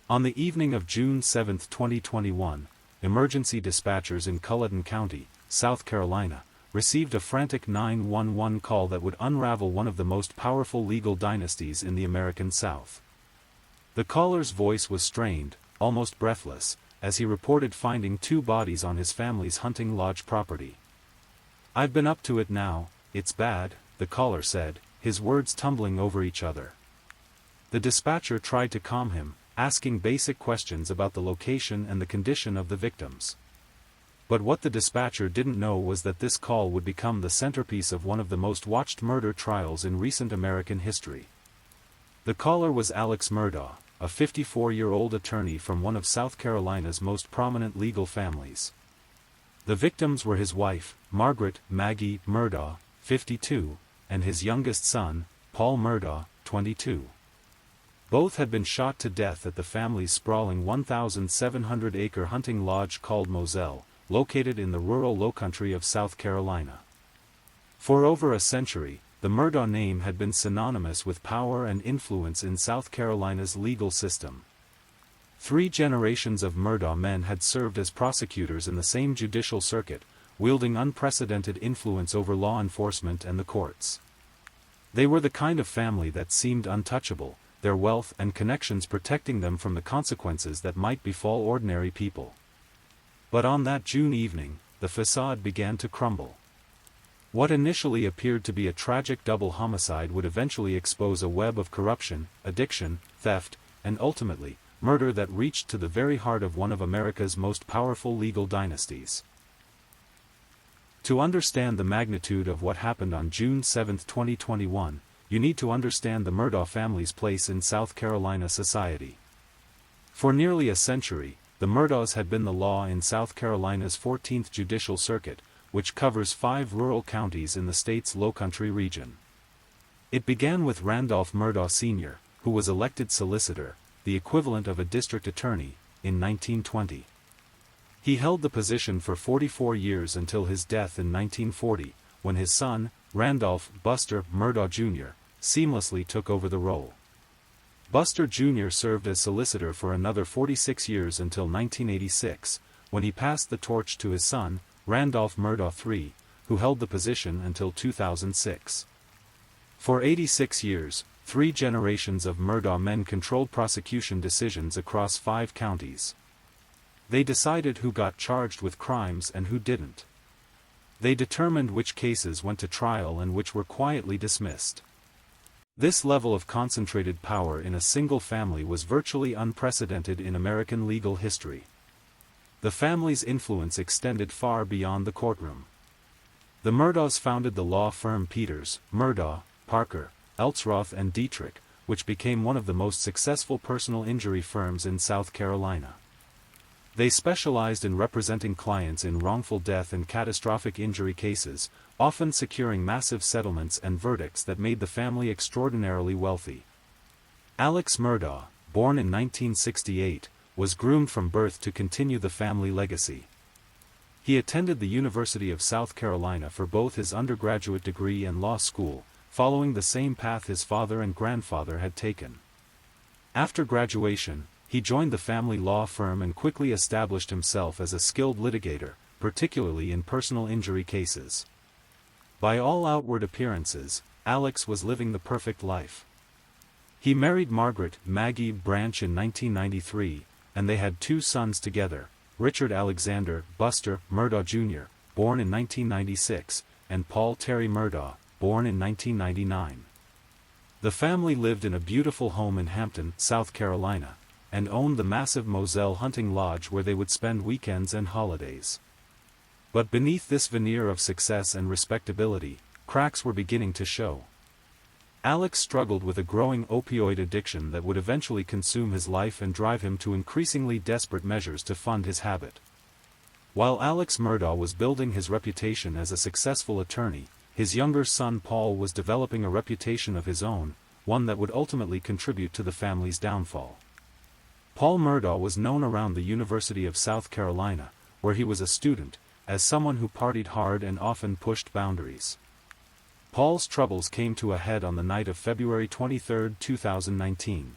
On the evening of June 7, 2021, emergency dispatchers in Culloden County, South Carolina, received a frantic 911 call that would unravel one of the most powerful legal dynasties in the American South. The caller's voice was strained, almost breathless, as he reported finding 2 bodies on his family's hunting lodge property. "I've been up to it now, it's bad," the caller said, his words tumbling over each other. The dispatcher tried to calm him, asking basic questions about the location and the condition of the victims. But what the dispatcher didn't know was that this call would become the centerpiece of one of the most watched murder trials in recent American history. The caller was Alex Murdaugh, a 54-year-old attorney from one of South Carolina's most prominent legal families. The victims were his wife, Margaret "Maggie" Murdaugh, 52, and his youngest son, Paul Murdaugh, 22. Both had been shot to death at the family's sprawling 1,700-acre hunting lodge called Moselle, located in the rural lowcountry of South Carolina. For over a century, the Murdaugh name had been synonymous with power and influence in South Carolina's legal system. 3 generations of Murdaugh men had served as prosecutors in the same judicial circuit, wielding unprecedented influence over law enforcement and the courts. They were the kind of family that seemed untouchable, their wealth and connections protecting them from the consequences that might befall ordinary people. But on that June evening, the facade began to crumble. What initially appeared to be a tragic double homicide would eventually expose a web of corruption, addiction, theft, and ultimately, murder that reached to the very heart of one of America's most powerful legal dynasties. To understand the magnitude of what happened on June 7, 2021, you need to understand the Murdaugh family's place in South Carolina society. For nearly a century, the Murdaughs had been the law in South Carolina's 14th Judicial Circuit, which covers 5 rural counties in the state's Lowcountry region. It began with Randolph Murdaugh Sr., who was elected solicitor, the equivalent of a district attorney, in 1920. He held the position for 44 years until his death in 1940, when his son, Randolph Buster Murdaugh Jr., seamlessly took over the role. Buster Jr. served as solicitor for another 46 years until 1986, when he passed the torch to his son, Randolph Murdaugh III, who held the position until 2006. For 86 years, 3 generations of Murdaugh men controlled prosecution decisions across 5 counties. They decided who got charged with crimes and who didn't. They determined which cases went to trial and which were quietly dismissed. This level of concentrated power in a single family was virtually unprecedented in American legal history. The family's influence extended far beyond the courtroom. The Murdaughs founded the law firm Peters, Murdaugh, Parker, Eltzroth and Dietrich, which became one of the most successful personal injury firms in South Carolina. They specialized in representing clients in wrongful death and catastrophic injury cases, often securing massive settlements and verdicts that made the family extraordinarily wealthy. Alex Murdaugh, born in 1968, was groomed from birth to continue the family legacy. He attended the University of South Carolina for both his undergraduate degree and law school, following the same path his father and grandfather had taken. After graduation, he joined the family law firm and quickly established himself as a skilled litigator, particularly in personal injury cases. By all outward appearances, Alex was living the perfect life. He married Margaret Maggie Branch in 1993, and they had 2 sons together, Richard Alexander Buster Murdaugh Jr., born in 1996, and Paul Terry Murdaugh, born in 1999. The family lived in a beautiful home in Hampton, South Carolina, and owned the massive Moselle hunting lodge where they would spend weekends and holidays. But beneath this veneer of success and respectability, cracks were beginning to show. Alex struggled with a growing opioid addiction that would eventually consume his life and drive him to increasingly desperate measures to fund his habit. While Alex Murdaugh was building his reputation as a successful attorney, his younger son Paul was developing a reputation of his own, one that would ultimately contribute to the family's downfall. Paul Murdaugh was known around the University of South Carolina, where he was a student, as someone who partied hard and often pushed boundaries. Paul's troubles came to a head on the night of February 23, 2019.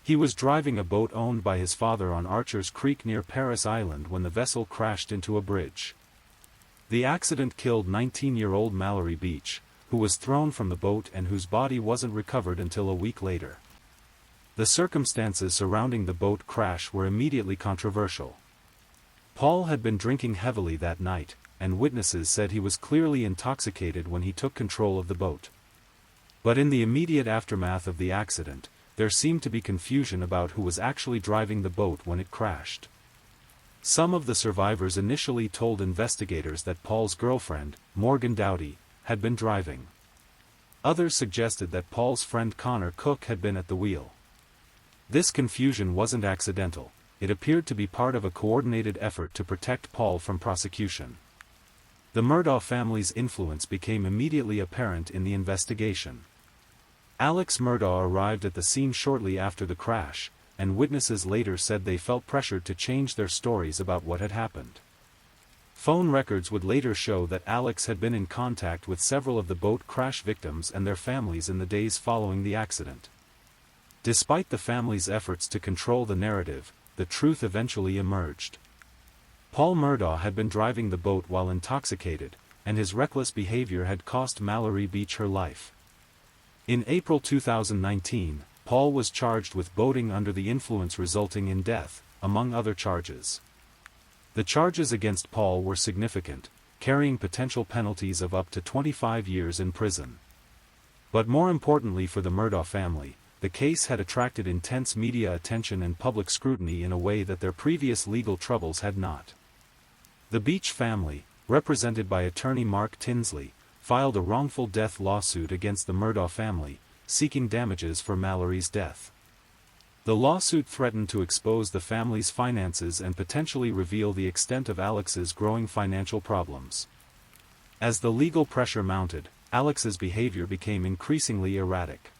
He was driving a boat owned by his father on Archer's Creek near Paris Island when the vessel crashed into a bridge. The accident killed 19-year-old Mallory Beach, who was thrown from the boat and whose body wasn't recovered until a week later. The circumstances surrounding the boat crash were immediately controversial. Paul had been drinking heavily that night, and witnesses said he was clearly intoxicated when he took control of the boat. But in the immediate aftermath of the accident, there seemed to be confusion about who was actually driving the boat when it crashed. Some of the survivors initially told investigators that Paul's girlfriend, Morgan Dowdy, had been driving. Others suggested that Paul's friend Connor Cook had been at the wheel. This confusion wasn't accidental, it appeared to be part of a coordinated effort to protect Paul from prosecution. The Murdaugh family's influence became immediately apparent in the investigation. Alex Murdaugh arrived at the scene shortly after the crash, and witnesses later said they felt pressured to change their stories about what had happened. Phone records would later show that Alex had been in contact with several of the boat crash victims and their families in the days following the accident. Despite the family's efforts to control the narrative, the truth eventually emerged. Paul Murdaugh had been driving the boat while intoxicated, and his reckless behavior had cost Mallory Beach her life. In April 2019, Paul was charged with boating under the influence resulting in death, among other charges. The charges against Paul were significant, carrying potential penalties of up to 25 years in prison. But more importantly for the Murdaugh family, the case had attracted intense media attention and public scrutiny in a way that their previous legal troubles had not. The Beach family, represented by attorney Mark Tinsley, filed a wrongful death lawsuit against the Murdaugh family, seeking damages for Mallory's death. The lawsuit threatened to expose the family's finances and potentially reveal the extent of Alex's growing financial problems. As the legal pressure mounted, Alex's behavior became increasingly erratic.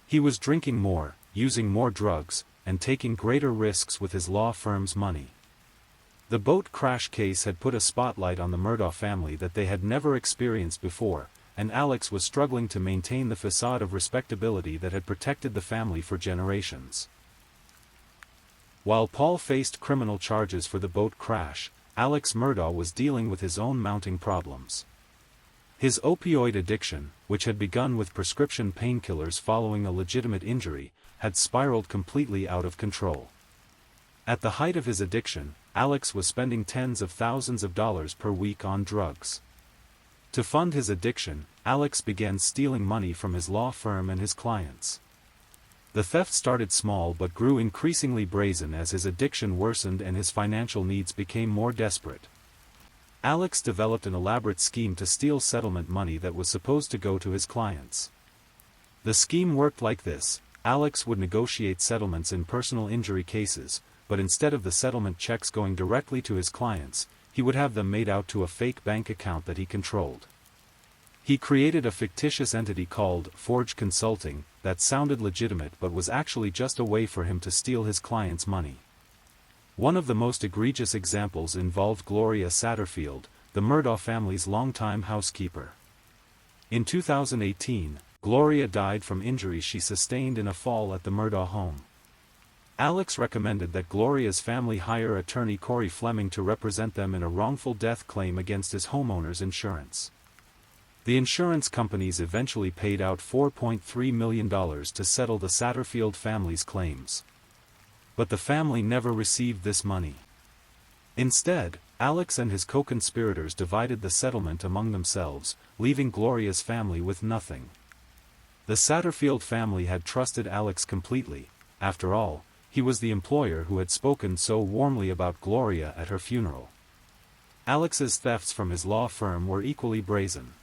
He was drinking more, using more drugs, and taking greater risks with his law firm's money. The boat crash case had put a spotlight on the Murdaugh family that they had never experienced before, and Alex was struggling to maintain the facade of respectability that had protected the family for generations. While Paul faced criminal charges for the boat crash, Alex Murdaugh was dealing with his own mounting problems. His opioid addiction, which had begun with prescription painkillers following a legitimate injury, had spiraled completely out of control. At the height of his addiction, Alex was spending tens of thousands of dollars per week on drugs. To fund his addiction, Alex began stealing money from his law firm and his clients. The theft started small but grew increasingly brazen as his addiction worsened and his financial needs became more desperate. Alex developed an elaborate scheme to steal settlement money that was supposed to go to his clients. The scheme worked like this: Alex would negotiate settlements in personal injury cases, but instead of the settlement checks going directly to his clients, he would have them made out to a fake bank account that he controlled. He created a fictitious entity called Forge Consulting that sounded legitimate but was actually just a way for him to steal his clients' money. One of the most egregious examples involved Gloria Satterfield, the Murdaugh family's longtime housekeeper. In 2018, Gloria died from injuries she sustained in a fall at the Murdaugh home. Alex recommended that Gloria's family hire attorney Corey Fleming to represent them in a wrongful death claim against his homeowner's insurance. The insurance companies eventually paid out $4.3 million to settle the Satterfield family's claims. But the family never received this money. Instead, Alex and his co-conspirators divided the settlement among themselves, leaving Gloria's family with nothing. The Satterfield family had trusted Alex completely. After all, he was the employer who had spoken so warmly about Gloria at her funeral. Alex's thefts from his law firm were equally brazen.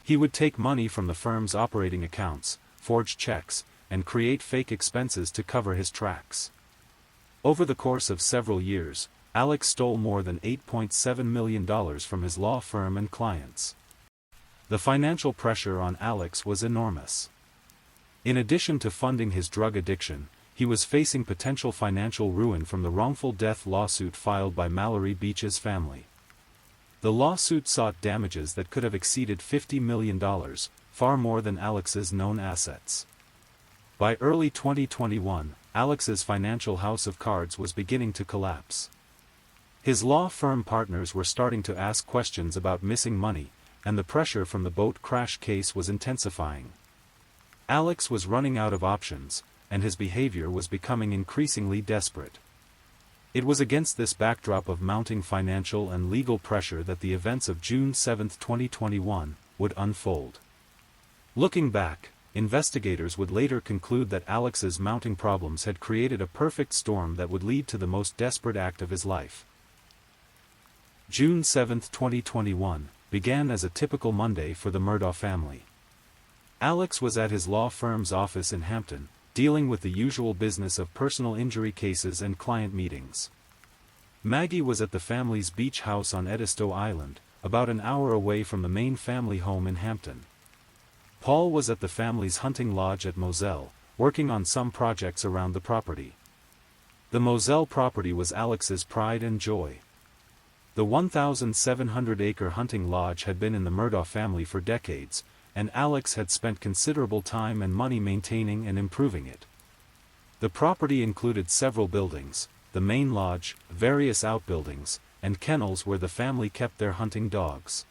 He would take money from the firm's operating accounts, forge checks, and create fake expenses to cover his tracks. Over the course of several years, Alex stole more than $8.7 million from his law firm and clients. The financial pressure on Alex was enormous. In addition to funding his drug addiction, he was facing potential financial ruin from the wrongful death lawsuit filed by Mallory Beach's family. The lawsuit sought damages that could have exceeded $50 million, far more than Alex's known assets. By early 2021, Alex's financial house of cards was beginning to collapse. His law firm partners were starting to ask questions about missing money, and the pressure from the boat crash case was intensifying. Alex was running out of options, and his behavior was becoming increasingly desperate. It was against this backdrop of mounting financial and legal pressure that the events of June 7, 2021, would unfold. Looking back, investigators would later conclude that Alex's mounting problems had created a perfect storm that would lead to the most desperate act of his life. June 7, 2021, began as a typical Monday for the Murdaugh family. Alex was at his law firm's office in Hampton, dealing with the usual business of personal injury cases and client meetings. Maggie was at the family's beach house on Edisto Island, about an hour away from the main family home in Hampton. Paul was at the family's hunting lodge at Moselle, working on some projects around the property. The Moselle property was Alex's pride and joy. The 1,700-acre hunting lodge had been in the Murdaugh family for decades, and Alex had spent considerable time and money maintaining and improving it. The property included several buildings, the main lodge, various outbuildings, and kennels where the family kept their hunting dogs.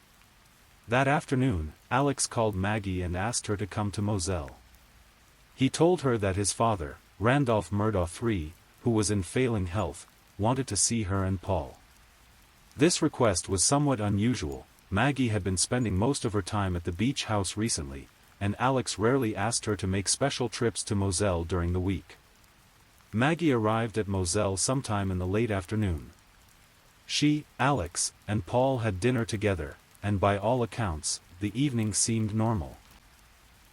That afternoon, Alex called Maggie and asked her to come to Moselle. He told her that his father, Randolph Murdaugh III, who was in failing health, wanted to see her and Paul. This request was somewhat unusual. Maggie had been spending most of her time at the beach house recently, and Alex rarely asked her to make special trips to Moselle during the week. Maggie arrived at Moselle sometime in the late afternoon. She, Alex, and Paul had dinner together, and by all accounts, the evening seemed normal.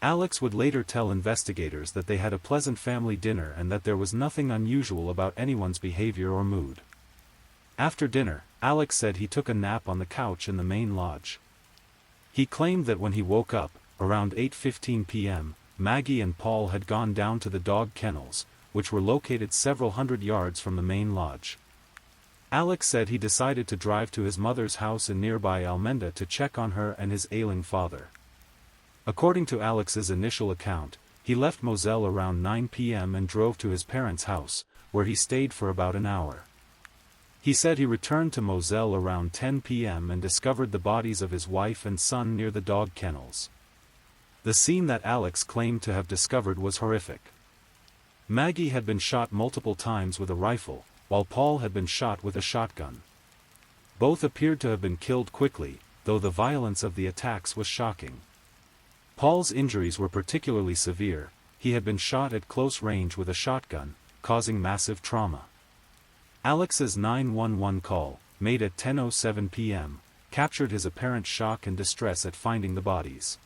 Alex would later tell investigators that they had a pleasant family dinner and that there was nothing unusual about anyone's behavior or mood. After dinner, Alex said he took a nap on the couch in the main lodge. He claimed that when he woke up, around 8:15 p.m., Maggie and Paul had gone down to the dog kennels, which were located several hundred yards from the main lodge. Alex said he decided to drive to his mother's house in nearby Almenda to check on her and his ailing father. According to Alex's initial account, he left Moselle around 9 p.m. and drove to his parents' house, where he stayed for about an hour. He said he returned to Moselle around 10 p.m. and discovered the bodies of his wife and son near the dog kennels. The scene that Alex claimed to have discovered was horrific. Maggie had been shot multiple times with a rifle, while Paul had been shot with a shotgun. Both appeared to have been killed quickly, though the violence of the attacks was shocking. Paul's injuries were particularly severe. He had been shot at close range with a shotgun, causing massive trauma. Alex's 911 call, made at 10:07 p.m., captured his apparent shock and distress at finding the bodies.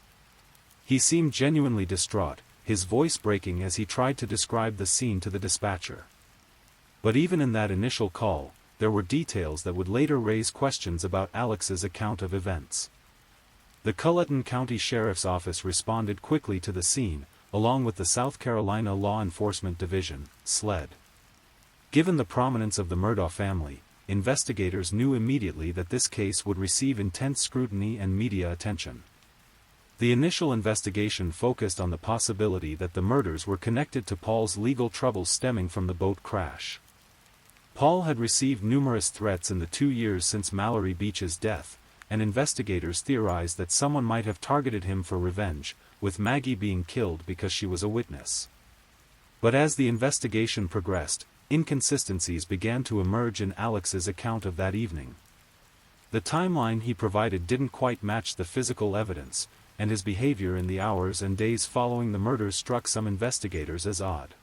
He seemed genuinely distraught, his voice breaking as he tried to describe the scene to the dispatcher. But even in that initial call, there were details that would later raise questions about Alex's account of events. The Colleton County Sheriff's Office responded quickly to the scene, along with the South Carolina Law Enforcement Division, SLED. Given the prominence of the Murdaugh family, investigators knew immediately that this case would receive intense scrutiny and media attention. The initial investigation focused on the possibility that the murders were connected to Paul's legal troubles stemming from the boat crash. Paul had received numerous threats in the 2 years since Mallory Beach's death, and investigators theorized that someone might have targeted him for revenge, with Maggie being killed because she was a witness. But as the investigation progressed, inconsistencies began to emerge in Alex's account of that evening. The timeline he provided didn't quite match the physical evidence, and his behavior in the hours and days following the murders struck some investigators as odd.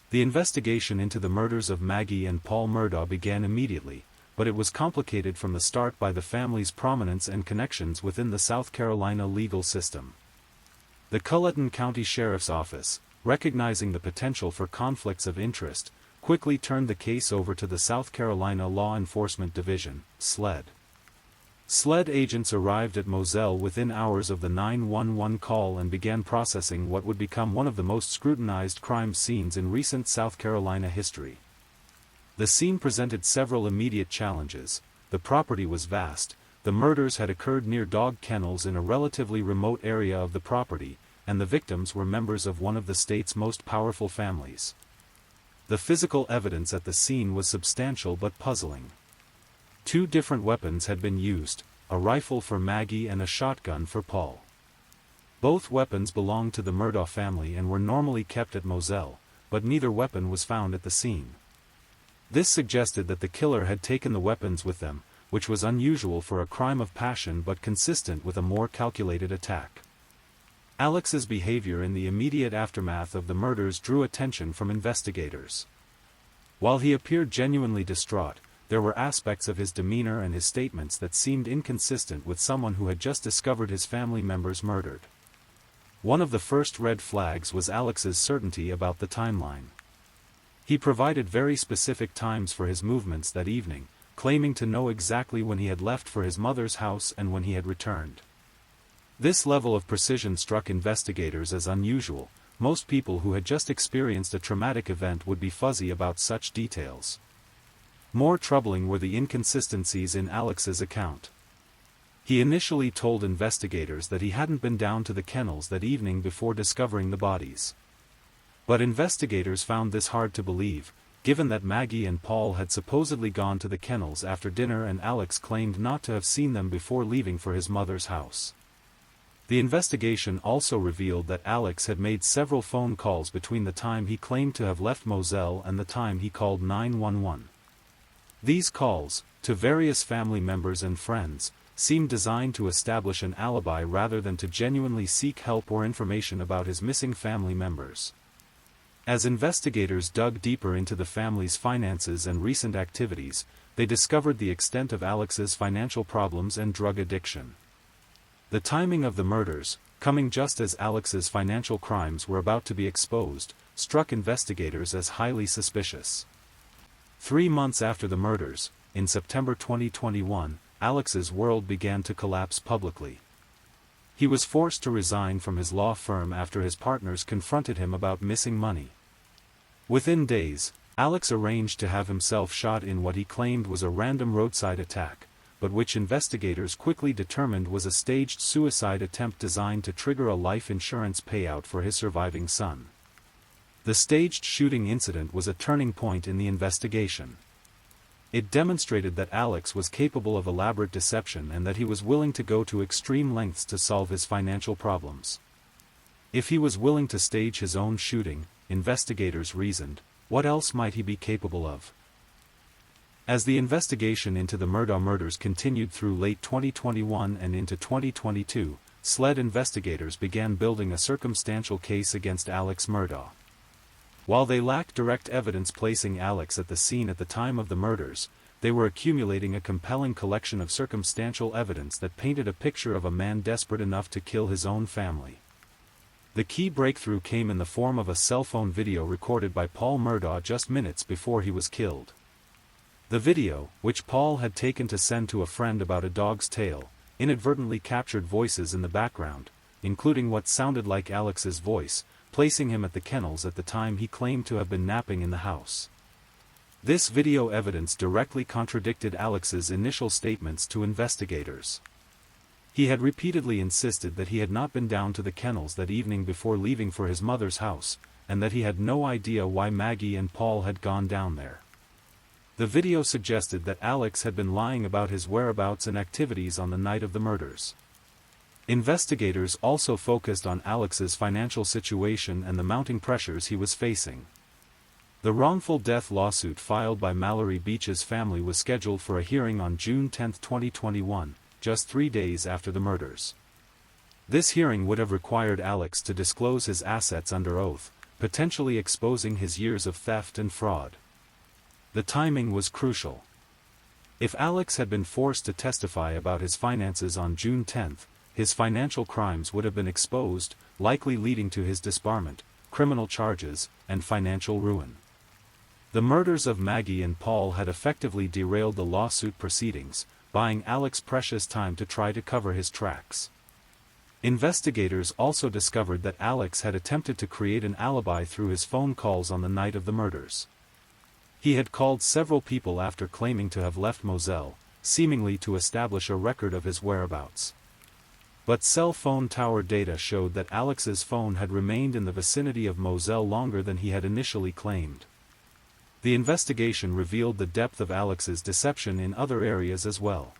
The investigation into the murders of Maggie and Paul Murdaugh began immediately, but it was complicated from the start by the family's prominence and connections within the South Carolina legal system. The Colleton County Sheriff's Office, recognizing the potential for conflicts of interest, quickly turned the case over to the South Carolina Law Enforcement Division, SLED. SLED agents arrived at Moselle within hours of the 911 call and began processing what would become one of the most scrutinized crime scenes in recent South Carolina history. The scene presented several immediate challenges. The property was vast, the murders had occurred near dog kennels in a relatively remote area of the property, and the victims were members of one of the state's most powerful families. The physical evidence at the scene was substantial but puzzling. 2 different weapons had been used, a rifle for Maggie and a shotgun for Paul. Both weapons belonged to the Murdaugh family and were normally kept at Moselle, but neither weapon was found at the scene. This suggested that the killer had taken the weapons with them, which was unusual for a crime of passion but consistent with a more calculated attack. Alex's behavior in the immediate aftermath of the murders drew attention from investigators. While he appeared genuinely distraught, there were aspects of his demeanor and his statements that seemed inconsistent with someone who had just discovered his family members murdered. One of the first red flags was Alex's certainty about the timeline. He provided very specific times for his movements that evening, claiming to know exactly when he had left for his mother's house and when he had returned. This level of precision struck investigators as unusual. Most people who had just experienced a traumatic event would be fuzzy about such details. More troubling were the inconsistencies in Alex's account. He initially told investigators that he hadn't been down to the kennels that evening before discovering the bodies. But investigators found this hard to believe, given that Maggie and Paul had supposedly gone to the kennels after dinner and Alex claimed not to have seen them before leaving for his mother's house. The investigation also revealed that Alex had made several phone calls between the time he claimed to have left Moselle and the time he called 911. These calls, to various family members and friends, seemed designed to establish an alibi rather than to genuinely seek help or information about his missing family members. As investigators dug deeper into the family's finances and recent activities, they discovered the extent of Alex's financial problems and drug addiction. The timing of the murders, coming just as Alex's financial crimes were about to be exposed, struck investigators as highly suspicious. 3 months after the murders, in September 2021, Alex's world began to collapse publicly. He was forced to resign from his law firm after his partners confronted him about missing money. Within days, Alex arranged to have himself shot in what he claimed was a random roadside attack, but which investigators quickly determined was a staged suicide attempt designed to trigger a life insurance payout for his surviving son. The staged shooting incident was a turning point in the investigation. It demonstrated that Alex was capable of elaborate deception and that he was willing to go to extreme lengths to solve his financial problems. If he was willing to stage his own shooting, investigators reasoned, what else might he be capable of? As the investigation into the Murdaugh murders continued through late 2021 and into 2022, SLED investigators began building a circumstantial case against Alex Murdaugh. While they lacked direct evidence placing Alex at the scene at the time of the murders, they were accumulating a compelling collection of circumstantial evidence that painted a picture of a man desperate enough to kill his own family. The key breakthrough came in the form of a cell phone video recorded by Paul Murdaugh just minutes before he was killed. The video, which Paul had taken to send to a friend about a dog's tail, inadvertently captured voices in the background, including what sounded like Alex's voice, placing him at the kennels at the time he claimed to have been napping in the house. This video evidence directly contradicted Alex's initial statements to investigators. He had repeatedly insisted that he had not been down to the kennels that evening before leaving for his mother's house, and that he had no idea why Maggie and Paul had gone down there. The video suggested that Alex had been lying about his whereabouts and activities on the night of the murders. Investigators also focused on Alex's financial situation and the mounting pressures he was facing. The wrongful death lawsuit filed by Mallory Beach's family was scheduled for a hearing on June 10, 2021, just 3 days after the murders. This hearing would have required Alex to disclose his assets under oath, potentially exposing his years of theft and fraud. The timing was crucial. If Alex had been forced to testify about his finances on June 10, his financial crimes would have been exposed, likely leading to his disbarment, criminal charges, and financial ruin. The murders of Maggie and Paul had effectively derailed the lawsuit proceedings, buying Alex precious time to try to cover his tracks. Investigators also discovered that Alex had attempted to create an alibi through his phone calls on the night of the murders. He had called several people after claiming to have left Moselle, seemingly to establish a record of his whereabouts. But cell phone tower data showed that Alex's phone had remained in the vicinity of Moselle longer than he had initially claimed. The investigation revealed the depth of Alex's deception in other areas as well.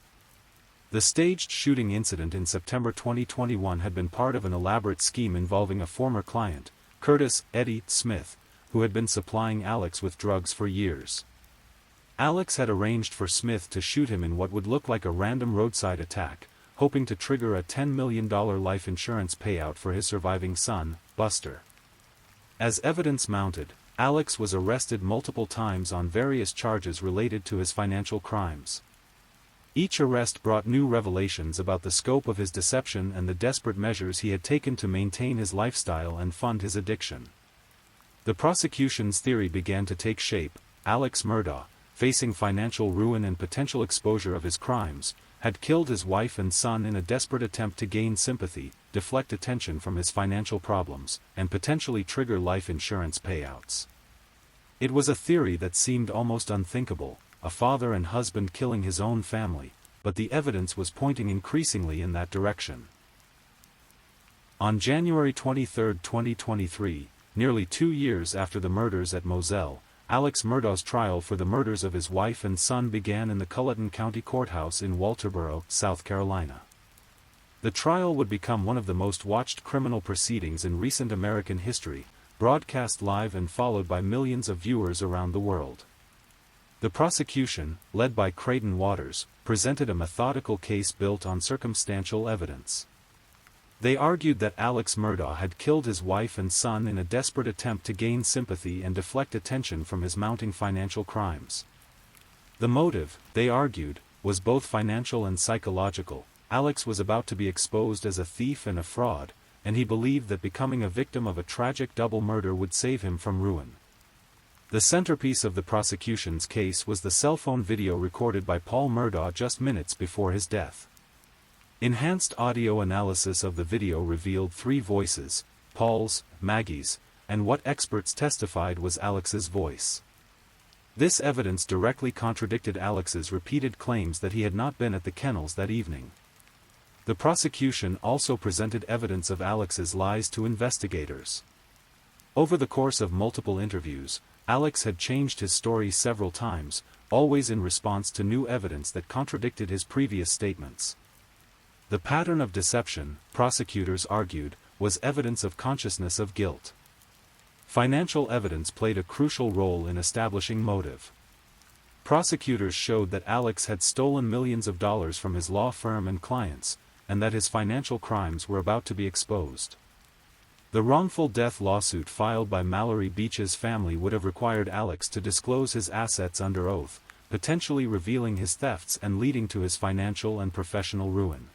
The staged shooting incident in September 2021 had been part of an elaborate scheme involving a former client, Curtis "Eddie" Smith, who had been supplying Alex with drugs for years. Alex had arranged for Smith to shoot him in what would look like a random roadside attack, hoping to trigger a $10 million life insurance payout for his surviving son, Buster. As evidence mounted, Alex was arrested multiple times on various charges related to his financial crimes. Each arrest brought new revelations about the scope of his deception and the desperate measures he had taken to maintain his lifestyle and fund his addiction. The prosecution's theory began to take shape. Alex Murdaugh, facing financial ruin and potential exposure of his crimes, had killed his wife and son in a desperate attempt to gain sympathy, deflect attention from his financial problems, and potentially trigger life insurance payouts. It was a theory that seemed almost unthinkable, a father and husband killing his own family, but the evidence was pointing increasingly in that direction. On January 23, 2023, nearly 2 years after the murders at Moselle, Alex Murdaugh's trial for the murders of his wife and son began in the Culleton County Courthouse in Walterboro, South Carolina. The trial would become one of the most watched criminal proceedings in recent American history, broadcast live and followed by millions of viewers around the world. The prosecution, led by Creighton Waters, presented a methodical case built on circumstantial evidence. They argued that Alex Murdaugh had killed his wife and son in a desperate attempt to gain sympathy and deflect attention from his mounting financial crimes. The motive, they argued, was both financial and psychological. Alex was about to be exposed as a thief and a fraud, and he believed that becoming a victim of a tragic double murder would save him from ruin. The centerpiece of the prosecution's case was the cell phone video recorded by Paul Murdaugh just minutes before his death. Enhanced audio analysis of the video revealed three voices: Paul's, Maggie's, and what experts testified was Alex's voice. This evidence directly contradicted Alex's repeated claims that he had not been at the kennels that evening. The prosecution also presented evidence of Alex's lies to investigators. Over the course of multiple interviews, Alex had changed his story several times, always in response to new evidence that contradicted his previous statements. The pattern of deception, prosecutors argued, was evidence of consciousness of guilt. Financial evidence played a crucial role in establishing motive. Prosecutors showed that Alex had stolen millions of dollars from his law firm and clients, and that his financial crimes were about to be exposed. The wrongful death lawsuit filed by Mallory Beach's family would have required Alex to disclose his assets under oath, potentially revealing his thefts and leading to his financial and professional ruin.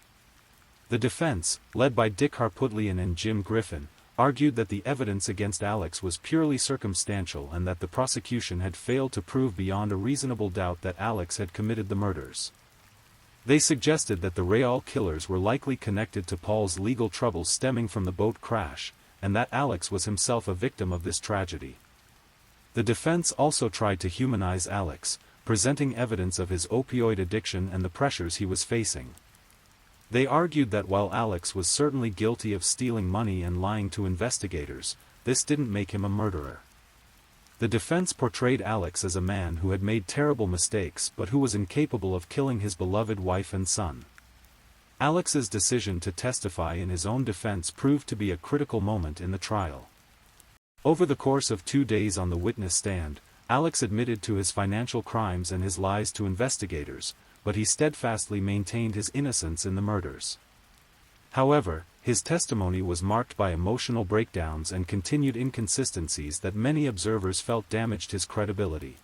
The defense, led by Dick Harputlian and Jim Griffin, argued that the evidence against Alex was purely circumstantial and that the prosecution had failed to prove beyond a reasonable doubt that Alex had committed the murders. They suggested that the Real killers were likely connected to Paul's legal troubles stemming from the boat crash, and that Alex was himself a victim of this tragedy. The defense also tried to humanize Alex, presenting evidence of his opioid addiction and the pressures he was facing. They argued that while Alex was certainly guilty of stealing money and lying to investigators, this didn't make him a murderer. The defense portrayed Alex as a man who had made terrible mistakes but who was incapable of killing his beloved wife and son. Alex's decision to testify in his own defense proved to be a critical moment in the trial. Over the course of 2 days on the witness stand, Alex admitted to his financial crimes and his lies to investigators, but he steadfastly maintained his innocence in the murders. However, his testimony was marked by emotional breakdowns and continued inconsistencies that many observers felt damaged his credibility.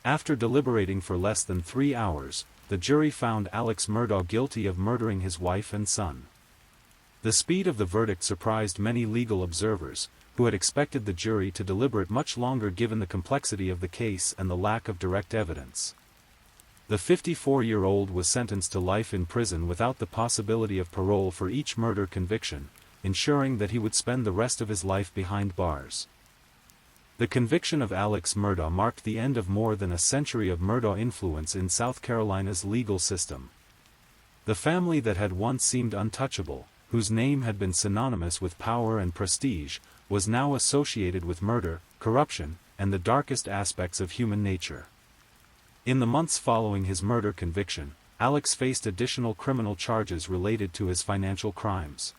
After deliberating for less than 3 hours, the jury found Alex Murdaugh guilty of murdering his wife and son. The speed of the verdict surprised many legal observers, who had expected the jury to deliberate much longer given the complexity of the case and the lack of direct evidence. The 54-year-old was sentenced to life in prison without the possibility of parole for each murder conviction, ensuring that he would spend the rest of his life behind bars. The conviction of Alex Murdaugh marked the end of more than a century of Murdaugh influence in South Carolina's legal system. The family that had once seemed untouchable, whose name had been synonymous with power and prestige, was now associated with murder, corruption, and the darkest aspects of human nature. In the months following his murder conviction, Alex faced additional criminal charges related to his financial crimes.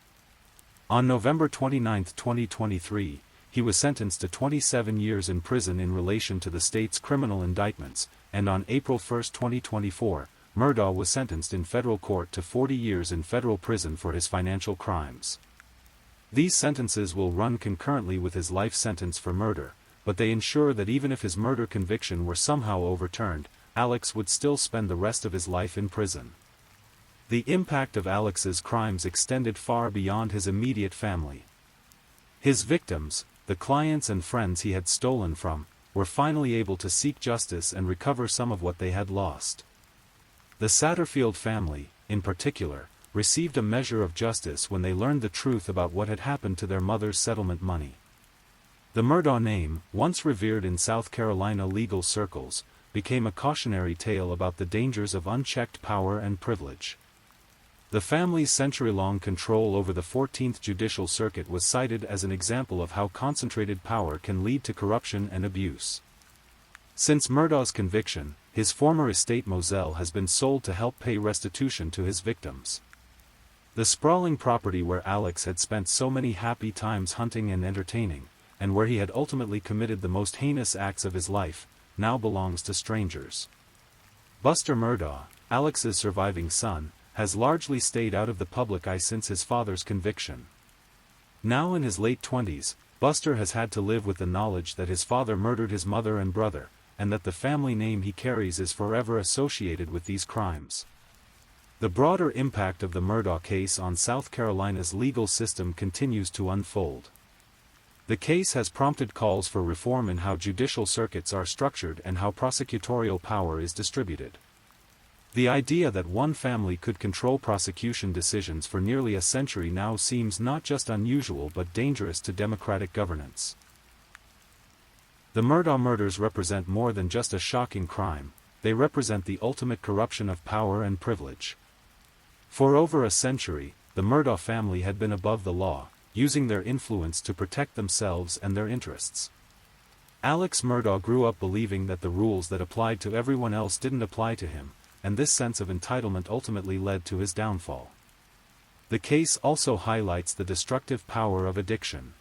On November 29, 2023, he was sentenced to 27 years in prison in relation to the state's criminal indictments, and on April 1, 2024, Murdaugh was sentenced in federal court to 40 years in federal prison for his financial crimes. These sentences will run concurrently with his life sentence for murder, but they ensure that even if his murder conviction were somehow overturned, Alex would still spend the rest of his life in prison. The impact of Alex's crimes extended far beyond his immediate family. His victims, the clients and friends he had stolen from, were finally able to seek justice and recover some of what they had lost. The Satterfield family, in particular, received a measure of justice when they learned the truth about what had happened to their mother's settlement money. The Murdaugh name, once revered in South Carolina legal circles, became a cautionary tale about the dangers of unchecked power and privilege. The family's century-long control over the 14th Judicial Circuit was cited as an example of how concentrated power can lead to corruption and abuse. Since Murdaugh's conviction, his former estate Moselle has been sold to help pay restitution to his victims. The sprawling property where Alex had spent so many happy times hunting and entertaining, and where he had ultimately committed the most heinous acts of his life, now belongs to strangers. Buster Murdaugh, Alex's surviving son, has largely stayed out of the public eye since his father's conviction. Now in his late 20s, Buster has had to live with the knowledge that his father murdered his mother and brother, and that the family name he carries is forever associated with these crimes. The broader impact of the Murdaugh case on South Carolina's legal system continues to unfold. The case has prompted calls for reform in how judicial circuits are structured and how prosecutorial power is distributed. The idea that one family could control prosecution decisions for nearly a century now seems not just unusual but dangerous to democratic governance. The Murdaugh murders represent more than just a shocking crime, they represent the ultimate corruption of power and privilege. For over a century, the Murdaugh family had been above the law, using their influence to protect themselves and their interests. Alex Murdaugh grew up believing that the rules that applied to everyone else didn't apply to him, and this sense of entitlement ultimately led to his downfall. The case also highlights the destructive power of addiction.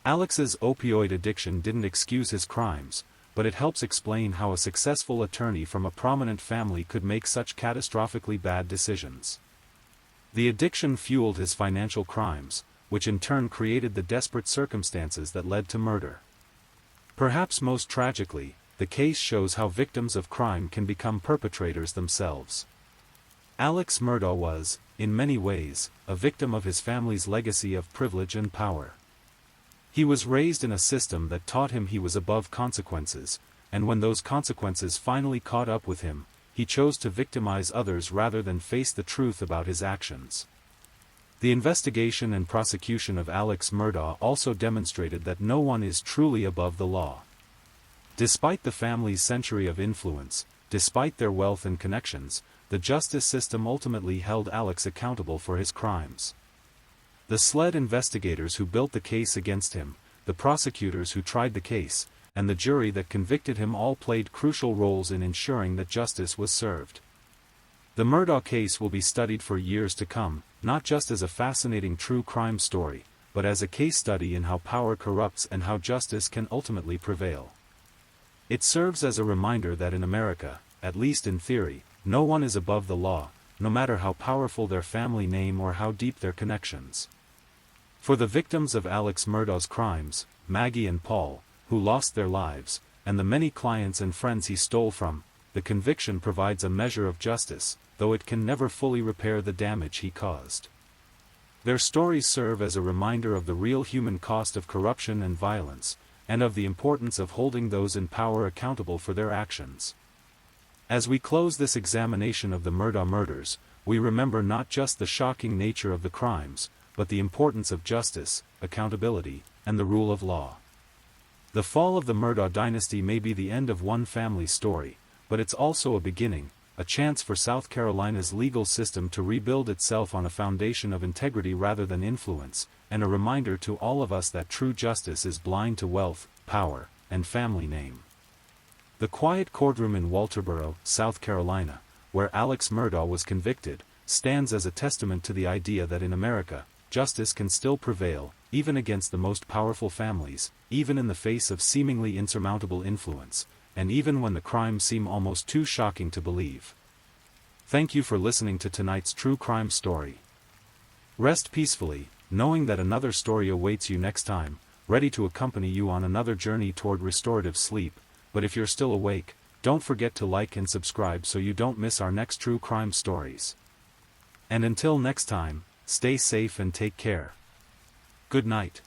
Alex's opioid addiction didn't excuse his crimes, but it helps explain how a successful attorney from a prominent family could make such catastrophically bad decisions. The addiction fueled his financial crimes, which in turn created the desperate circumstances that led to murder. Perhaps most tragically, the case shows how victims of crime can become perpetrators themselves. Alex Murdaugh was, in many ways, a victim of his family's legacy of privilege and power. He was raised in a system that taught him he was above consequences, and when those consequences finally caught up with him, he chose to victimize others rather than face the truth about his actions. The investigation and prosecution of Alex Murdaugh also demonstrated that no one is truly above the law. Despite the family's century of influence, despite their wealth and connections, the justice system ultimately held Alex accountable for his crimes. The SLED investigators who built the case against him, the prosecutors who tried the case, and the jury that convicted him all played crucial roles in ensuring that justice was served. The Murdaugh case will be studied for years to come, not just as a fascinating true crime story, but as a case study in how power corrupts and how justice can ultimately prevail. It serves as a reminder that in America, at least in theory, no one is above the law, no matter how powerful their family name or how deep their connections. For the victims of Alex Murdaugh's crimes, Maggie and Paul, who lost their lives, and the many clients and friends he stole from, the conviction provides a measure of justice, though it can never fully repair the damage he caused. Their stories serve as a reminder of the real human cost of corruption and violence, and of the importance of holding those in power accountable for their actions. As we close this examination of the Murdaugh murders, we remember not just the shocking nature of the crimes, but the importance of justice, accountability, and the rule of law. The fall of the Murdaugh dynasty may be the end of one family's story, but it's also a beginning, a chance for South Carolina's legal system to rebuild itself on a foundation of integrity rather than influence, and a reminder to all of us that true justice is blind to wealth, power, and family name. The quiet courtroom in Walterboro, South Carolina, where Alex Murdaugh was convicted, stands as a testament to the idea that in America, justice can still prevail, even against the most powerful families, even in the face of seemingly insurmountable influence, and even when the crimes seem almost too shocking to believe. Thank you for listening to tonight's true crime story. Rest peacefully, knowing that another story awaits you next time, ready to accompany you on another journey toward restorative sleep. But if you're still awake, don't forget to like and subscribe so you don't miss our next true crime stories. And until next time, stay safe and take care. Good night.